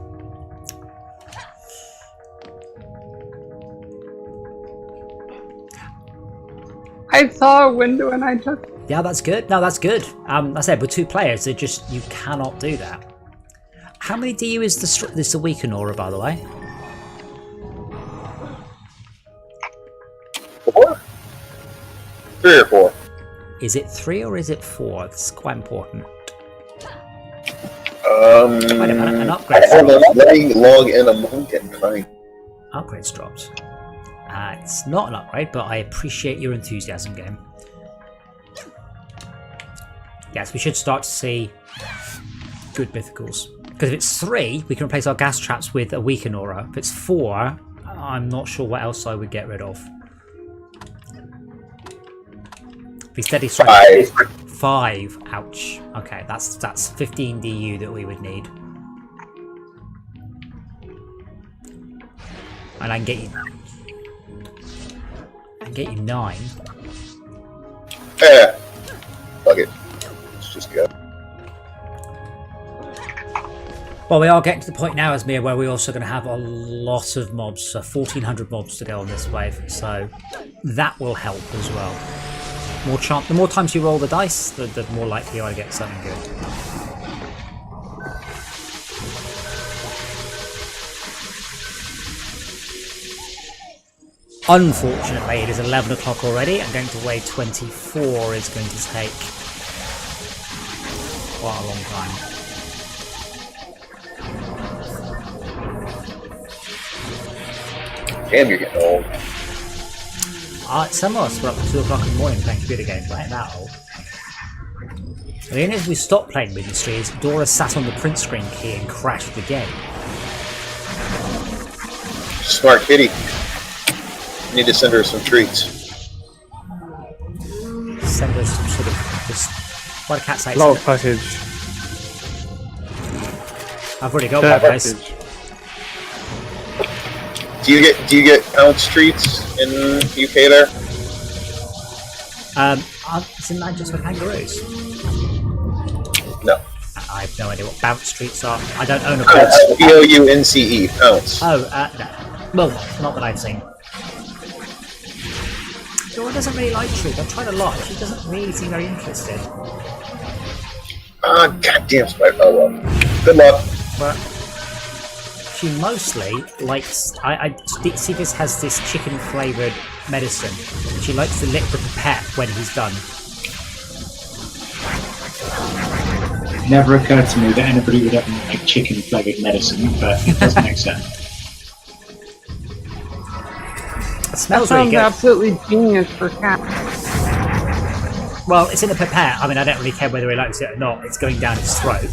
I saw a window and I took. Yeah, that's good. No, that's good. I said with 2 players, they just you cannot do that. How many DU is the Weaken Aura, by the way? 4? 3 or 4. Is it 3 or is it 4? It's quite important. Wait a minute, an upgrade. Hold on, letting log in a monk and trying. Upgrades dropped. It's not an upgrade, but I appreciate your enthusiasm, game. Yes, we should start to see good mythicals. Because if it's 3, we can replace our gas traps with a Weaken Aura. If it's 4, I'm not sure what else I would get rid of. Be steady strike. 5. Ouch. Okay, that's 15 DU that we would need. And I can get you 9. Yeah. Fuck it. Let's just go. Well, we are getting to the point now, Esmir, where we're also going to have a lot of mobs, so 1,400 mobs to go on this wave, so that will help as well. The more times you roll the dice, the more likely you are to get something good. Unfortunately, it is 11 o'clock already, and going to wave 24 is going to take quite a long time. Damn, you're getting old. Some of us were up at 2 o'clock in the morning playing computer games, I ain't that old. The only reason we stopped playing Ministry is Dora sat on the print screen key and crashed the game. Smart kitty. You need to send her some treats. Send us some sort of just what a cat say. Log package. I've already got Care one, guys. package. Do you get ounce treats in UK there? Isn't that just for kangaroos? No. I have no idea what bounce treats are. I don't own a Ounce. bounce. Pounce. Ounce. Oh, no. Well, not that I've seen. Dora doesn't really like treats. I've tried a lot. She doesn't really seem very interested. Ah, goddamn spider. Oh well. Good luck. But she mostly likes. Cephas has this chicken flavoured medicine. She likes to lick the pipette when he's done. It never occurred to me that anybody would ever make chicken flavoured medicine, but it does make sense. It smells That really sounds good. absolutely genius for cats. Well, it's in a pipette. I mean, I don't really care whether he likes it or not. It's going down his throat.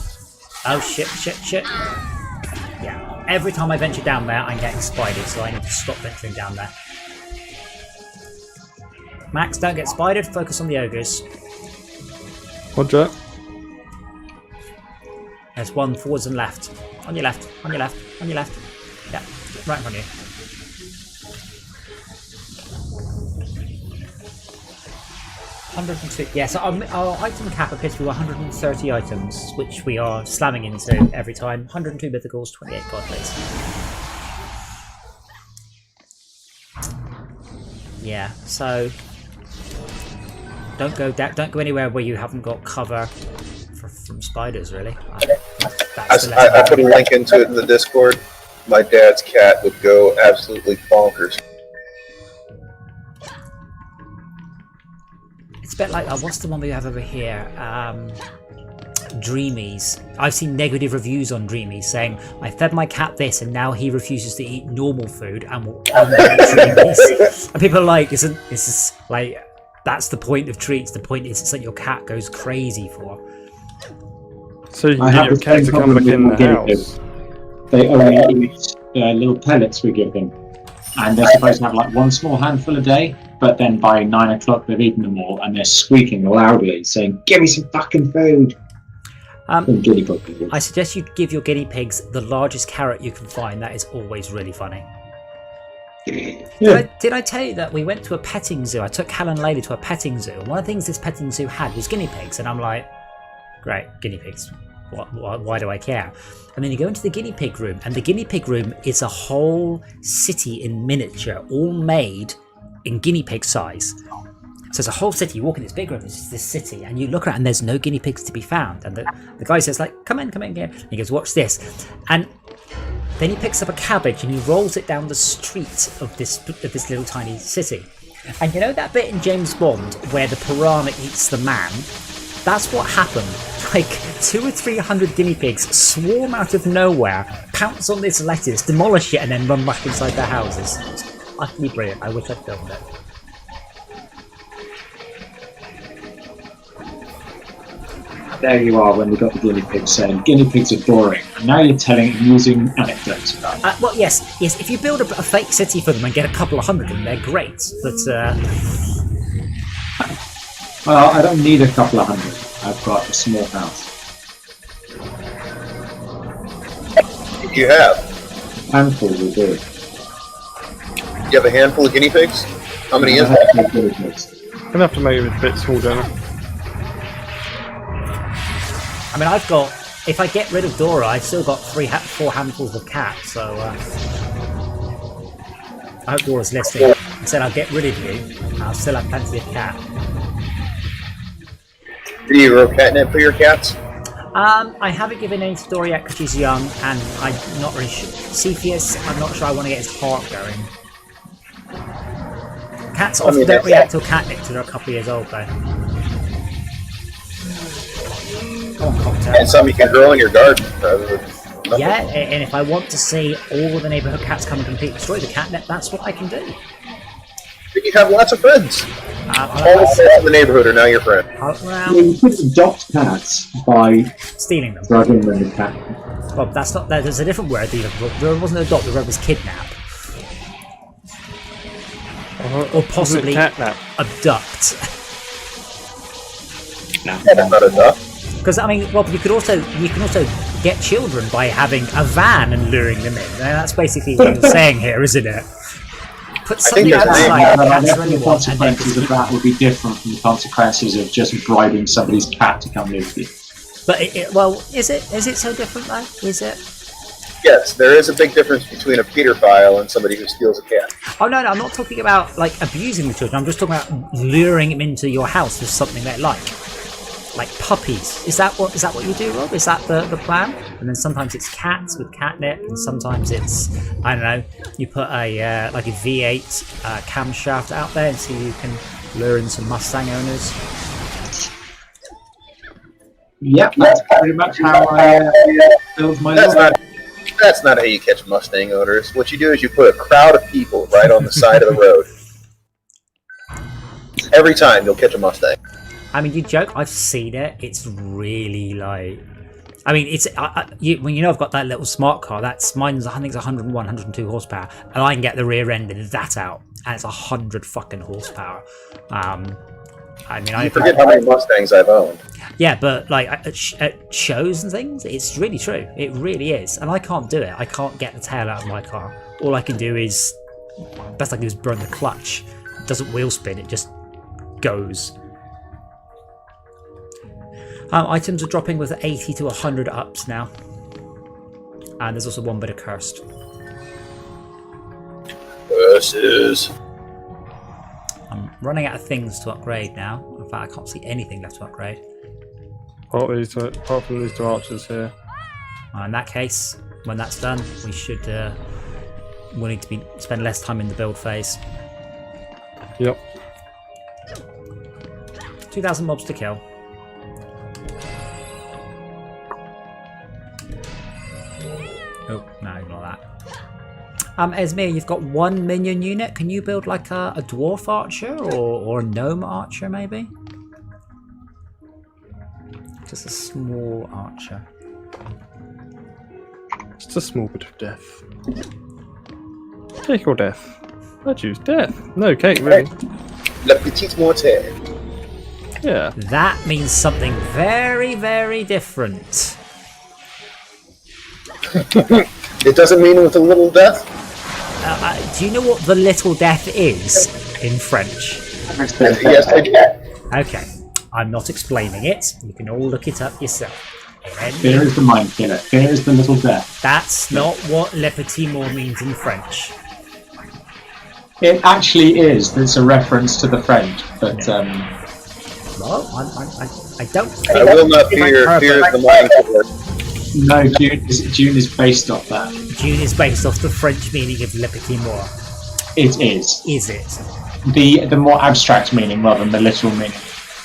Oh shit. Yeah, every time I venture down there, I'm getting spidered, so I need to stop venturing down there. Max, don't get spidered, focus on the ogres. Roger. There's one forwards and left. On your left. Yeah, right in front of you. Yeah, so our item cap appears to be 130 items, which we are slamming into every time. 102 mythicals, 28 godlets. Yeah, so don't go anywhere where you haven't got cover from spiders, really. I put a link into it in the Discord. My dad's cat would go absolutely bonkers. It's a bit like, what's the one we have over here? Dreamies. I've seen negative reviews on Dreamies saying, I fed my cat this and now he refuses to eat normal food and will only eat Dreamies. And people are like, this is like, that's the point of treats. The point is it's like your cat goes crazy for. So you can get your cat to come back in the house. They only eat little pellets we give them. And they're supposed to have like one small handful a day, but then by 9 o'clock they've eaten them all and they're squeaking loudly saying, give me some fucking food. I suggest you give your guinea pigs the largest carrot you can find. That is always really funny. Yeah. Did I tell you that we went to a petting zoo? I took Cal and Lady to a petting zoo. One of the things this petting zoo had was guinea pigs, and I'm like, great, guinea pigs. Why do I care? And then you go into the guinea pig room, and the guinea pig room is a whole city in miniature, all made in guinea pig size. So it's a whole city. You walk in this big room, it's just this city, and you look around and there's no guinea pigs to be found. And the guy says, like, come in here. And he goes, watch this. And then he picks up a cabbage and he rolls it down the street of this little tiny city. And you know that bit in James Bond where the piranha eats the man? That's what happened. Like 200 or 300 guinea pigs swarm out of nowhere, pounce on this lettuce, demolish it, and then run back inside their houses. It's utterly brilliant. I wish I'd filmed it. There you are when we got the guinea pigs saying guinea pigs are boring, and now you're telling amusing anecdotes about it. Well, yes. If you build a fake city for them and get a couple of hundred of them, they're great. But well, I don't need a couple of hundred. I've got a small house. What do you have? Handful will do. You have a handful of guinea pigs? How many is that? Guinea pigs. Gonna have to make it a bit small, don't I? I mean, I've got. If I get rid of Dora, I've still got 4 handfuls of cats. So I hope Dora's listening. I said I'll get rid of you. I'll still have plenty of cat. Do you grow catnip for your cats? I haven't given any to Dora yet because she's young, and I'm not really sure. Cepheus, I'm not sure I want to get his heart going. Cats often don't react to catnip till they're a couple of years old, though. Come on, Cocktail. And some you can grow in your garden. Yeah, and if I want to see all the neighbourhood cats come and completely destroy the catnip, that's what I can do. You have lots of friends. All the cats in the neighborhood are now your friend. You could adopt cats by stealing them. drugging them with cat. Well, that's not. There's a different word. There wasn't adopt. The word was kidnap, or possibly abduct. No, that's not adopt. Because I mean, well, you can also get children by having a van and luring them in. And that's basically what you're saying here, isn't it? Put something outside the consequences of that would be different from the consequences of just bribing somebody's cat to come live with you. But well, is it so different though? Is it? Yes, there is a big difference between a pedophile and somebody who steals a cat. Oh no, I'm not talking about like abusing the children. I'm just talking about luring them into your house with something they like puppies. Is that what you do, Rob? Is that the plan? And then sometimes it's cats with catnip, and sometimes it's, I don't know, you put a like a V8 camshaft out there and see if you can lure in some Mustang owners. Yep, that's pretty much how I build my life. That's not how you catch Mustang owners. What you do is you put a crowd of people right on the side of the road. Every time you'll catch a Mustang. I mean, you joke. I've seen it. It's really like I mean, it's when you know I've got that little smart car. That's mine's. I think it's 101, 102 horsepower, and I can get the rear end of that out, and it's 100 fucking horsepower. I mean, I forget how many Mustangs I've owned. Yeah, but like at shows and things, it's really true. It really is, and I can't do it. I can't get the tail out of my car. All I can do is, best I can do is burn the clutch. It doesn't wheel spin. It just goes. Items are dropping with 80 to 100 ups now. And there's also one bit of cursed. Curses. I'm running out of things to upgrade now. In fact, I can't see anything left to upgrade. Apart from these two archers here. In that case, when that's done, we should we'll need to spend less time in the build phase. Yep. 2,000 mobs to kill. Oh, no, ignore that. Esmir, you've got one minion unit. Can you build like a dwarf archer or a gnome archer, maybe? Just a small archer. Just a small bit of death. Cake or death? I choose death. No cake, really. La petite mortaire. Yeah. That means something very, very different. It doesn't mean with a little death? Do you know what the little death is in French? Yes, I do. Okay, I'm not explaining it. You can all look it up yourself. Fear is the mind killer. Fear is the little death. That's not what Le Petit Mort means in French. It actually is. It's a reference to the French, but Well, I don't think I will not fear. Fear is the mind killer. no, June is based off that. June is based off the French meaning of Le Petit Mort. It is. Is it? The more abstract meaning rather than the literal meaning.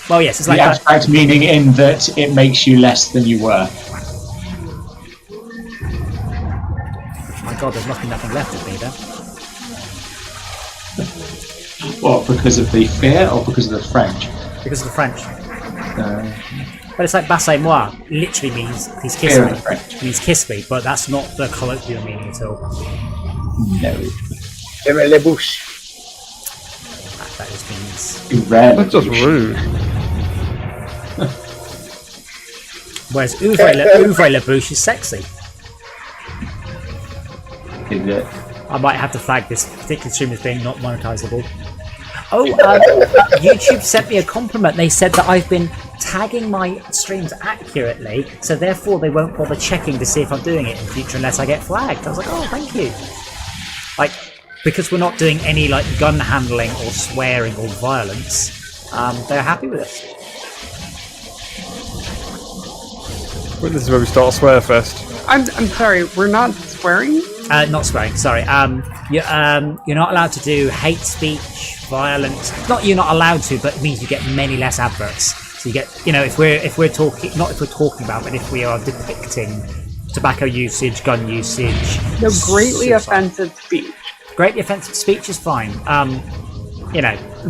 Well, yes, it's The like abstract meaning in that it makes you less than you were. my God, there's nothing left of me there. What, because of the fear or because of the French? Because of the French. But it's like bassez-moi, literally means please kiss Fear me. of the French. It means kiss me, but that's not the colloquial meaning at all. No. Aimez les bouches. That just means. Rare. That's just rude. Whereas ouvre la bouche is sexy. Is it? I might have to flag this particular stream as being not monetizable. Oh, YouTube sent me a compliment. They said that I've been tagging my streams accurately, so therefore they won't bother checking to see if I'm doing it in future unless I get flagged. I was like, oh, thank you. Like, because we're not doing any like gun handling or swearing or violence, they're happy with us. Well, this is where we start Swearfest. I'm sorry, we're not swearing? Not swearing, sorry. You're not allowed to do hate speech, violence. Not you're not allowed to, but it means you get many less adverts. So you get, if we're talking, not if we're talking about, but if we are depicting tobacco usage, gun usage. No, greatly suicide. offensive speech. Greatly offensive speech is fine.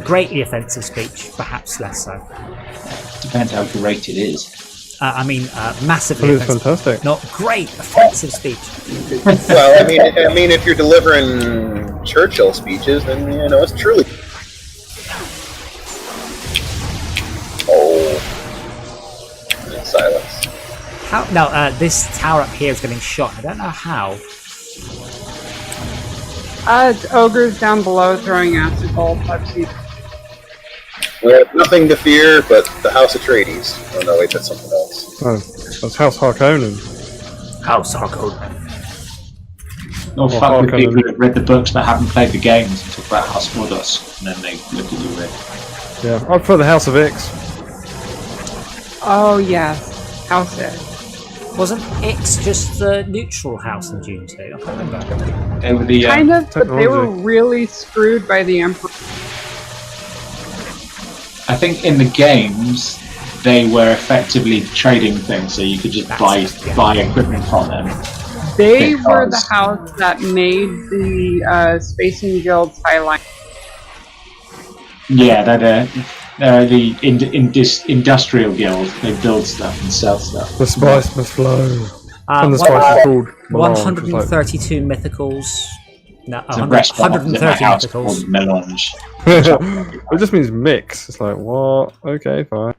Greatly offensive speech, perhaps less so. Depends how great it is. Massively That is offensive. fantastic. Not great offensive speech. Well, I mean, if you're delivering Churchill speeches, then it's truly. Oh, silence. How? No, this tower up here is getting shot. I don't know how. It's ogres down below throwing acid balls. I've seen. We have nothing to fear but the House Atreides. Oh no, wait, that's something else. Oh, that's House Harkonnen. House Harkonnen. Or fuck with Harkonnen. people who have read the books but haven't played the games and talk about House Mordos, and then they look at you with. Yeah, I'd prefer the House of Ix. Oh yes, house it. Wasn't X just the neutral house in Dune 2? I can't remember. They were the Kind of, but they were technology. really screwed by the Emperor. I think in the games they were effectively trading things, so you could just buy equipment from them. They were the Because- house that made the Spacing Guild's highlight. Yeah, the industrial guild. They build stuff and sell stuff. The spice must flow. Uh, And the what- spice is called melange. It's like- 132 mythicals. No, It's a restaurant opposite my 130 house mythicals. called Melange. It just means mix. It's like, what? Okay, fine.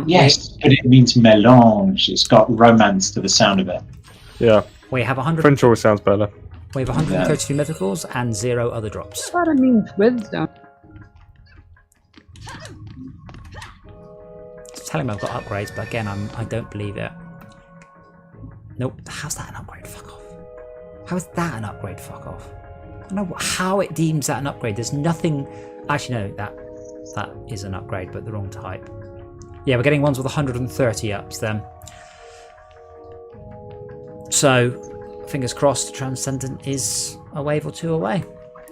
Yes, but it means melange. It's got romance to the sound of it. Yeah, We have 100. French always sounds better. We have 132 mythicals and 0 other drops. I thought it means wisdom. It's telling me I've got upgrades, but again, I don't believe it. Nope. How's that an upgrade? Fuck off. How is that an upgrade? Fuck off. I don't know how it deems that an upgrade. There's nothing. Actually, no. That is an upgrade, but the wrong type. Yeah, we're getting ones with 130 ups then. So, fingers crossed, Transcendent is a wave or two away.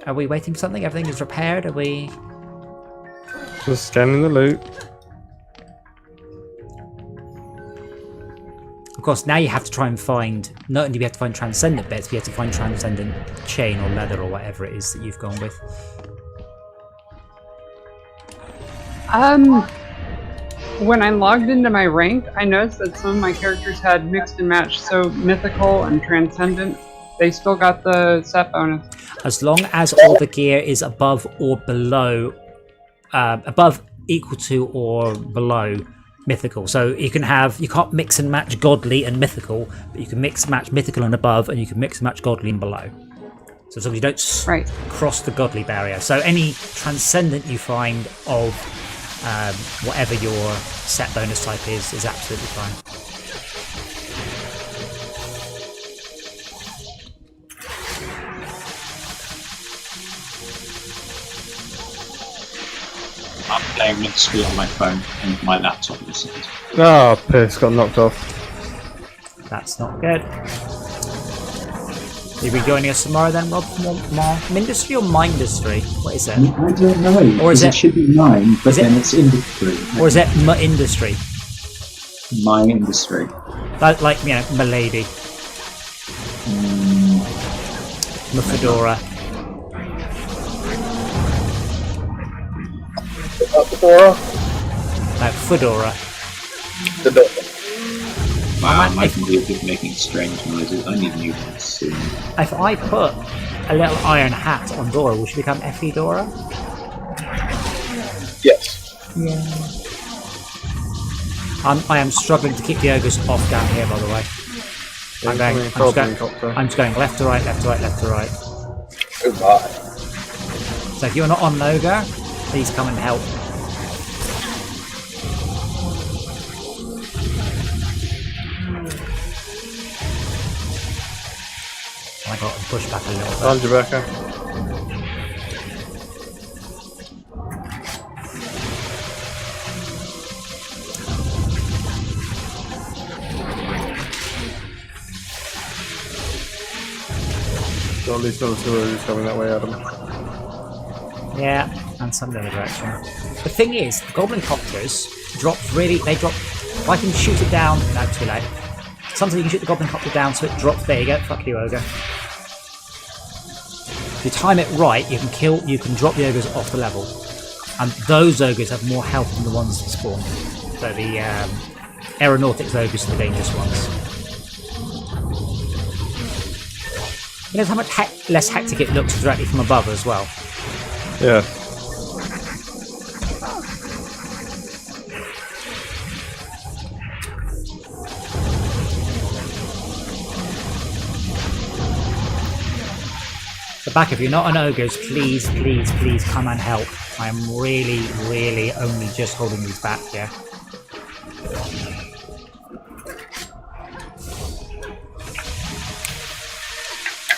Are we waiting for something? Everything is repaired? Are we? Just scanning the loot. Of course, now you have to try and find, not only do you have to find Transcendent bits, but you have to find Transcendent chain or leather or whatever it is that you've gone with. When I logged into my rank, I noticed that some of my characters had mixed and matched, so mythical and transcendent, they still got the set bonus. As long as all the gear is above or below, above, equal to, or below mythical. So you can't mix and match godly and mythical, but you can mix and match mythical and above, and you can mix and match godly and below. So as long as you don't cross the godly barrier. So any transcendent you find of whatever your set bonus type is absolutely fine. I'm playing Ministry on my phone and my laptop listens. Ah, piss, got knocked off. That's not good. You'll be joining us tomorrow then, Rob? More Mindustry or Mindustry? What is it? I don't know. Or is it should be mine, but is it- then it's industry. Or is it Industry? My industry? Like, you know, Milady. Fedora. Fedora? No, Fedora. Wow, my computer's making strange noises. I need new ones soon. If I put a little iron hat on Dora, will she become Effie Dora? Yes. Yeah. I am struggling to keep the ogres off down here, by the way. I'm just going left to right, left to right, left to right. Oh my. So if you're not on an ogre, please come and help. I got to push back a little bit. Found you, Becca. Got at least another two who's coming that way, Adam. Yeah, and some the other direction. The thing is, the Goblin Copters drop really. They drop. If I can shoot it down, no, too late. Sometimes you can shoot the Goblin Copter down so it drops. There you go. Fuck you, ogre. If you time it right, you can kill. You can drop the ogres off the level, and those ogres have more health than the ones that spawn. So the aeronautics ogres are the dangerous ones. You know how much less hectic it looks directly from above as well. Yeah. The back, if you're not an ogres, please, please, please come and help. I am really, really only just holding these back here.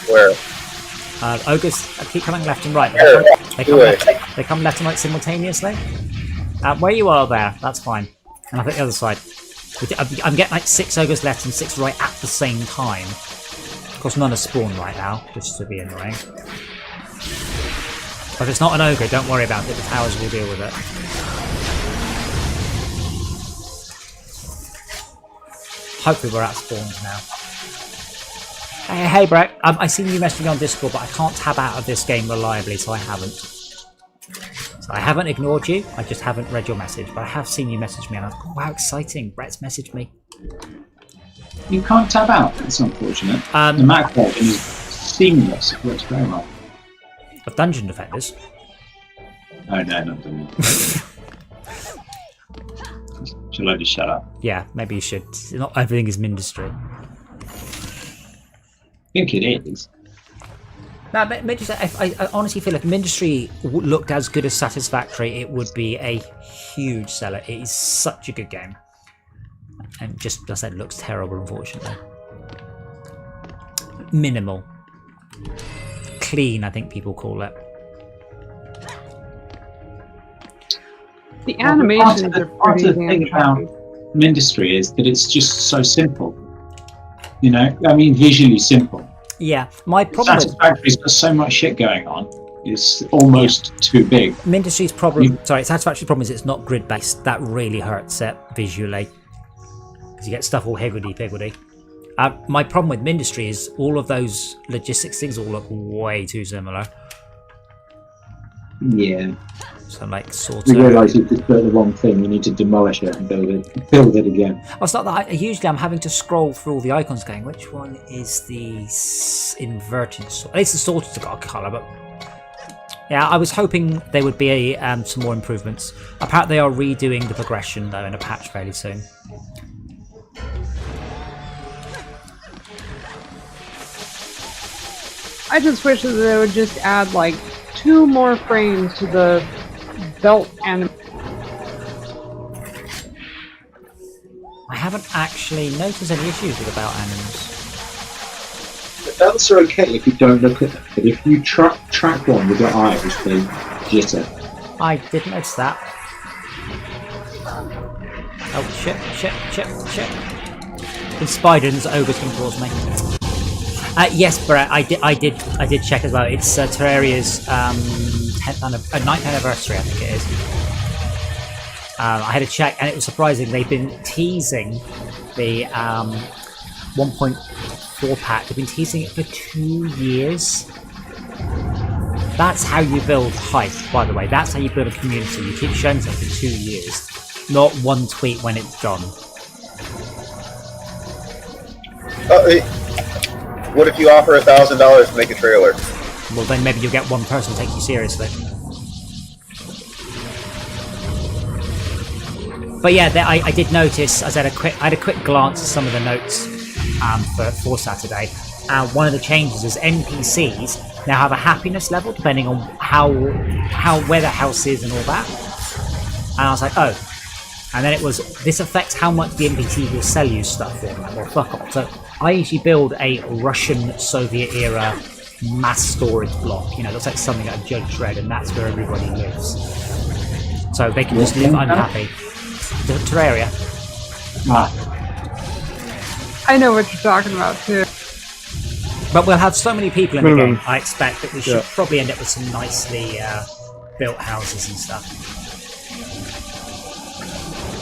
Where? Ogres keep coming left and right. They come left and right simultaneously. Where you are there, that's fine. And I think the other side. I'm getting like 6 ogres left and 6 right at the same time. Of course, none are spawned right now, which to be annoying. But if it's not an ogre, don't worry about it. The towers will deal with it. Hopefully we're at spawns now. Hey Brett, I seen you messaging on Discord, but I can't tab out of this game reliably, so I haven't. So So I haven't ignored you, I just haven't read your message, but I have seen you message me and I thought, wow, exciting, Brett's messaged me. You can't tab out. That's unfortunate. The Mac version is seamless. It works very well. Of Dungeon Defenders. Oh no, not doing it. Shall I just shut up? Yeah, maybe you should. Not everything is Mindustry. I think it is. No, but I honestly feel like if Mindustry looked as good as Satisfactory, it would be a huge seller. It is such a good game. And just as I said, it looks terrible, unfortunately. Minimal. Clean, I think people call it. The animations are Part pretty of the damn thing about chunky. Industry is that it's just so simple. You know, I mean, visually simple. Yeah, my problem with Satisfactory's got so much shit going on. It's almost too big. Mindustry's problem, Satisfactory's problem is it's not grid-based. That really hurts it visually. Because you get stuff all higgledy-piggledy. My problem with Mindustry is all of those logistics things all look way too similar. Yeah. So like sort You of... realise you just built the wrong thing. You need to demolish it and build it again. Well, it's not that usually I'm having to scroll through all the icons going, which one is the inverted sort? At least the sorted has got a colour, but yeah, I was hoping there would be some more improvements. Apparently they are redoing the progression though in a patch fairly soon. I just wish that they would just add like 2 more frames to the belt anim. I haven't actually noticed any issues with the belt animals. The belts are okay if you don't look at them, but if you track one with your eyes, they jitter. I didn't notice that. Oh shit! The spiders, ogres come towards me. Yes, Brett, I did check as well. It's Terraria's 9th anniversary, I think it is. I had a check, and it was surprising. They've been teasing the 1.4 pack. They've been teasing it for 2 years. That's how you build hype, by the way. That's how you build a community. You keep showing something for 2 years, not one tweet when it's gone. What if you offer $1,000 to make a trailer? Well, then maybe you'll get one person to take you seriously. But yeah, I did notice. I had a quick glance at some of the notes for Saturday, and one of the changes is NPCs now have a happiness level depending on where the house is and all that. And I was like, oh. And then it was, this affects how much the NPC will sell you stuff for. I'm like, well, fuck off. So I usually build a Russian Soviet era mass storage block. You know, it looks like something out of Judge Dredd, and that's where everybody lives. So they can just live unhappy. The Terraria. I know what you're talking about too. But we'll have so many people in the game, I expect that we should probably end up with some nicely built houses and stuff.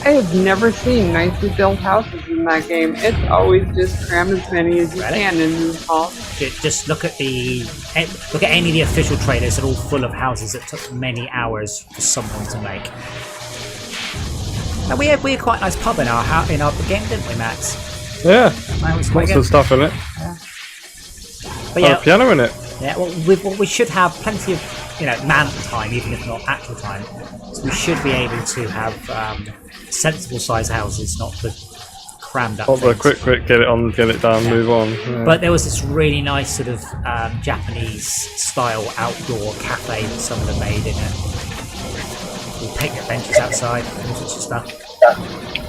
I have never seen nicely built houses in that game. It's always just cram as many as you can in the hall. Just look at any of the official trailers. They're all full of houses that took many hours for someone to make. Now we had quite a nice pub in our game, didn't we, Max? Yeah, Lots of stuff in it. Yeah. But yeah, a piano in it. Yeah, well, we should have plenty of man time, even if not actual time. So we should be able to have sensible size houses, not the crammed up. Not the things. quick, get it on, get it done, move on. Yeah. But there was this really nice sort of Japanese style outdoor cafe that someone had made in it. All picnic benches outside, all sorts of stuff.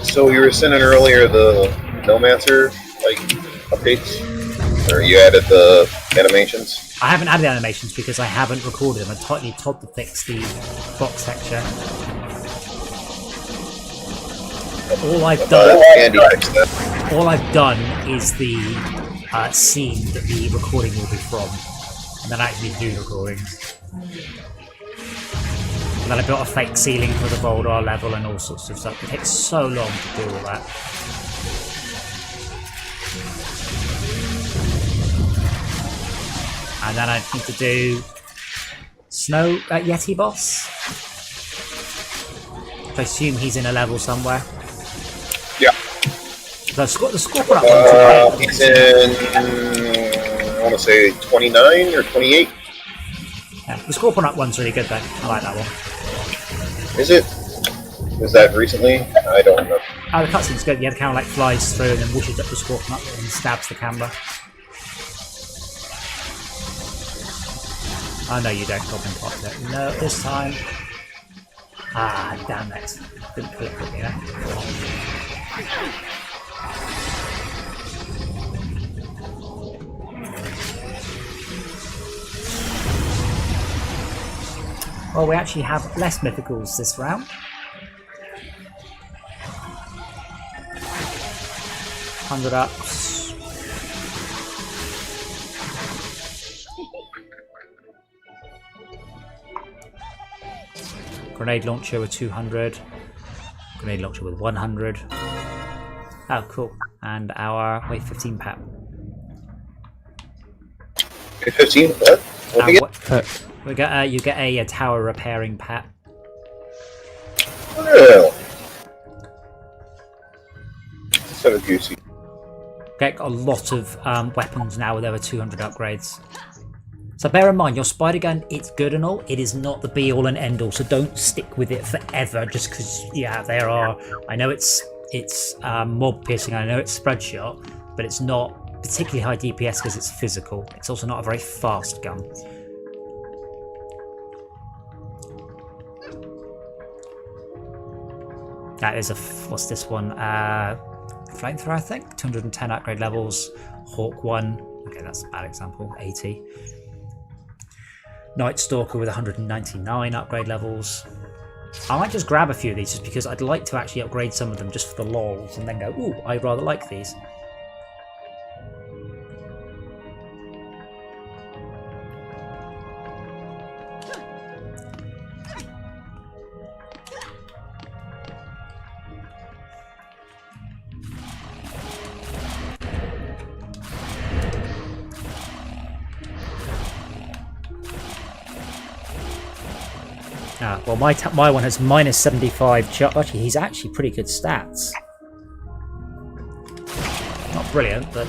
So you were sending earlier the Nomancer updates, or you added the animations? I haven't added the animations because I haven't recorded them. I totally told to fix the box texture. All I've done is the scene that the recording will be from, and then I actually do the recordings. And then I built a fake ceiling for the Voldar level and all sorts of stuff. It takes so long to do all that. And then I need to do Snow Yeti boss. I assume he's in a level somewhere. Yeah. The Scorpion up one, He's in, I want to say 29 or 28. yeah, the Scorpion up one's really good though. I like that one. Is it? Was that recently? I don't know. Oh, the cutscene's good. Yeah, the camera like flies through and then whooshes up the Scorpion up and stabs the camera. Oh no, you don't. Goblin popped it. No, this time. Ah, damn it. Didn't pull it quickly enough. Well, we actually have less mythicals this round. $100 ups. Grenade launcher with 200. Grenade launcher with 100. Oh, cool. And our wait 15 pat. 15? What? What do you get? We got you get a tower repairing pat. Oh. So juicy. Get a lot of weapons now with over 200 upgrades. So bear in mind, your spider gun, it's good and all, it is not the be all and end all, so don't stick with it forever just because, yeah, there are, I know it's mob piercing, I know it's spread shot, but it's not particularly high DPS because it's physical. It's also not a very fast gun. That is a, what's this one? Flamethrower, I think? 210 upgrade levels. Hawk 1, okay, that's a bad example, 80. Night Stalker with 199 upgrade levels. I might just grab a few of these just because I'd like to actually upgrade some of them just for the lols and then go, ooh, I rather like these. Well, my one has minus 75 charge. Actually, he's actually pretty good stats. Not brilliant, but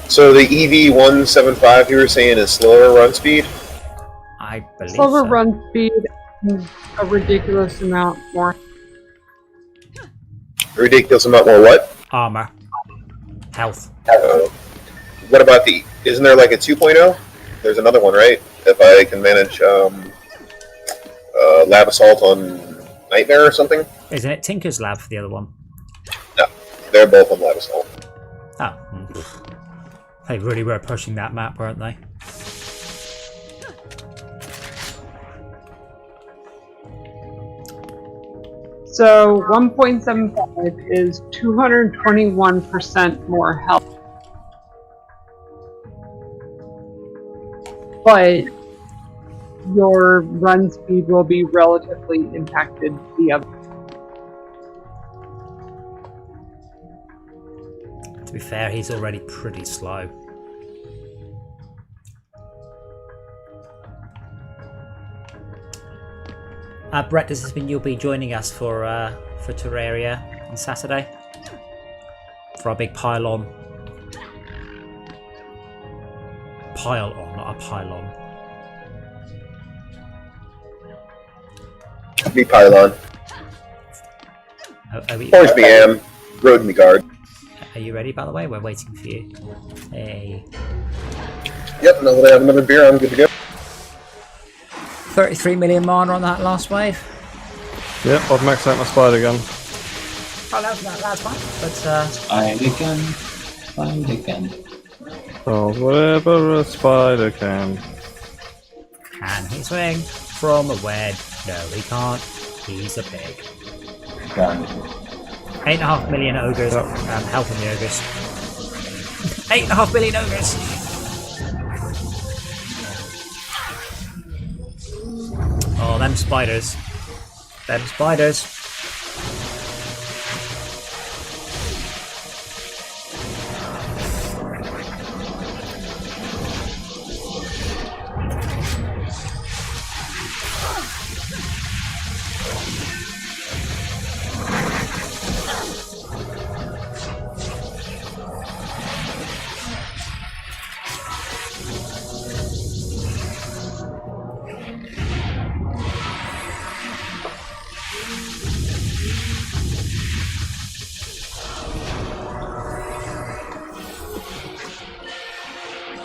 So the EV-175 you were saying is slower run speed? I believe Slower so. run speed and a ridiculous amount more. A ridiculous amount more what? Armor. Health. What about the... Isn't there like a 2.0? There's another one, right? If I can manage Lab Assault on Nightmare or something? Isn't it Tinker's Lab for the other one? No, they're both on Lab Assault. Oh. They really were pushing that map, weren't they? So 1.75 is 221% more health. But your run speed will be relatively impacted the other. To be fair, he's already pretty slow. Brett, does this mean you'll be joining us for Terraria on Saturday? For our big pile-on. Pile-on, not a pylon. Me pylon. Orange me am. Road me guard. Are you ready, by the way? We're waiting for you. Hey. Yep, now that I have another beer, I'm good to go. 33 million mana on that last wave. Yep, I've maxed out my spider gun. Oh, that's fine. But Spider gun. Oh, whatever a spider can. can he swing from a web? No, he can't. He's a pig. Gun. 8.5 million ogres helping the ogres. 8.5 million ogres. Oh, them spiders. Them spiders.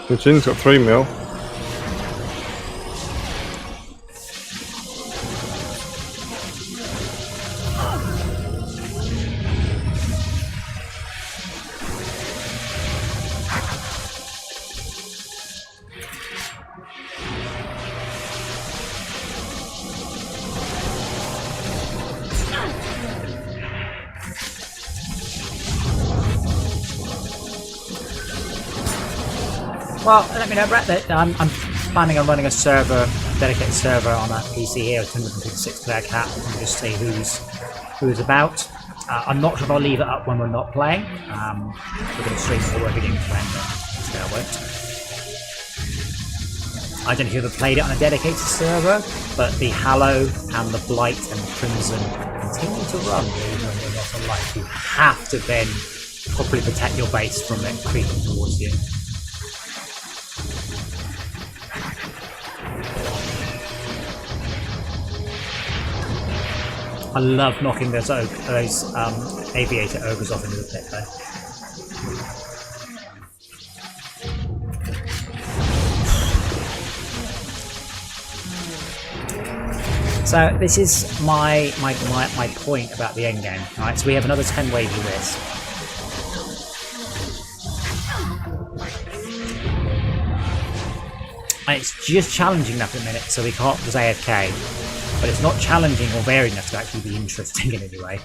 The Jin's got 3 mil. Well, let me know, Brett, that I'm planning on running a dedicated server on a PC here, a 256-player cap, and just see who's about. I'm not sure if I'll leave it up when we're not playing. We're going to stream the work again playing, but today I won't. I don't know if you've ever played it on a dedicated server, but the Hallow and the Blight and the Crimson continue to run even when you're not alive. You have to then properly protect your base from it creeping towards you. I love knocking those aviator ogres off into the pit though. So this is my point about the end game. Right, so we have another 10 wave of this. And it's just challenging enough at the minute, so we can't just AFK. But it's not challenging or varied enough to actually be interesting in any way.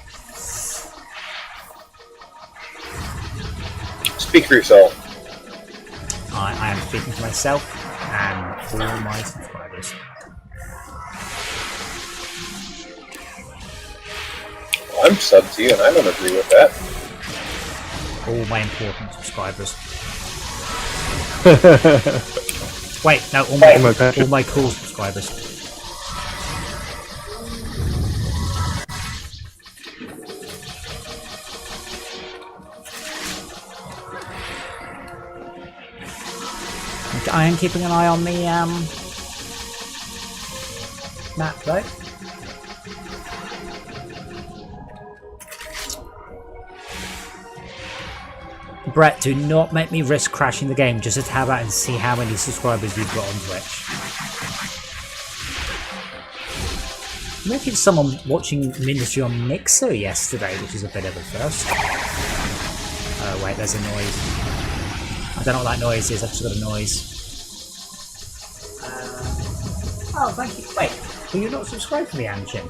Speak for yourself. I am speaking to myself and all my subscribers. I'm sub to you, and I don't agree with that. All my important subscribers. Wait, no, all my cool subscribers. I am keeping an eye on the map though. Brett, do not make me risk crashing the game just to tab out and see how many subscribers you've got on Twitch. I met someone watching Ministry on Mixer yesterday, which is a bit of a first. Oh wait, there's a noise. I don't know what that noise is, I've just got a noise. Oh, thank you. Wait, will you not subscribe to me, Anchin?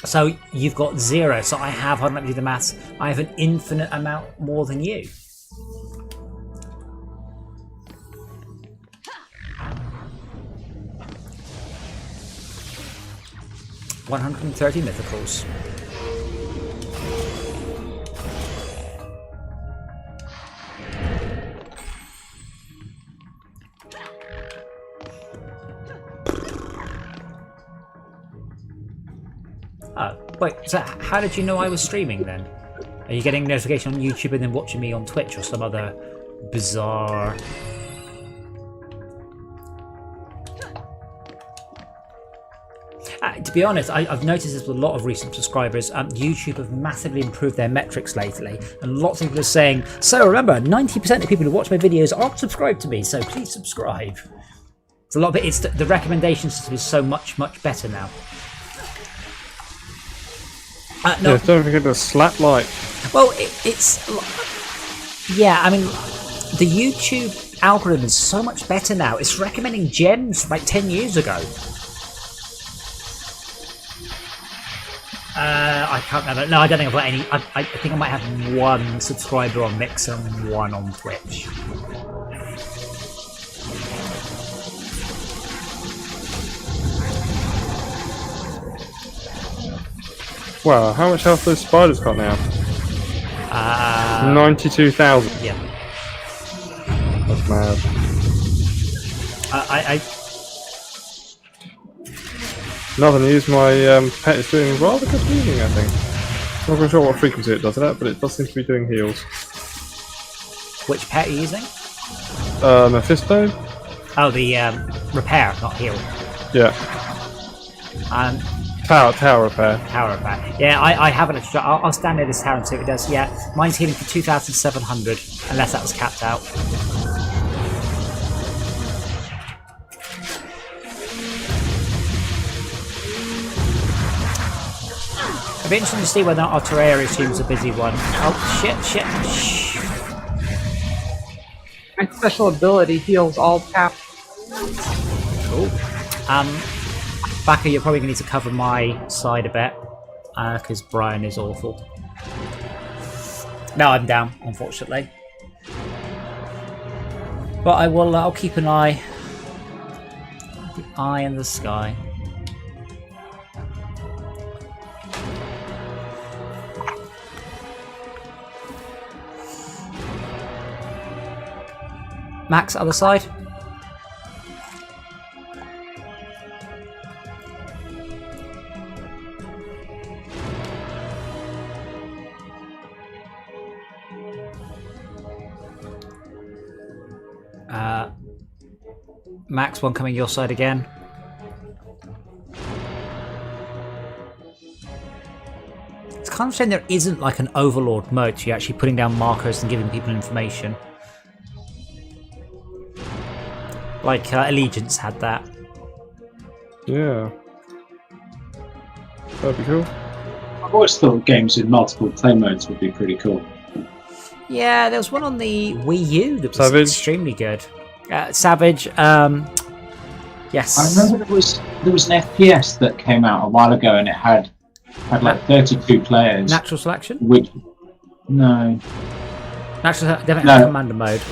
So you've got 0, so I have, hold on, let me do the maths, I have an infinite amount more than you. $130 mythicals. Oh, wait, so how did you know I was streaming then? Are you getting a notification on YouTube and then watching me on Twitch or some other bizarre... to be honest, I've noticed this with a lot of recent subscribers. YouTube have massively improved their metrics lately, and lots of people are saying, so remember, 90% of people who watch my videos aren't subscribed to me, so please subscribe. It's a lot of it, it's the recommendation system is so much better now. No. Yeah, don't forget to slap like. Well, it's... Yeah, I mean, the YouTube algorithm is so much better now. It's recommending gems from like 10 years ago. I can't remember. No, I don't think I've got any. I think I might have 1 subscriber on Mixer and 1 on Twitch. Wow, how much health those spiders got now? 92,000. Yeah. That's mad. Another news, my pet is doing rather good healing, I think. Not quite sure what frequency it does it at, but it does seem to be doing heals. Which pet are you using? Mephisto? Oh, the repair, not heal. Yeah. Tower repair. Tower repair. Yeah, I haven't. I'll stand near this tower and see what it does. Yeah, mine's healing for 2,700, unless that was capped out. It'll be interesting to see whether our Terraria team's a busy one. Oh, shit. My special ability heals all tap. Cool. Baka, you're probably going to need to cover my side a bit, because Brian is awful. No, I'm down, unfortunately. But I will. I'll keep an eye. The eye in the sky. Max, other side. Max, one coming your side again. It's kind of a shame there isn't like an overlord mode, so you're actually putting down markers and giving people information. Like Allegiance had that. Yeah. That'd be cool. I've always thought games with multiple play modes would be pretty cool. Yeah, there was one on the Wii U that was Savage. extremely good. Savage, yes. I remember there was an FPS that came out a while ago and it had like 32 players. Natural selection? Which no, Definitely No. commander mode.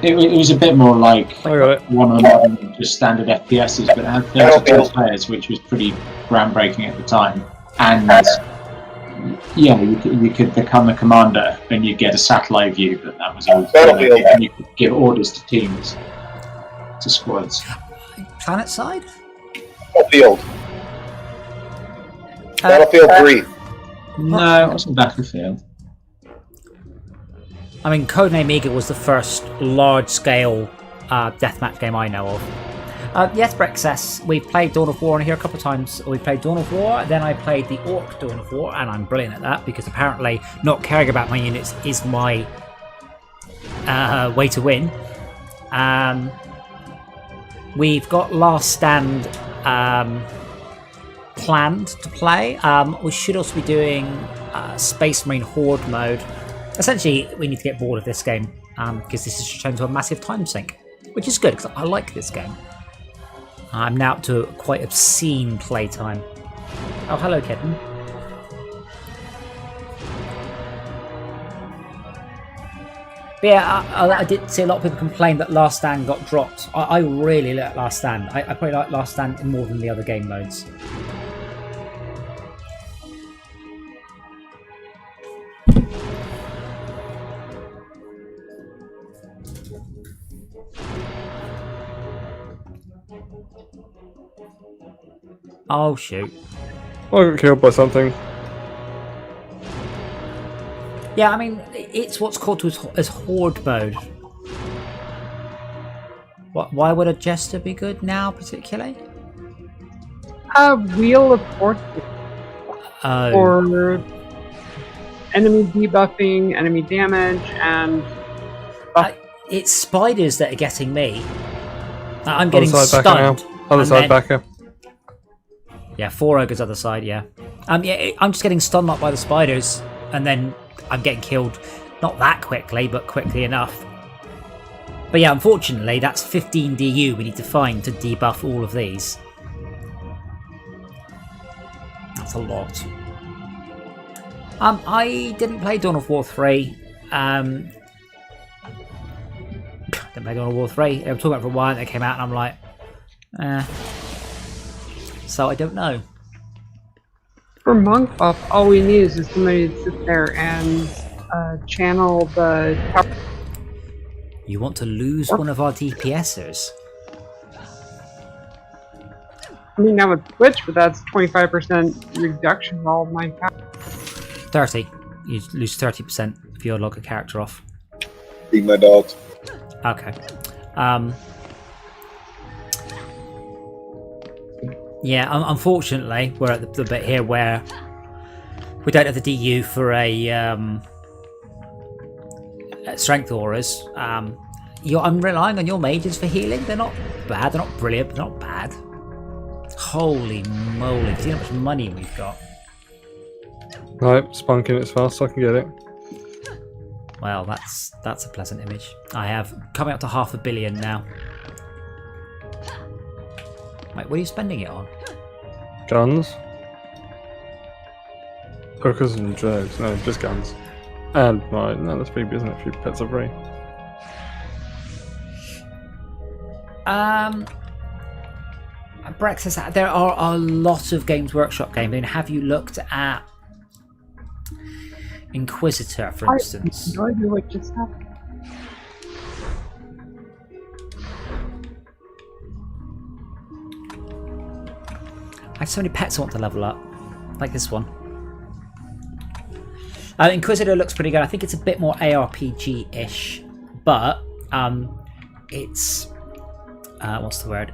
it was a bit more like I got it. one-on-one than just standard FPSs, but it had 32 players, which was pretty groundbreaking at the time. And yeah, you could become a commander and you'd get a satellite view, but that was all. Battlefield. And you could give orders to teams, to squads. Planet side? Battlefield. Battlefield 3. No, it wasn't Battlefield. I mean, Codename Eagle was the first large-scale deathmatch game I know of. Yes, Brexess, we've played Dawn of War on here a couple of times. We played Dawn of War, then I played the Orc Dawn of War, and I'm brilliant at that because apparently not caring about my units is my way to win. We've got Last Stand planned to play. We should also be doing Space Marine Horde mode. Essentially, we need to get bored of this game because this is turned into a massive time sink, which is good because I like this game. I'm now up to quite obscene playtime. Oh, hello, kitten. But yeah, I did see a lot of people complain that Last Stand got dropped. I really like Last Stand. I probably like Last Stand more than the other game modes. Oh shoot. I got killed by something. Yeah, I mean, it's what's called as Horde mode. Why would a Jester be good now, particularly? Wheel of Fortune. Or enemy debuffing, enemy damage, and it's spiders that are getting me. I'm getting Other side backer stunned. now. Other and side then- backer. Yeah, 4 ogres other side, yeah. Yeah, I'm just getting stunned up by the spiders, and then I'm getting killed. Not that quickly, but quickly enough. But yeah, unfortunately, that's 15 DU we need to find to debuff all of these. That's a lot. I didn't play Dawn of War 3. Didn't play Dawn of War 3. They were talking about it for a while, and they came out, and I'm like, So I don't know. for monk buff, all we need is just somebody to sit there and channel the tower. You want to lose one of our DPSers? I mean, that would switch, but that's 25% reduction of all of my power. 30. You lose 30% if you log a character off. Feed my dogs. Okay. Yeah, unfortunately, we're at the bit here where we don't have the DU for a strength auras. I'm relying on your mages for healing. They're not bad. They're not brilliant, but they're not bad. Holy moly! See how much money we've got. Right, spunking it as fast as I can get it. Well, that's a pleasant image. I have coming up to 500 million now. Wait, what are you spending it on? Guns. Hookers and drugs. No, just guns. And no, that's pretty, isn't it? A few pets are free. Brexit, there are a lot of Games Workshop games. I mean, have you looked at Inquisitor, for instance? I have no idea what just happened. I have so many pets I want to level up, like this one. Inquisitor looks pretty good. I think it's a bit more ARPG-ish, but it's what's the word?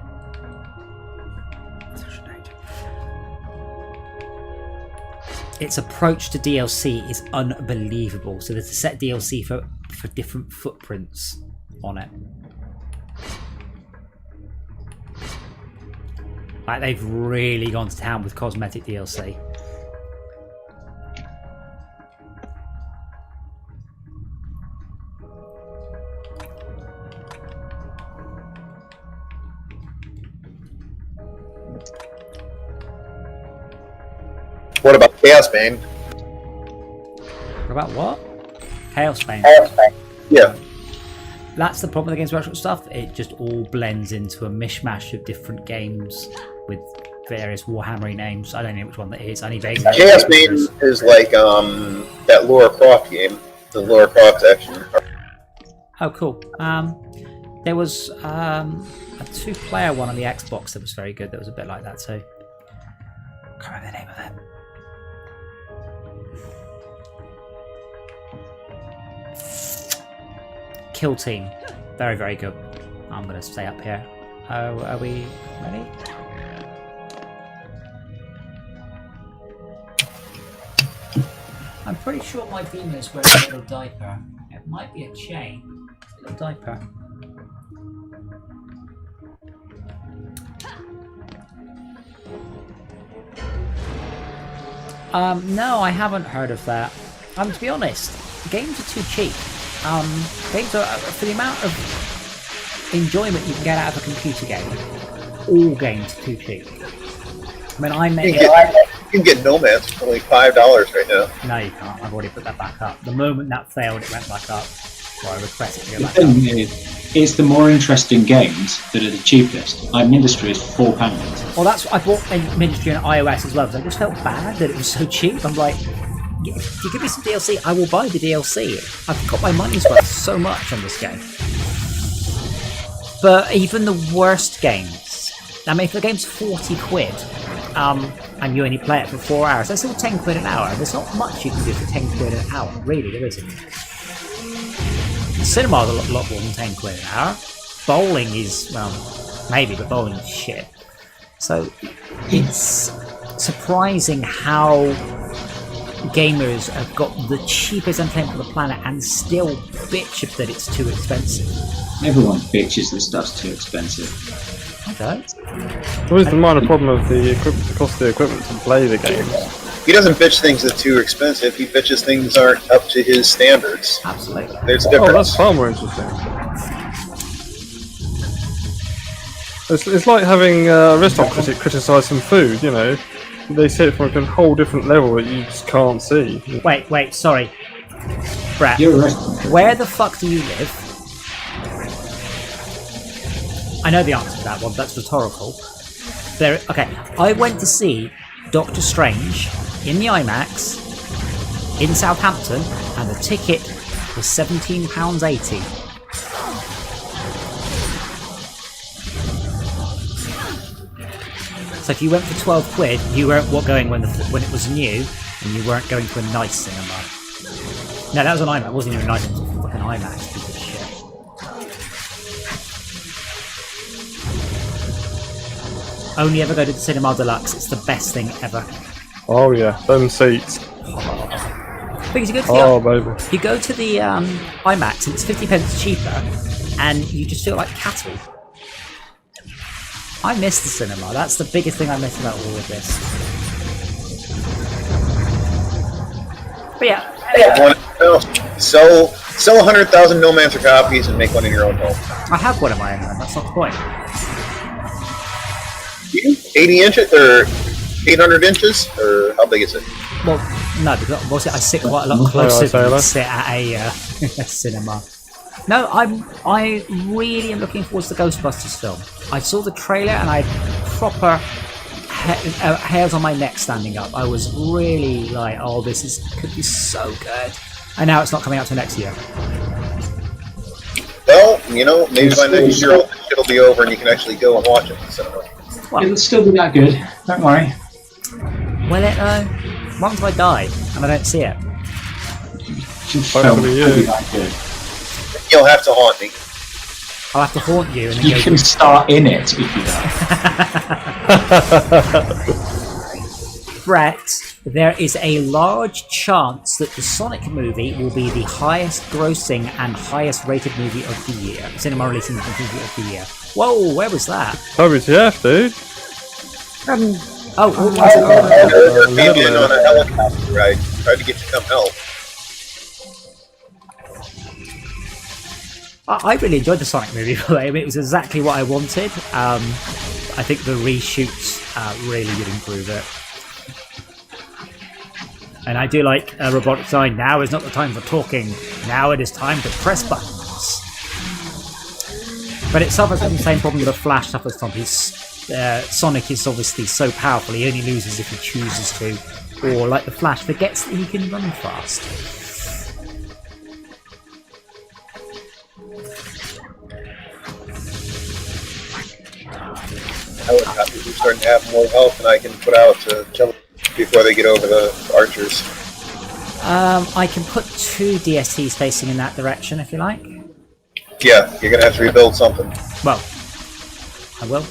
Its approach to DLC is unbelievable. So there's a set DLC for different footprints on it. Like, they've really gone to town with cosmetic DLC. What about Chaos Bane? What about what? Chaos Bane. Yeah. That's the problem with the Games Workshop stuff. It just all blends into a mishmash of different games with various Warhammery names. I don't know which one that is. I need vaguely. Chaos Bane is like that Lara Croft game, the Lara Croft action. Oh, cool. There was a 2-player one on the Xbox that was very good. That was a bit like that too. Can't remember the name of it. Kill Team. Very, very good. I'm going to stay up here. Oh, are we ready? I'm pretty sure my demons wear a little diaper. It might be a chain. A little diaper. No, I haven't heard of that. To be honest, games are too cheap. Games are, for the amount of enjoyment you can get out of a computer game, all games are too cheap. I mean, You can get Nomads for only $5 right now. No, you can't. I've already put that back up. The moment that failed, it went back up. So I request it to go The back up. thing is, it's the more interesting games that are the cheapest. Like Ministry is £4. Well, that's I bought Ministry on iOS as well. Because I just felt bad that it was so cheap. I'm like, if you give me some DLC, I will buy the DLC. I've got my money's worth so much on this game. But even the worst games, I mean, if the game's 40 quid, and you only play it for 4 hours, that's still 10 quid an hour. There's not much you can do for 10 quid an hour. Really, there isn't. Cinema's a lot more than 10 quid an hour. Bowling is, well, maybe, but bowling is shit. So, it's surprising how gamers have got the cheapest entertainment on the planet and still bitch that it's too expensive. Everyone bitches that stuff's too expensive. I don't. What is the minor problem of the cost of the equipment to play the games? He doesn't bitch things that are too expensive. He bitches things aren't up to his standards. Absolutely. There's a Oh, difference. that's far more interesting. It's like having a restaurant critic criticise some food, you know. They see it from a whole different level that you just can't see. Wait, sorry. Brett, You're a restaurant. where the fuck do you live? I know the answer to that one, that's rhetorical. Okay, I went to see Doctor Strange in the IMAX in Southampton, and the ticket was £17.80. So if you went for 12 quid, you weren't going when it was new, and you weren't going to a nice cinema. No, that was an IMAX. It wasn't even a nice cinema. It was like an IMAX piece of shit. Only ever go to the Cinema Deluxe. It's the best thing ever. Oh yeah, them seats. Because you go to the Oh baby. You go to the IMAX and it's 50p cheaper, and you just feel like cattle. I miss the cinema. That's the biggest thing I miss about all of this. But yeah. Sell 100,000 No Mancer copies and make one in your own home. I have one of my own. That's not the point. 80 inches or 800 inches, or how big is it? Well, no, because obviously I sit quite a lot closer than you sit at a cinema. No, I really am looking forward to the Ghostbusters film. I saw the trailer and I had proper hairs on my neck standing up. I was really like, oh, could be so good. And now it's not coming out till next year. Well, you know, maybe by next year it'll be over and you can actually go and watch it in the cinema. Well, It'll still be that good. Don't worry. Will it though? Once I die and I don't see it. Hopefully, It'll be that good. You'll have to haunt me. I'll have to haunt you and then You can start in it if you don't. Brett, there is a large chance that the Sonic movie will be the highest grossing and highest rated movie of the year. Cinema releasing movie of the year. Whoa, where was that? WTF, dude. Oh, Came in on a helicopter ride. Tried to get you to come help. I really enjoyed the Sonic movie. I mean, it was exactly what I wanted. I think the reshoots really did improve it. And I do like robotic design. Now is not the time for talking. Now it is time to press buttons. But it suffers from the same problem that a Flash suffers from. Sonic is obviously so powerful, he only loses if he chooses to. Or, like the Flash, forgets that he can run fast. Helicopters are starting to have more health than I can put out to kill before they get over the archers. I can put 2 DSTs facing in that direction if you like. Yeah, you're gonna have to rebuild something. Well, I will.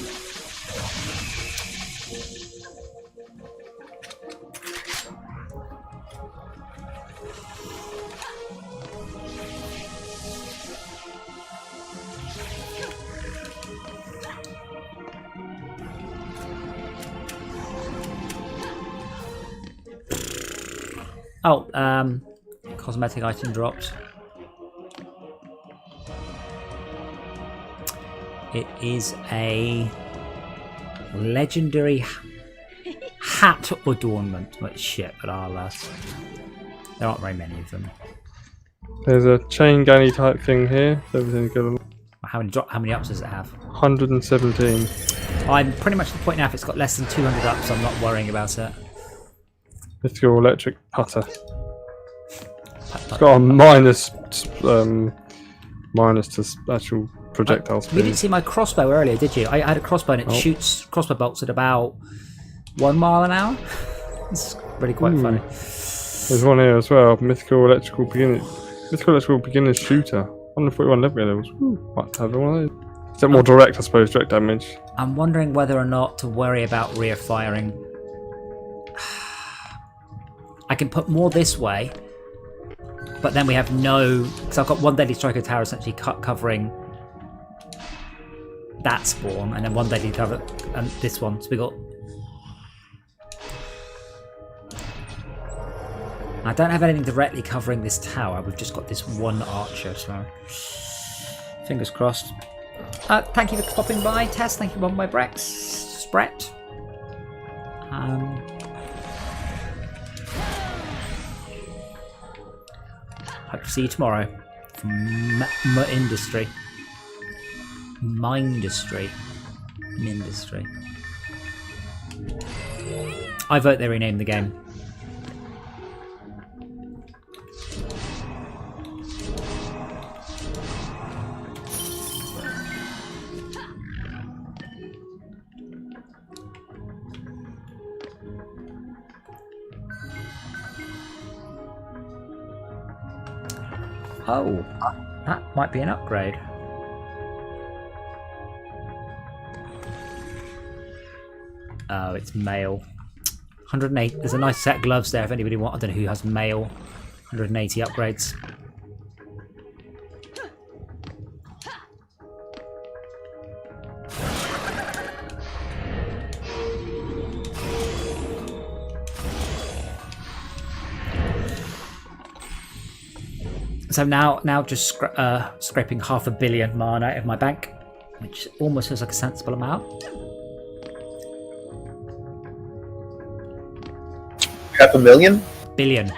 Oh, cosmetic item dropped. It is a legendary hat adornment. Well, shit, but there aren't very many of them. There's a chain ganny type thing here. So everything's good. How many ups does it have? 117. I'm pretty much at the point now. If it's got less than 200 ups, I'm not worrying about it. Mythical electric putter. It's got a minus to actual projectile speed. You didn't see my crossbow earlier, did you? I had a crossbow and it shoots crossbow bolts at about 1 mile an hour. It's really quite funny. There's one here as well. Mythical electrical beginner's shooter. 141 level levels. Might have one of those. Is that more direct, I suppose, direct damage? I'm wondering whether or not to worry about rear firing. I can put more this way, but then we have no... Because I've got one Deadly Striker tower essentially covering that spawn, and then one Deadly cover and this one. So we got... I don't have anything directly covering this tower. We've just got this one archer, so... Fingers crossed. Thank you for stopping by, Tess. Thank you for my Brex. Brett. Hope to see you tomorrow from Mindustry. I vote they rename the game. Oh, that might be an upgrade. Oh, it's male. 108. There's a nice set of gloves there if anybody wants. I don't know who has male. 180 upgrades. So now just scraping 500 million mana out of my bank, which almost feels like a sensible amount. 500,000? Billion.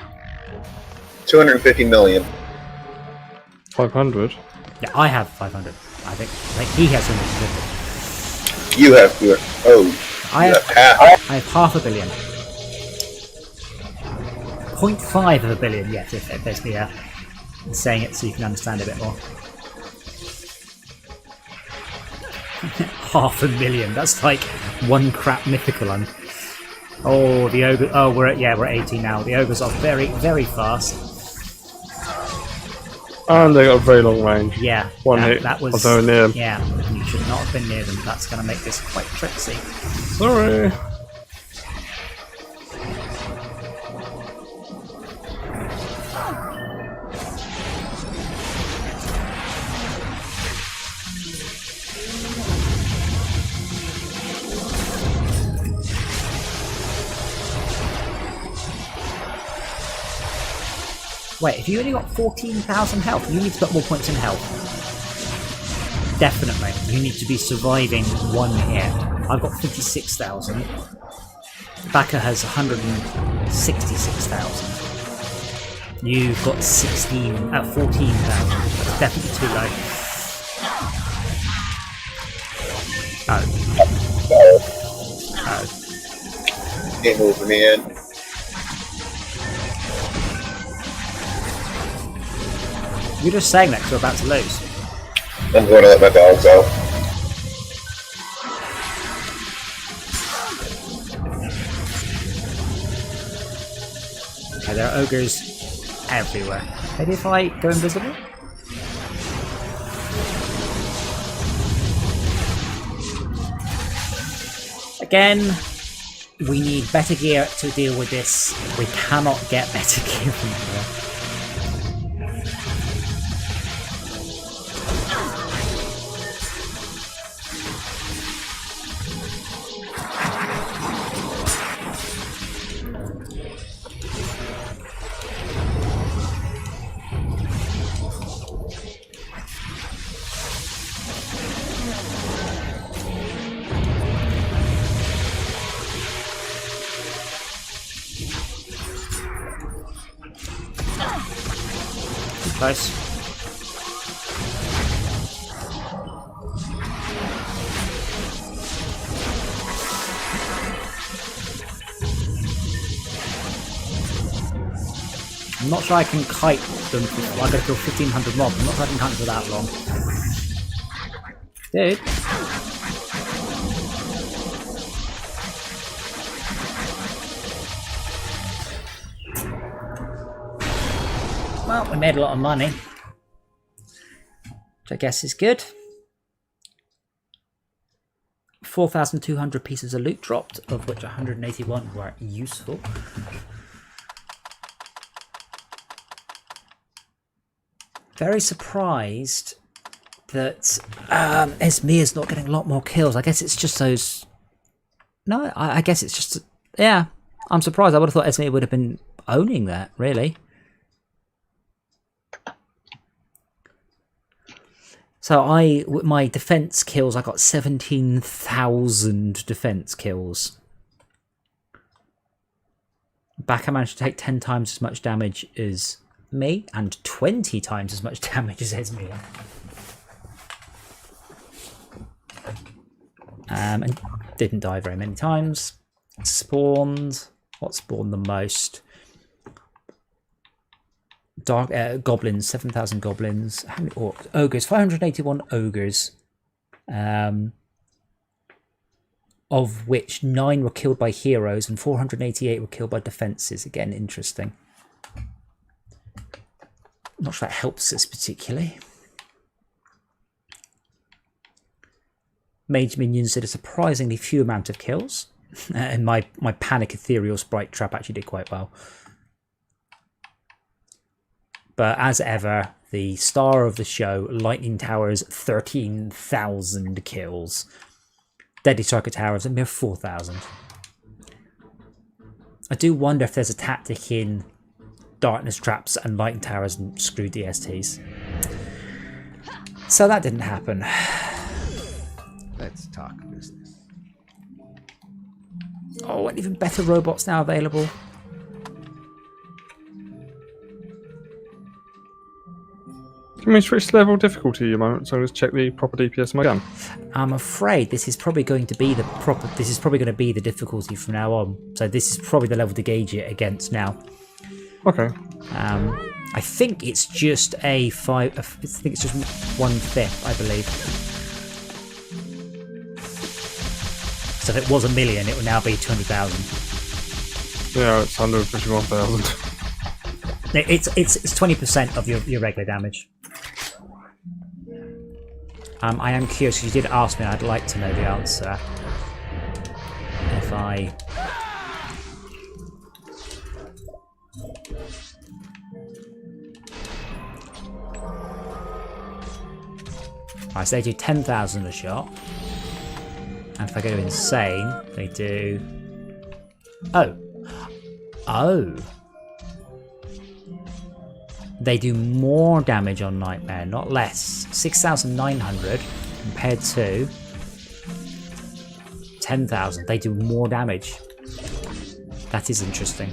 250 million. 500. Yeah, I have 500. I think he has 150. You have your. Oh. I you have half. I have 500 million. 0.5 of a billion, yes, if there's the saying it so you can understand a bit more. 500,000, that's like one crap mythical one. Oh, the ogre. Oh, we're at 18 now. The ogres are very, very fast. And they got a very long range. Yeah, One hit. That was. I was nowhere near them. Yeah, you should not have been near them. That's going to make this quite tricksy. Sorry. Wait, if you only got 14,000 health, you need to put more points in health. Definitely. You need to be surviving one hit. I've got 56,000. Baka has 166,000. You've got 14,000. That's definitely too low. Oh. Game over, man. You're just saying that because we're about to lose. I'm going to let my dogs out. Okay, there are ogres everywhere. Maybe if I go invisible? Again, we need better gear to deal with this. We cannot get better gear from here. Close. I'm not sure I can kite them. I gotta kill 1,500 mobs. I'm not sure I can kite them for that long. Dude. Well, we made a lot of money, which I guess is good. 4,200 pieces of loot dropped, of which 181 were useful. Very surprised that Esme is not getting a lot more kills. I guess it's just those... No, I guess it's just... Yeah, I'm surprised. I would have thought Esme would have been owning that, really. So with my defense kills, I got 17,000 defense kills. Baka managed to take 10 times as much damage as me, and 20 times as much damage as Esme. And didn't die very many times. Spawned. What spawned the most? Dark goblins, 7,000 goblins. How many ogres? 581 ogres. Of which 9 were killed by heroes and 488 were killed by defenses. Again, interesting. Not sure that helps us particularly. Mage minions did a surprisingly few amount of kills. And my panic ethereal sprite trap actually did quite well. But as ever, the star of the show, Lightning Towers, 13,000 kills. Deadly Striker Towers, a mere 4,000. I do wonder if there's a tactic in Darkness Traps and Lightning Towers and screw DSTs. So that didn't happen. Let's talk business. Oh, and even better robots now available. Can we switch level difficulty a moment so let's check the proper DPS on my gun? I'm afraid this is probably going to be the difficulty from now on. So this is probably the level to gauge it against now. Okay. I think it's just I think it's just 1/5, I believe. So if it was 1 million, it would now be 200,000. Yeah, it's 151,000. It's 20% of your regular damage. I am curious, because you did ask me, I'd like to know the answer. If I... Right, so they do 10,000 a shot. And if I go to Insane, they do... Oh. Oh. They do more damage on Nightmare, not less. 6,900 compared to 10,000. They do more damage. That is interesting.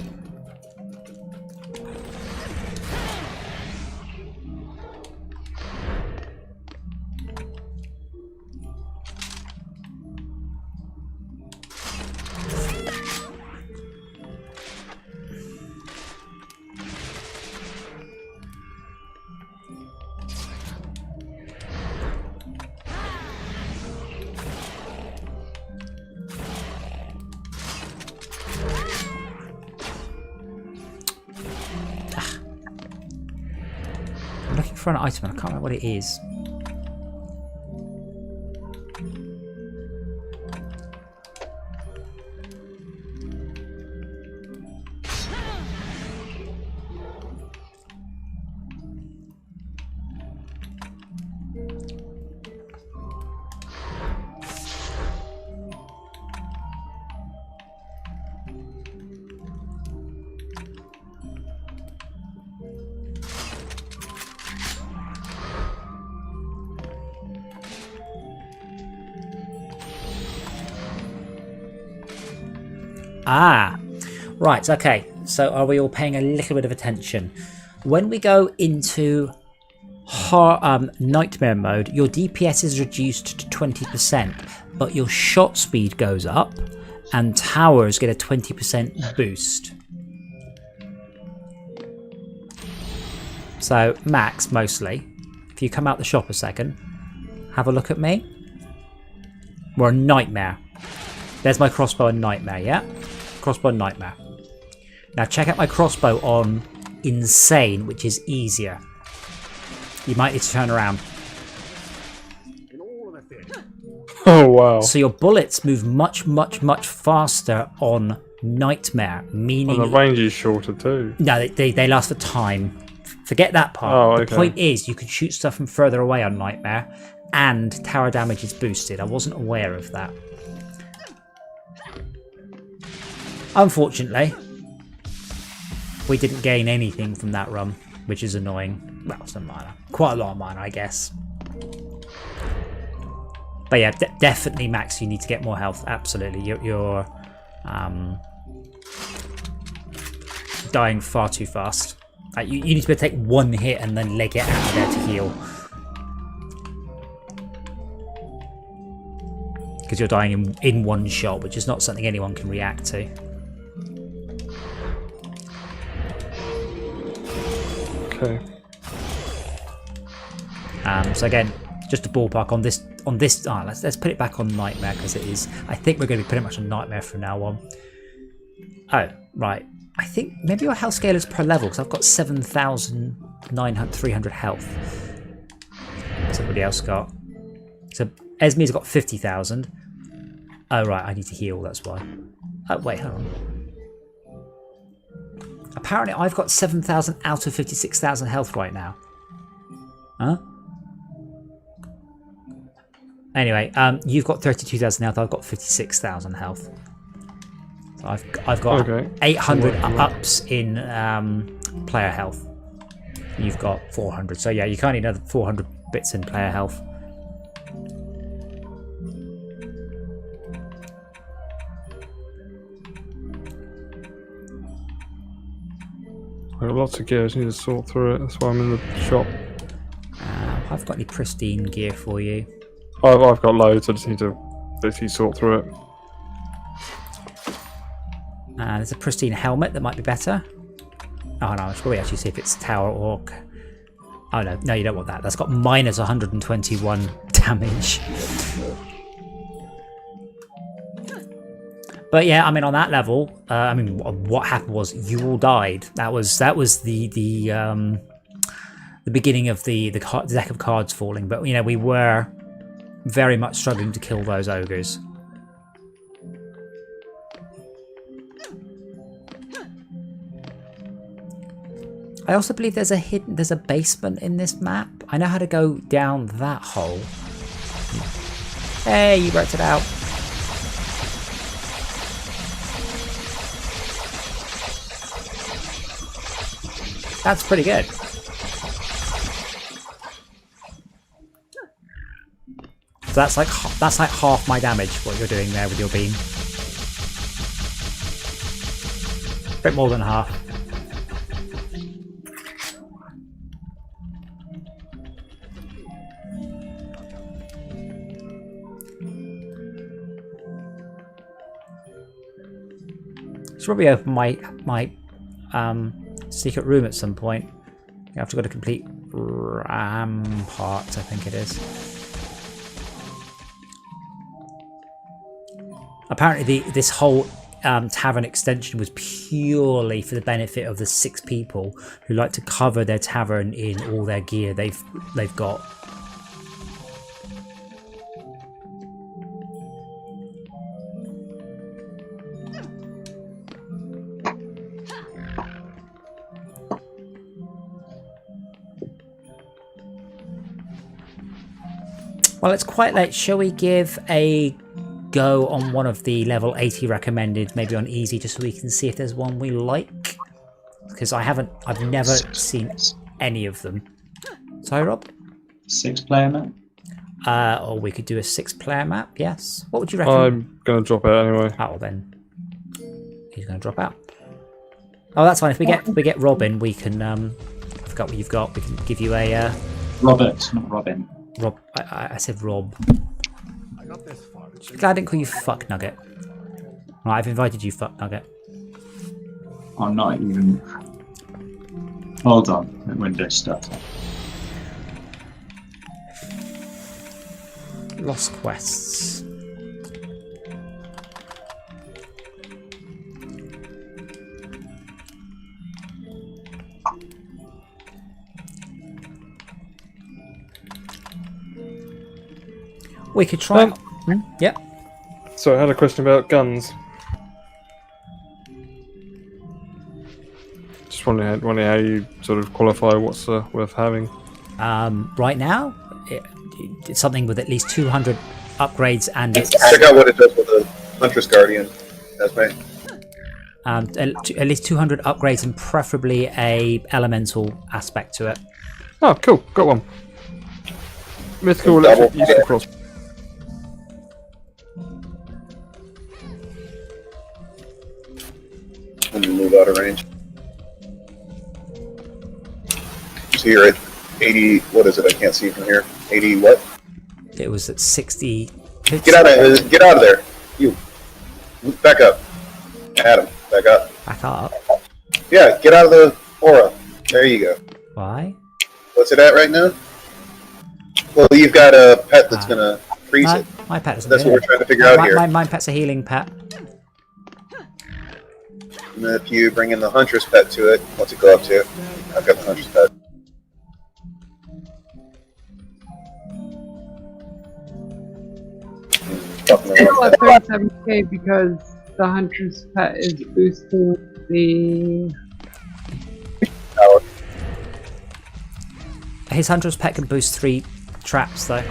For an item, and I can't remember what it is. Ah, right, okay. So are we all paying a little bit of attention? When we go into Nightmare mode, your DPS is reduced to 20%, but your shot speed goes up, and towers get a 20% boost. So, Max, mostly, if you come out the shop a second, have a look at me. We're a Nightmare. There's my crossbow and Nightmare, yeah? Crossbow and Nightmare. Now check out my crossbow on Insane, which is easier. You might need to turn around. Oh, wow. So your bullets move much faster on Nightmare, meaning... And the range is shorter too. No, they last for time. Forget that part. Oh, okay. The point is, you can shoot stuff from further away on Nightmare, and tower damage is boosted. I wasn't aware of that. Unfortunately, we didn't gain anything from that run, which is annoying. Well, it's a minor. Quite a lot of minor, I guess. But yeah, definitely, Max, you need to get more health. Absolutely. You're dying far too fast. You need to be able to take one hit and then leg it out of there to heal. Because you're dying in one shot, which is not something anyone can react to. Okay. So again, just a ballpark on this. Let's put it back on Nightmare, because it is. I think we're going to be pretty much on Nightmare from now on. Oh, right. I think maybe your health scale is per level, because I've got 7,300 health. What's everybody else got? So Esme's got 50,000. Oh right, I need to heal, that's why. Oh wait, hold on. Apparently I've got 7,000 out of 56,000 health right now. Huh? Anyway, you've got 32,000 health, I've got 56,000 health. So I've got 800 ups in player health. You've got 400, so yeah, you can't need another 400 bits in player health. I've got lots of gear, I just need to sort through it, that's why I'm in the shop. I've got any pristine gear for you. I've got loads, I just need to basically sort through it. There's a pristine helmet that might be better. Oh no, I should probably actually see if it's tower or... Oh no, you don't want that. That's got minus 121 damage. But yeah, I mean, on that level, I mean, what happened was you all died. That was the beginning of the deck of cards falling. But you know, we were very much struggling to kill those ogres. I also believe there's a basement in this map. I know how to go down that hole. Hey, you worked it out. That's pretty good. So that's like half my damage. What you're doing there with your beam. A bit more than half. Should probably open my secret room at some point. You have to go to complete Rampart, I think it is. Apparently this whole tavern extension was purely for the benefit of the 6 people who like to cover their tavern in all their gear they've got. Well, it's quite late. Shall we give a go on one of the level 80 recommended, maybe on easy, just so we can see if there's one we like? Because I've never seen any of them. Sorry, Rob? 6-player map? Or we could do a 6-player map, yes. What would you reckon? I'm going to drop out anyway. Oh, well then. He's going to drop out. Oh, that's fine. If we get Robin, we can... I forgot what you've got. We can give you a... Robert, not Robin. Rob, I said Rob. I got this far. Glad I didn't call you Fuck Nugget. Right, I've invited you, Fuck Nugget. I'm not even... Hold on, the window stuff. Lost quests. We could try. Yep. So I had a question about guns. Just wondering how you sort of qualify what's worth having. Right now, it's something with at least 200 upgrades and it's Check out what it does with the Huntress Guardian. That's right. at least 200 upgrades and preferably a elemental aspect to it. Oh, cool. Got one. Mythical Double. electric useful cross. When you move out of range. So you're at 80, what is it? I can't see from here. 80 what? It was at 60. Get out of there. You. Back up. Adam, back up. Back up. Yeah, get out of the aura. There you go. Why? What's it at right now? Well, you've got a pet that's going to freeze it. My pet doesn't That's do what we're it. trying to figure out here. My pet's a healing pet. And then if you bring in the Huntress pet to it, what's it go up to? I've got the Huntress pet. Fucking Still around. at 37k because the hunter's pet is boosting the. His hunter's pet can boost 3 traps though.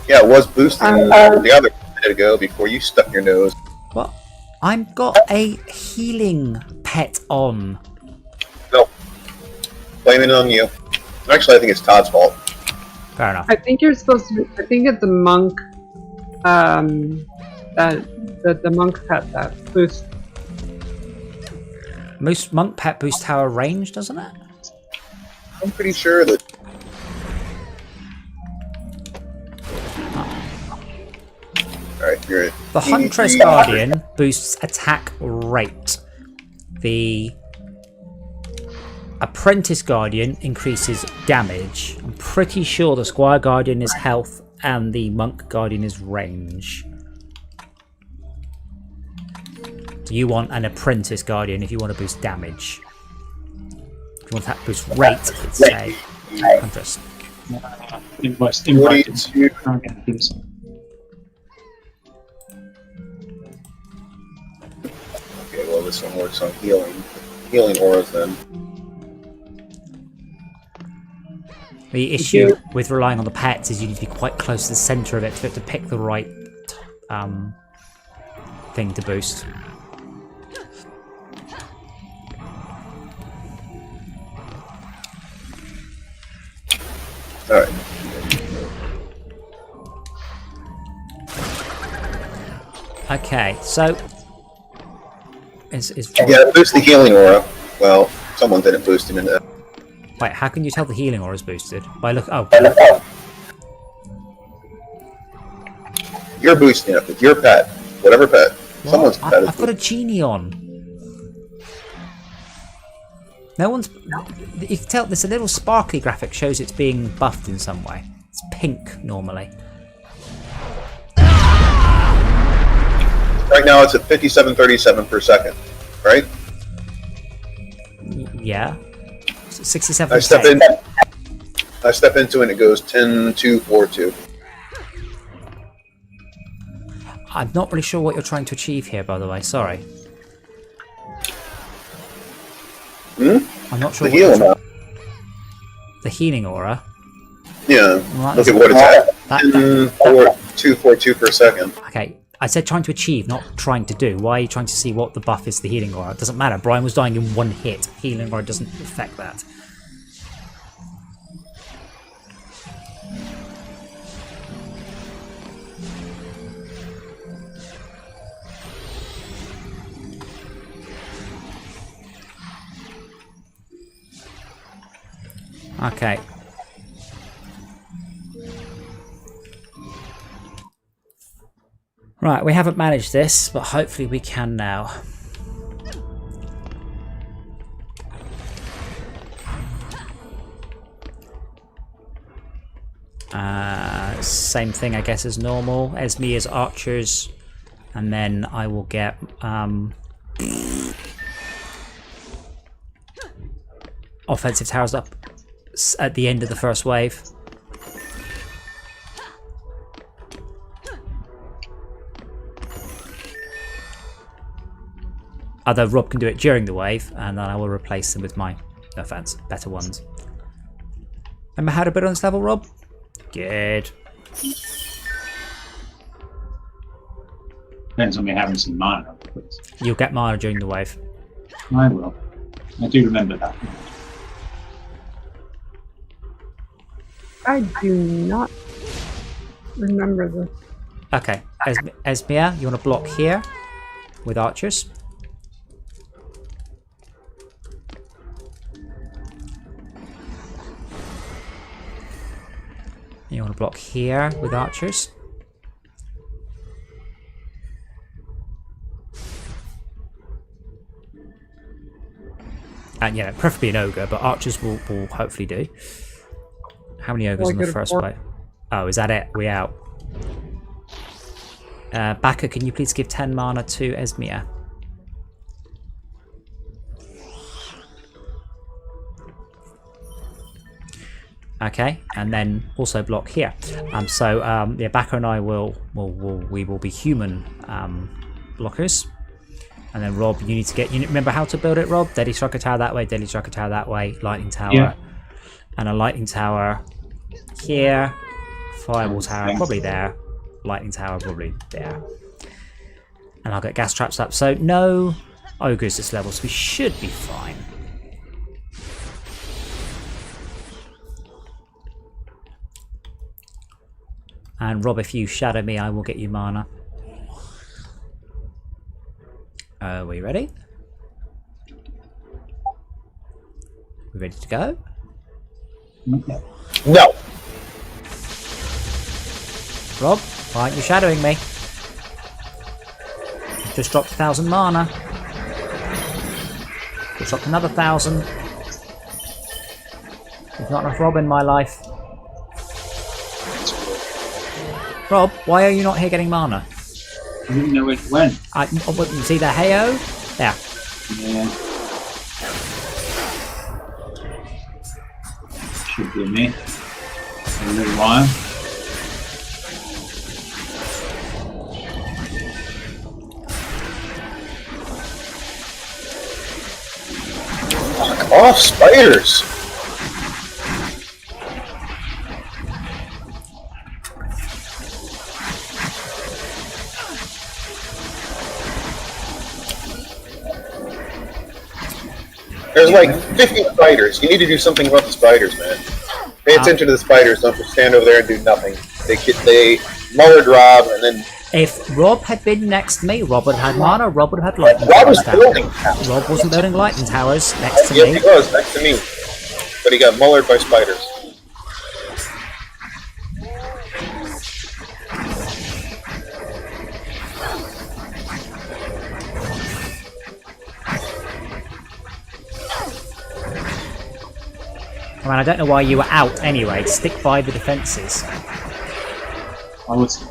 Yeah, it was boosting the other minute ago before you stuck your nose. What? I've got a healing pet on. No. Blaming it on you. Actually, I think it's Todd's fault. Fair enough. I think you're supposed to. I think it's the monk. That the monk pet that boosts. Most monk pet boosts tower range, doesn't it? I'm pretty sure that. Alright, you're. The Huntress Guardian boosts attack rate. The Apprentice Guardian increases damage. I'm pretty sure the Squire Guardian is health and the Monk Guardian is range. So you want an Apprentice Guardian if you want to boost damage. If you want to boost rate, it's a Huntress. Invoice. 42. Can't get anything, so- Okay, well, this one works on healing auras then. The issue with relying on the pets is you need to be quite close to the centre of it to pick the right thing to boost. Alright. Okay, so is Yeah, boost the healing aura. Well, someone didn't boost him in that. wait, how can you tell the healing aura is boosted? By look You're boosting it with your pet. Whatever pet. Someone's pet is I've got a genie on. No one's. You can tell this a little sparkly graphic shows it's being buffed in some way. It's pink normally. Right now it's at 5737 per second. Right? Yeah. 67. I step into it and it goes 10-2-4-2. I'm not really sure what you're trying to achieve here, by the way. Sorry. I'm not sure. The heal amount. The healing aura. Yeah. Well, Look at what it's at. that- 10-4-2-4-2 per second. Okay, I said trying to achieve, not trying to do. Why are you trying to see what the buff is to the healing aura? It doesn't matter. Brian was dying in one hit. Healing aura doesn't affect that. Okay. Right, we haven't managed this, but hopefully we can now. Same thing, I guess, as normal. Esme as archers, and then I will get offensive towers up at the end of the first wave. Although Rob can do it during the wave, and then I will replace them with my, no offense, better ones. Remember how to build on this level, Rob? Good. Depends on me having some mana. But You'll get mana during the wave. I will. I do remember that. I do not remember this. Okay, Esmia, you want to block here with archers? You want to block here with archers? And yeah, preferably an ogre, but archers will hopefully do. How many ogres in the first wave? Oh, is that it? We out. Baka, can you please give 10 mana to Esmia? Okay, and then also block here. Yeah, Baka and I will be human blockers. And then Rob, you need to get. You remember how to build it, Rob? Deadly striker tower that way. Deadly striker tower that way. Lightning tower. Yeah. And a lightning tower here. Fireball tower probably there. Lightning tower probably there. And I'll get gas traps up. So no ogres this level, so we should be fine. And Rob, if you shadow me, I will get you mana. Are we ready? We ready to go? No. Rob, why aren't you shadowing me? Just dropped 1,000 mana. Just dropped another 1,000. There's not enough Rob in my life. Rob, why are you not here getting mana? I didn't know where it went. You see the Heyo? There. Yeah. Should be me. A little while. Fuck off, spiders! There's like 50 spiders. You need to do something about the spiders, man. Pay attention to the spiders. Don't just stand over there and do nothing. They mullered Rob, and then If Rob had been next to me, Rob would have had mana, Rob would have had lightning Rob towers was down. building. Rob wasn't building lightning towers next to Yes, me. he was next to me, but he got mullered by spiders. I mean, I don't know why you were out anyway. Stick by the defences. I was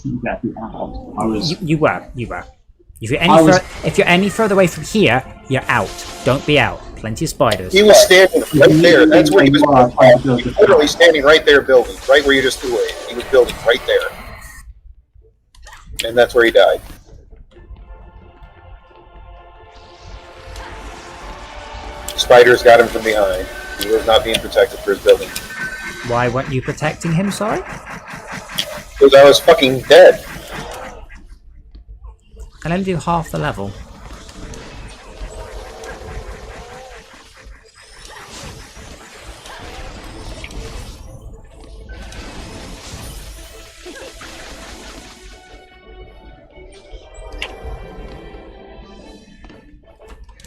exactly out. I was. You were. If you're any further away from here, you're out. Don't be out. Plenty of spiders. He was standing right there. That's where he was. He was literally standing right there building, right where you just threw it. He was building right there. And that's where he died. Spiders got him from behind. He was not being protected for his building. Why weren't you protecting him, sorry? Because I was fucking dead. Can only do half the level.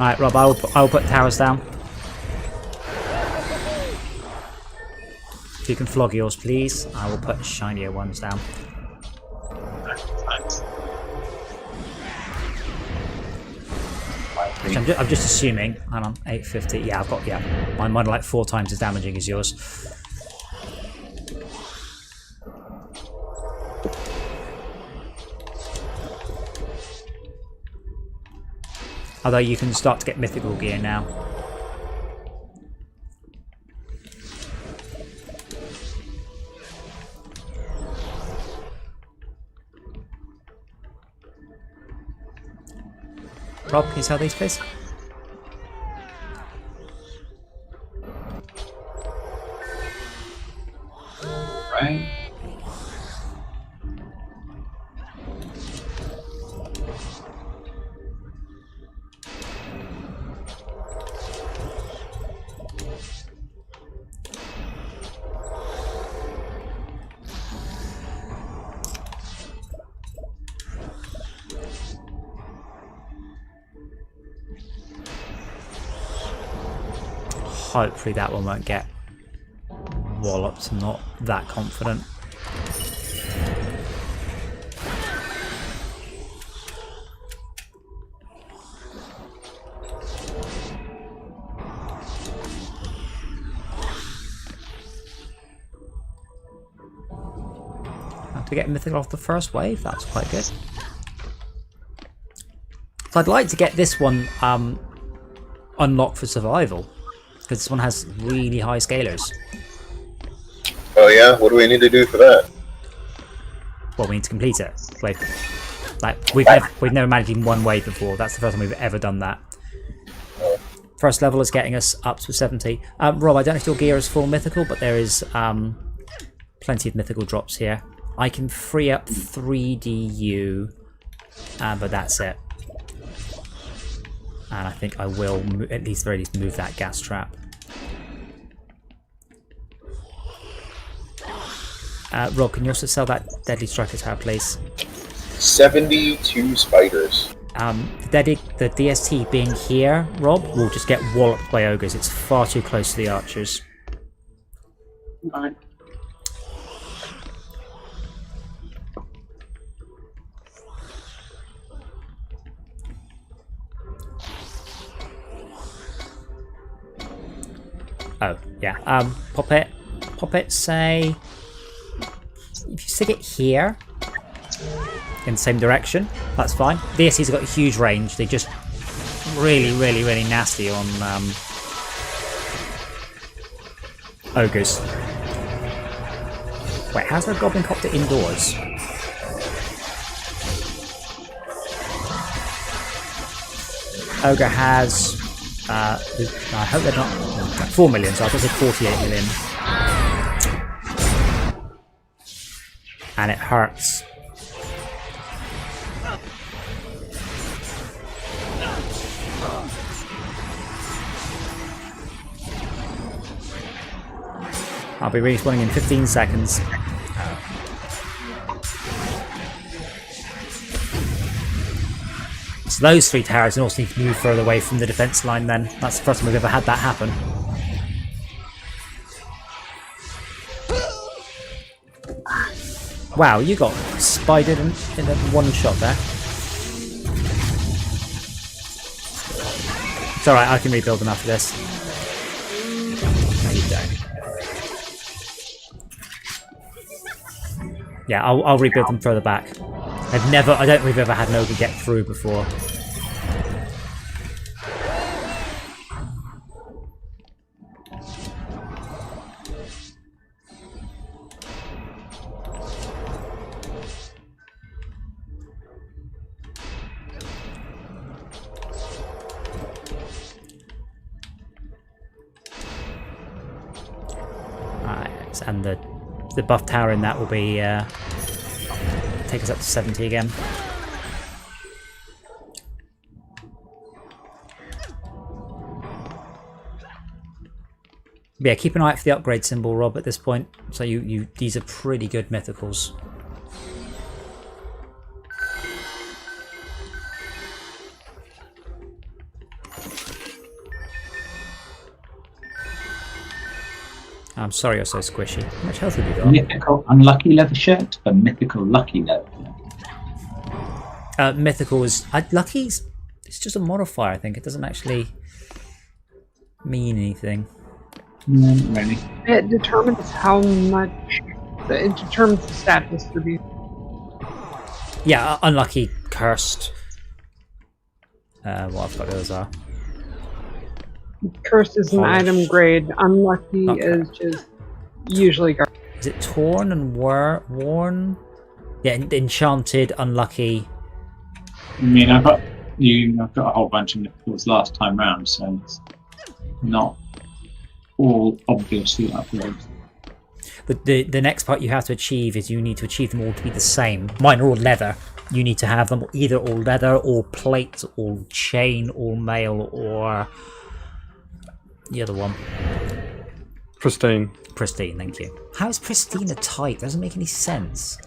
Alright, Rob, I will put towers down. If you can flog yours, please, I will put shinier ones down. Which I'm just assuming. Hang on, 850. Yeah, I've got, yeah. Mine are like 4 times as damaging as yours. Although you can start to get mythical gear now. Rob, can you sell these, please? Right. Hopefully that one won't get walloped. I'm not that confident. Have to get mythical off the first wave. That's quite good. So I'd like to get this one unlocked for survival. Because this one has really high scalers. Oh yeah? What do we need to do for that? Well, we need to complete it. Wait. Like, we've never managed in one wave before. That's the first time we've ever done that. First level is getting us up to 70. Rob, I don't know if your gear is full mythical, but there is plenty of mythical drops here. I can free up 3DU, but that's it. And I think I will at least very least move that gas trap. Rob, can you also sell that Deadly Striker Tower, please? 72 spiders. The DST being here, Rob, will just get walloped by ogres. It's far too close to the archers. Right. Oh, yeah. Pop it, say... If you stick it here, in the same direction, that's fine. DST's got a huge range. They just really nasty on ogres. Wait, how's the goblin copter indoors? Ogre has I hope they're not 4 million, so I thought it was 48 million. And it hurts. I'll be respawning in 15 seconds. So those 3 towers also need to move further away from the defense line then. That's the first time we've ever had that happen. Wow, you got spidered in one shot there. It's alright, I can rebuild them after this. No, you don't. Yeah, I'll rebuild them further back. I don't think we've ever had an ogre get through before. Alright, and the buff tower in that will be take us up to 70 again. But yeah, keep an eye out for the upgrade symbol, Rob, at this point. So these are pretty good mythicals. I'm sorry you're so squishy. How much health have you got? Mythical unlucky leather shirt, but mythical lucky leather. Mythical is lucky's. It's just a modifier. I think it doesn't actually mean anything. Not really. It determines how much. It determines the stat distribution. Yeah, unlucky, cursed. What I've got those are. Cursed is an item grade. Unlucky is just usually garbage. Is it torn and worn? Yeah, enchanted, unlucky. I mean, I've got a whole bunch of mythicals last time round, so it's not all obviously upgrades. The next part you have to achieve is you need to achieve them all to be the same. Mine are all leather. You need to have them either all leather, or plate, or chain, or mail, or the other one. Pristine. Pristine, thank you. How is pristine a type? Doesn't make any sense.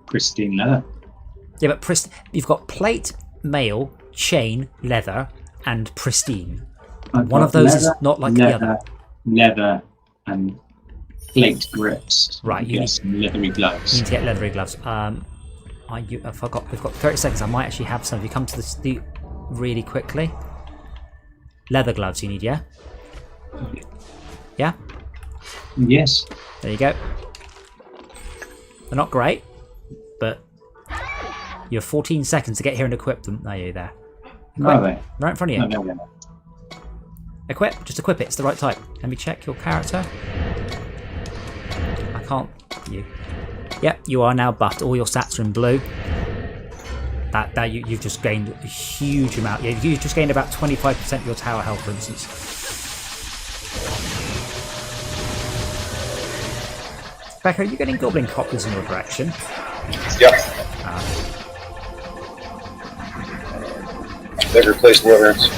Pristine leather. Yeah, but you've got plate, mail, chain, leather, and pristine. One of those is not like the other. Leather and plate grips. Right, you get need some leathery gloves. You need to get leathery gloves. We've got 30 seconds. I might actually have some. If you come to the really quickly. Leather gloves you need, yeah? Yeah? Yes. There you go. They're not great, but you have 14 seconds to get here and equip them. There you there. Are they? Right in front of you. No. Equip. Just equip it. It's the right type. Let me check your character. can't you? Yep, you are now buffed. All your stats are in blue. That you've just gained a huge amount. Yeah, you've just gained about 25% of your tower health, for instance. Becca, are you getting goblin copters in your direction? Yep. They've replaced wyverns.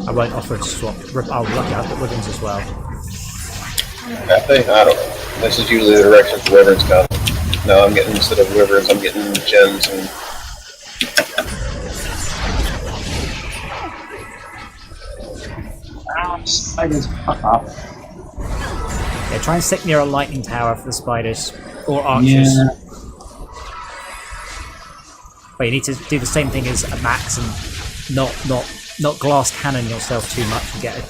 I won't offer to swap. Oh, lucky, I've got wyverns as well. Have they? I don't know. This is usually the direction the wyverns come. No, I'm getting, instead of wyverns, I'm getting gems and... Spiders, fuck up. Yeah, try and stick near a lightning tower for the spiders. Or archers. Yeah. But you need to do the same thing as a Max and not glass cannon yourself too much and get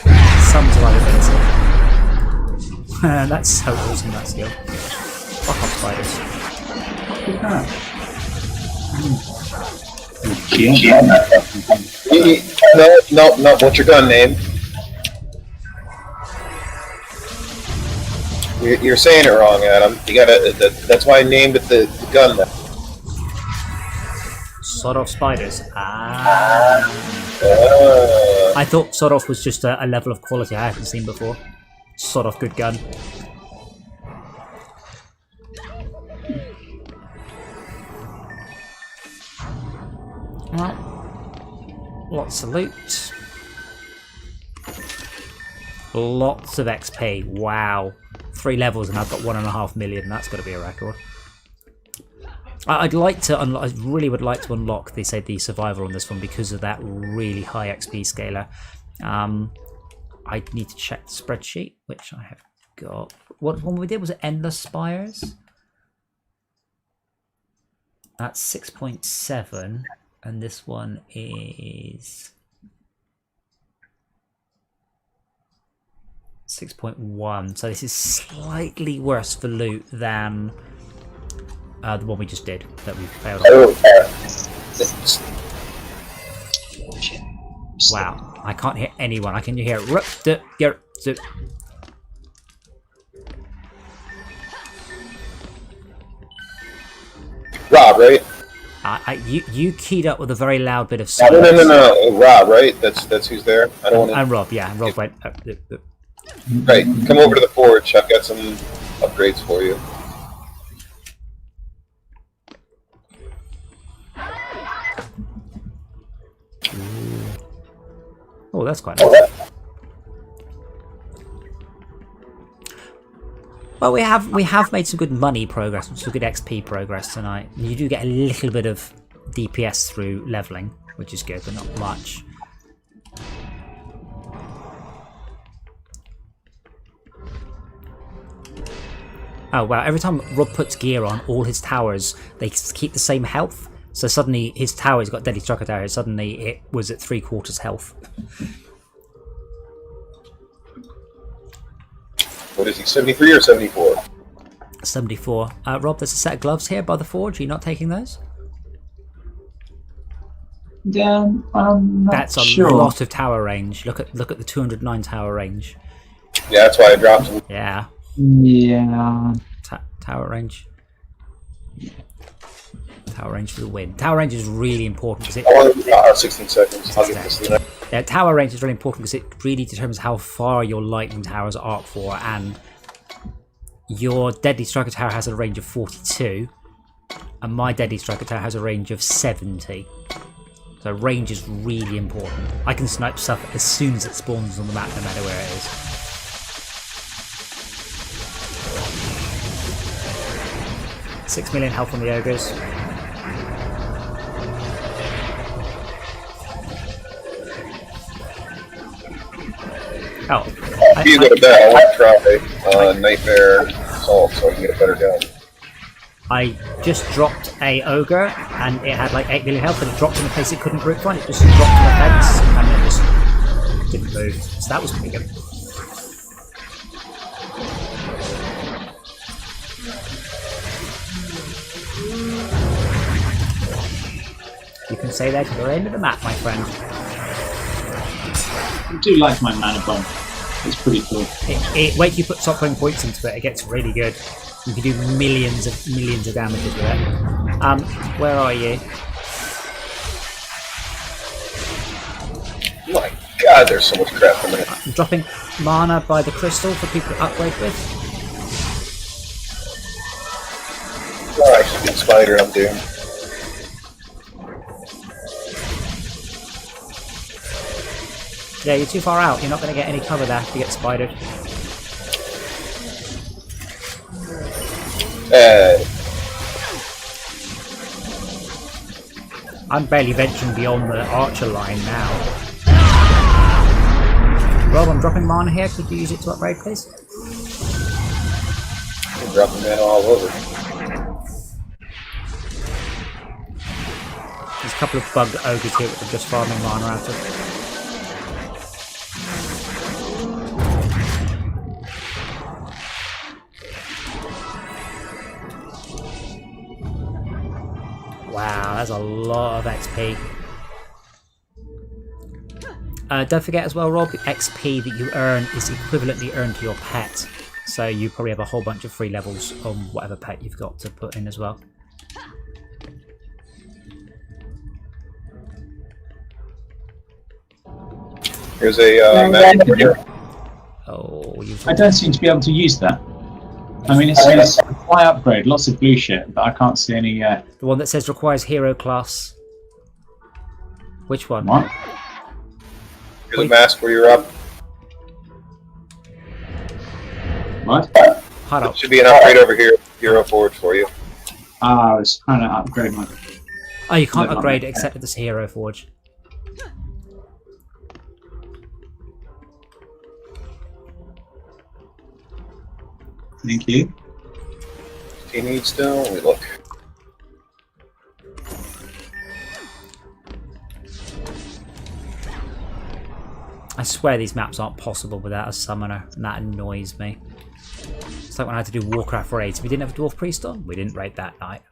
some survivability. That's so awesome, that skill. Fuck off, spiders. No, what's your gun name? You're saying it wrong, Adam. You gotta. That's why I named it the gun. Sod off spiders. I thought Sod off was just a level of quality I haven't seen before. Sod off good gun. Right. Lots of loot. Lots of XP. Wow. 3 levels and I've got 1.5 million. That's got to be a record. I'd like to unlock. I really would like to unlock. They say the survival on this one because of that really high XP scaler. I need to check the spreadsheet, which I have got. What one we did was Endless Spires. That's 6.7, and this one is 6.1. So this is slightly worse for loot than the one we just did that we failed on. Wow, I can't hear anyone. I can hear Rob, right? You keyed up with a very loud bit of No, silence. no. Rob, right? That's who's there. I don't want to. And Rob, yeah, and Rob went. Right, come over to the forge. I've got some upgrades for you. Oh, that's quite nice. Well, we have made some good money progress, some good XP progress tonight. You do get a little bit of DPS through leveling, which is good, but not much. Oh wow! Every time Rob puts gear on, all his towers they keep the same health. So suddenly his tower's got Deadly Striker Tower. Suddenly it was at 3/4 health. What is he? 73 or 74? 74. Rob, there's a set of gloves here by the forge. Are you not taking those? Yeah, I'm not That's a sure. lot of tower range. Look at the 209 tower range. Yeah, that's why I dropped him. Yeah. Yeah. Tower range. Tower range for the win. Tower range is really important because it. 16 seconds. I'll get this. Yeah, tower range is really important because it really determines how far your lightning towers arc for, and your Deadly Striker Tower has a range of 42, and my Deadly Striker Tower has a range of 70. So range is really important. I can snipe stuff as soon as it spawns on the map, no matter where it is. $6 million health on the ogres. Oh. If you go to bed, I want to try Nightmare Assault so I can get a better gun. I just dropped a ogre and it had like 8 million health, and it dropped in a place it couldn't group find. It just dropped to the fence and it just didn't move. So that was pretty good. You can say that to the end of the map, my friend. I do like my mana bomb. It's pretty cool. Wait till you put top 20 points into it, it gets really good. You can do millions of damages with it. Where are you? My God, there's so much crap coming in. I'm dropping mana by the crystal for people to upgrade with. Oh, I should get spider. I'm doomed. Yeah, you're too far out. You're not going to get any cover there if you get spidered. I'm barely venturing beyond the archer line now. Rob, I'm dropping mana here. Could you use it to upgrade, please? I'm dropping mana all over. There's a couple of bugged ogres here which I'm just farming mana out of. Wow, that's a lot of XP. Don't forget as well, Rob, XP that you earn is equivalently earned to your pet. So you probably have a whole bunch of free levels on whatever pet you've got to put in as well. Here's a magic here. Oh, you've... I don't seem to be able to use that. I mean, it's a high upgrade, lots of blue shit, but I can't see any. The one that says requires hero class. Which one? What? Here's a mask where you're up. What? Hold up. Should be an upgrade over here. Hero Forge for you. I was trying to upgrade my. Oh, you can't upgrade it except with this hero forge. Thank you. Do you need still? Let me look. I swear these maps aren't possible without a summoner, and that annoys me. It's like when I had to do Warcraft raids. We didn't have a Dwarf Priest on, we didn't raid that night.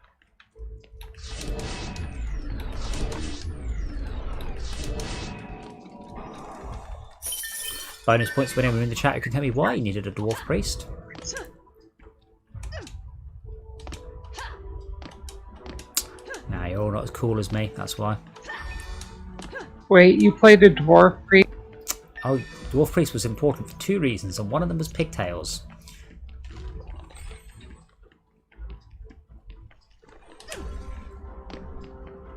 Bonus points for anyone in the chat who can tell me why you needed a Dwarf Priest. Nah, you're all not as cool as me, that's why. Wait, you played a dwarf priest? Oh, Dwarf Priest was important for two reasons, and one of them was pigtails.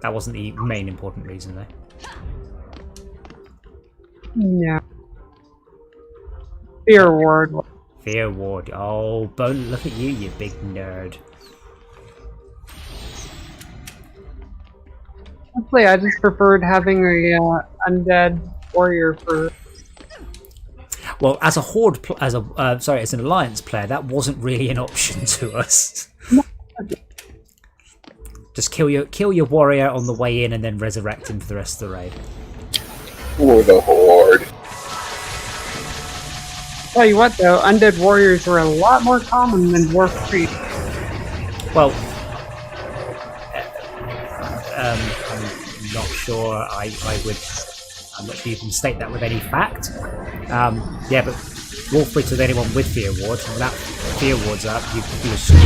That wasn't the main important reason, though. Yeah. Fear ward. Fear Ward. Oh, Bone, look at you, you big nerd. Honestly, I just preferred having a undead warrior for. Well, as a horde, as an alliance player, that wasn't really an option to us. Just kill your warrior on the way in, and then resurrect him for the rest of the raid. For the horde. Tell you what, though, undead warriors are a lot more common than dwarf priests. Well, I'm not sure. I'm not sure you can state that with any fact. Yeah, but Dwarf Priest with anyone with Fear Ward, and without Fear Wards up, you were screwed.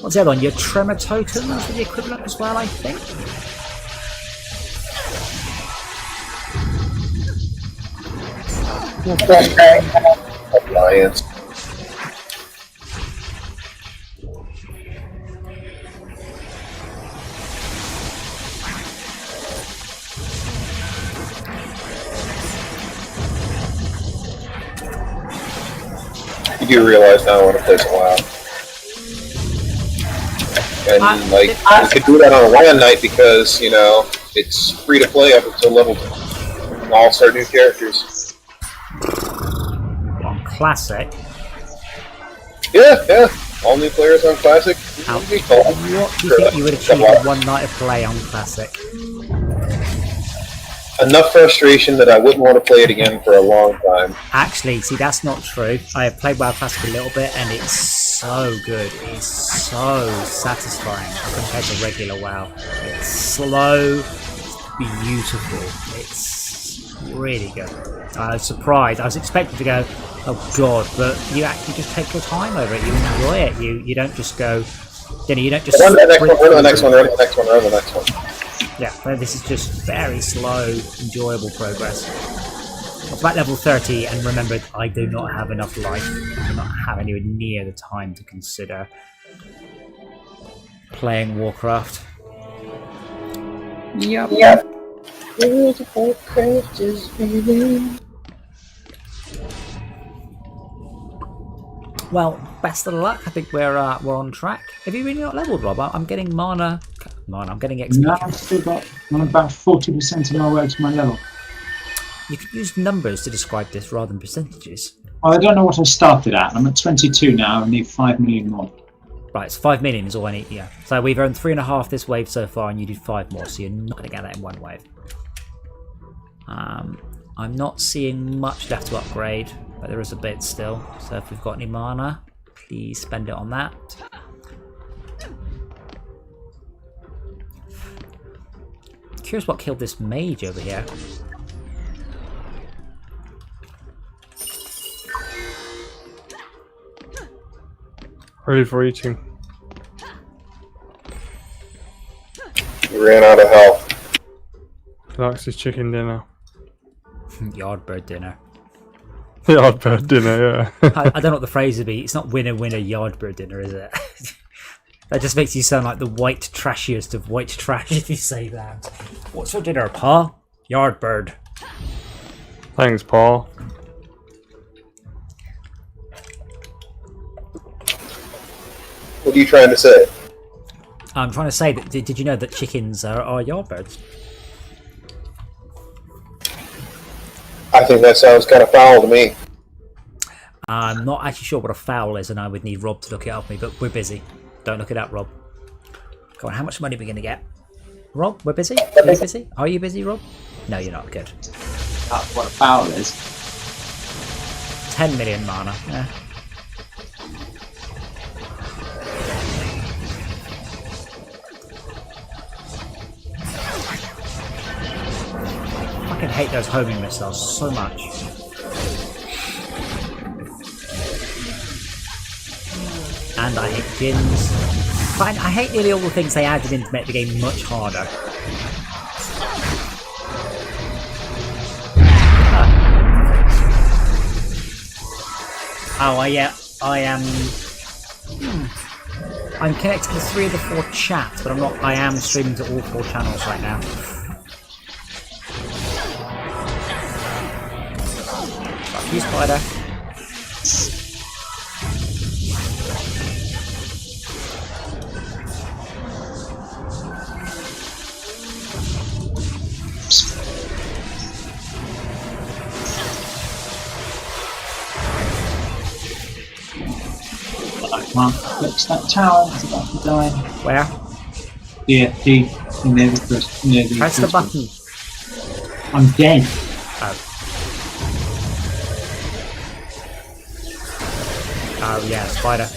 What's the other one? Your Tremor Tokens are the equivalent as well, I think. Alliance. You do realize now I want to play some WoW. And like, you could do that on a LAN night because, you know, it's free to play up until level 2. And all start new characters. On Classic. Yeah. All new players on Classic. What do you think you would achieve in one night of play on Classic? Enough frustration that I wouldn't want to play it again for a long time. Actually, see, that's not true. I have played WoW Classic a little bit, and it's so good. It's so satisfying compared to regular WoW. It's slow, it's beautiful. It's really good. I was surprised. I was expecting to go, oh god, but you actually just take your time over it. You enjoy it. You don't just go, you don't just. Run to the next one. sprint Run to the through next it. one. Run to the next one. Run to the next one. Yeah, no, this is just very slow, enjoyable progress. It's about level 30, and remember, I do not have enough life. I do not have anywhere near the time to consider playing Warcraft. Yep. Well, best of luck. I think we're on track. Have you really not leveled, Rob? I'm getting mana. I'm getting XP. No, I've still got. I'm about 40% of my way to my level. You could use numbers to describe this rather than percentages. Well, I don't know what I started at. I'm at 22 now. I need 5 million more. Right, so 5 million is all I need, yeah. So we've earned 3.5 this wave so far, and you did 5 more, so you're not going to get that in one wave. I'm not seeing much left to upgrade, but there is a bit still. So if we've got any mana, please spend it on that. Curious what killed this mage over here. Overeating. He ran out of health. Likes his chicken dinner. Yardbird dinner. Yardbird dinner, yeah. I don't know what the phrase would be. It's not winner winner yardbird dinner, is it? That just makes you sound like the white trashiest of white trash if you say that. What's for dinner, Pa? Yardbird. Thanks, Paul. What are you trying to say? I'm trying to say that. Did you know that chickens are yardbirds? I think that sounds kind of foul to me. I'm not actually sure what a fowl is, and I would need Rob to look it up for me, but we're busy. Don't look it up, Rob. Come on, how much money are we going to get? Rob, we're busy? Are you busy? Are you busy, Rob? No, you're not. Good. That's what a foul is. 10 million mana. Yeah. I fucking hate those homing missiles so much. And I hate gins. But I hate nearly all the things they added in to make the game much harder. Oh, I am. I'm connected to 3 of the 4 chats, but I am streaming to all 4 channels right now. Fuck you, Spider. Can't fix that tower. It's about to die. Where? Yeah, near the first. Near the Press the first button. one. I'm dead. Oh. Oh yeah, spider.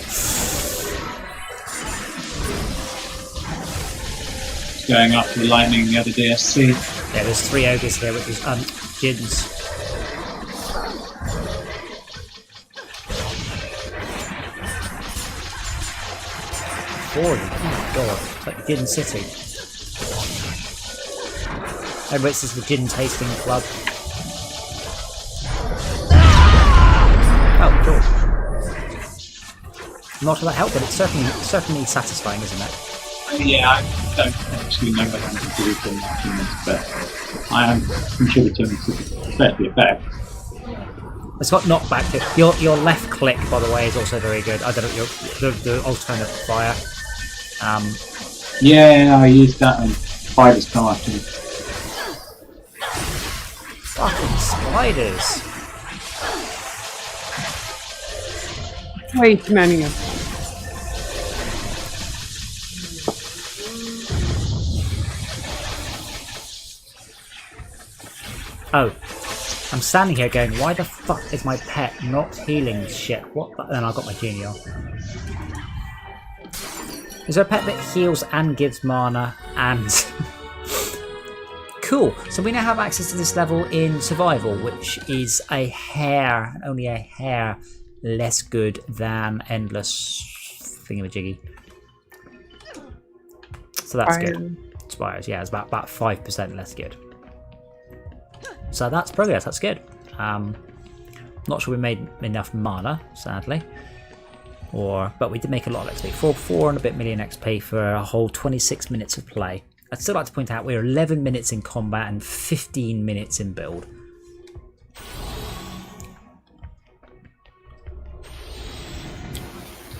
It's going after the lightning the other DSC. Yeah, there's 3 ogres here, which is gins. Oh my god, it's like the Gin City. Oh, but this is the gin tasting club. Oh, cool. Not that help, but it's certainly satisfying, isn't it? Yeah, I don't actually know what I'm contributing in this, but I am contributing to the effect. It's got knockback. Your left click, by the way, is also very good. I don't know, the alternate fire. Yeah, I used that on Spider's cartoon. Fucking spiders. Way too many of them. Oh. I'm standing here going, why the fuck is my pet not healing shit? What the? Then I got my genie on. Is there a pet that heals and gives mana and Cool. So we now have access to this level in survival, which is a hair, only a hair, less good than endless thingamajiggy. So that's good. Spires, yeah, it's about 5% less good. So that's progress. That's good. Not sure we made enough mana, sadly. But we did make a lot of XP. 4 and a bit million XP for a whole 26 minutes of play. I'd still like to point out we're 11 minutes in combat and 15 minutes in build.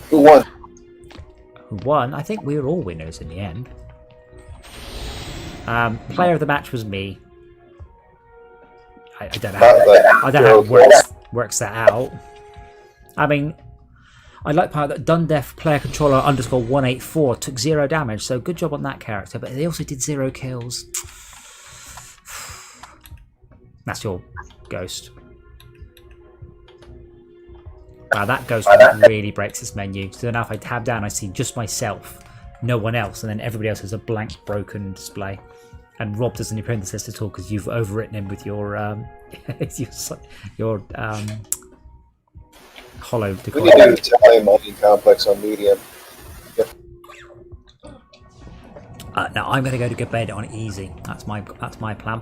Who won? Who won? I think we were all winners in the end. Player of the match was me. I don't know how it works that out. I mean, I like part that Dundef player controller _184 took 0 damage, so good job on that character, but they also did 0 kills. That's your ghost. Wow, that ghost really breaks this menu. So now if I tab down, I see just myself, no one else, and then everybody else has a blank, broken display. And Rob doesn't appear in this list at all because you've overwritten him with your hollow decor. We need to do Italian mining complex on medium. No, I'm going to go to bed on easy. That's my plan.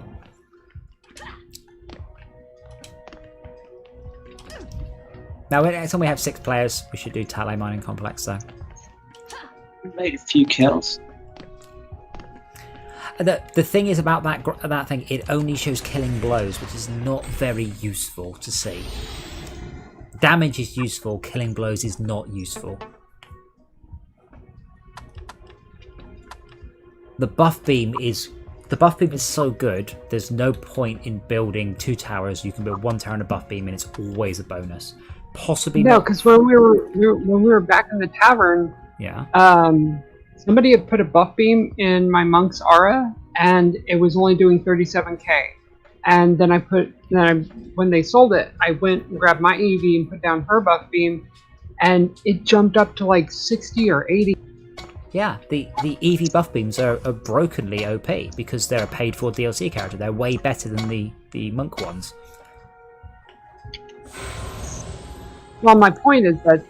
Now, it's when we have 6 players, we should do Tally Mining Complex, though. We made a few kills. The thing is about that thing, it only shows killing blows, which is not very useful to see. Damage is useful, killing blows is not useful. The buff beam is so good, there's no point in building 2 towers. You can build 1 tower and a buff beam and it's always a bonus. Possibly No, not. because when we were back in the tavern, Yeah. Somebody had put a buff beam in my monk's aura, and it was only doing 37k. And then when they sold it, I went and grabbed my EV and put down her buff beam, and it jumped up to like 60 or 80. Yeah, the EV buff beams are brokenly OP because they're a paid for DLC character. They're way better than the monk ones. Well, my point is that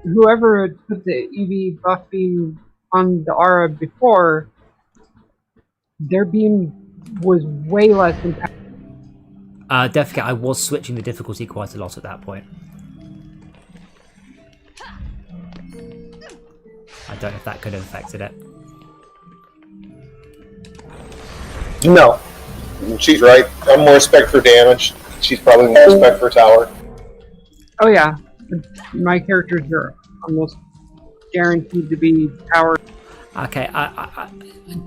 whoever had put the EV buff beam on the aura before, their beam was way less impactful. Definitely, I was switching the difficulty quite a lot at that point. I don't know if that could have affected it. No. She's right. I'm more spec for damage. She's probably more spec for tower. Oh yeah, my characters are almost guaranteed to be power. Okay,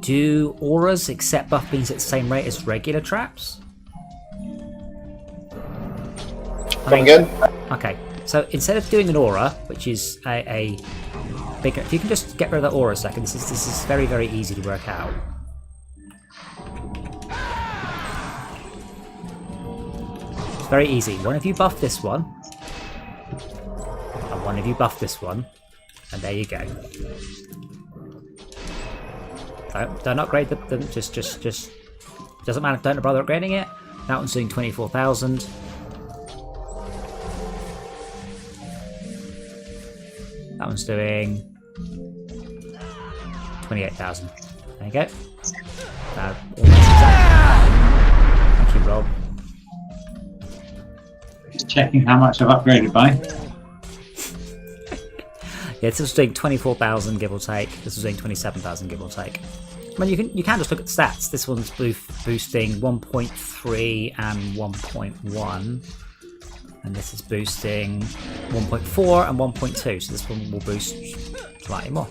do auras accept buff beams at the same rate as regular traps? Come again? Okay, so instead of doing an aura, which is a bigger, if you can just get rid of the aura a second, this is very, very easy to work out. It's very easy. One of you buff this one, and one of you buff this one, and there you go. Don't upgrade them. Just doesn't matter. Don't bother upgrading it. That one's doing 24,000. That one's doing 28,000. There you go. Almost exact. Thank you, Rob. Just checking how much I've upgraded by. Yeah, this was doing 24,000 give or take. This was doing 27,000 give or take. I mean, you can just look at the stats. This one's boosting 1.3 and 1.1, and this is boosting 1.4 and 1.2. So this one will boost slightly more.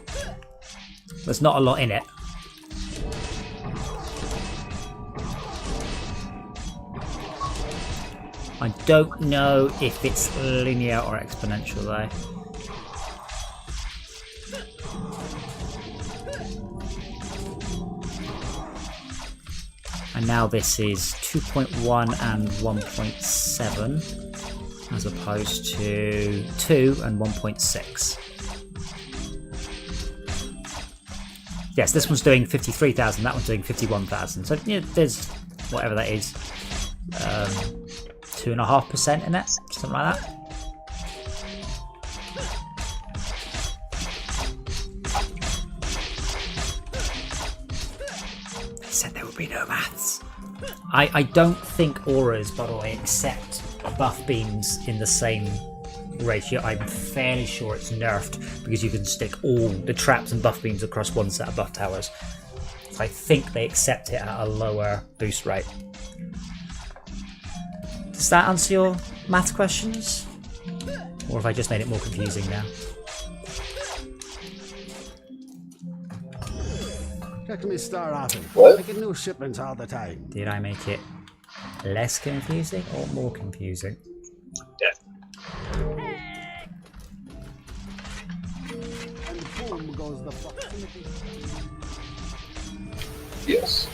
There's not a lot in it. I don't know if it's linear or exponential though. And now this is 2.1 and 1.7 as opposed to 2 and 1.6. Yes, this one's doing 53,000. That one's doing 51,000. So yeah, there's whatever that is, 2.5% in it, something like that. They said there would be no maths. I don't think auras, by the way, accept buff beams in the same ratio. I'm fairly sure it's nerfed because you can stick all the traps and buff beams across one set of buff towers. So I think they accept it at a lower boost rate. Does that answer your math questions? Or have I just made it more confusing now? Check me star out. What? I get new shipments all the time. Did I make it less confusing or more confusing? And boom goes the fuck. Yes.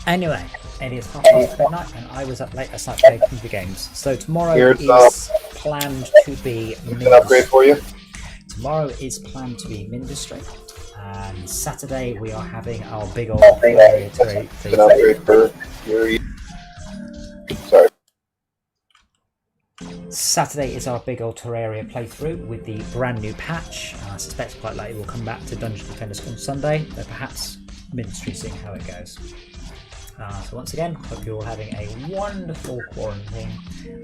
Anyway, it is 5:30 midnight and I was up late last night playing computer games. So tomorrow Here's, is planned to be An upgrade for you. Tomorrow is planned to be Mindustry. And Saturday we are having our big old An terraria upgrade for your. Sorry. Saturday is our big old Terraria playthrough with the brand new patch. I suspect quite likely we'll come back to Dungeon Defenders on Sunday, though perhaps Ministry, seeing how it goes. So once again, hope you're all having a wonderful quarantine.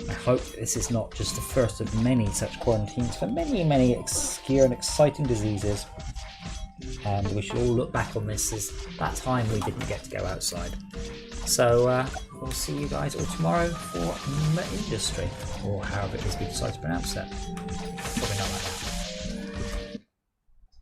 I hope this is not just the first of many such quarantines for many, many obscure and exciting diseases. And we should all look back on this as that time we didn't get to go outside. So we'll see you guys all tomorrow for Industry, or however it is we decide to pronounce it.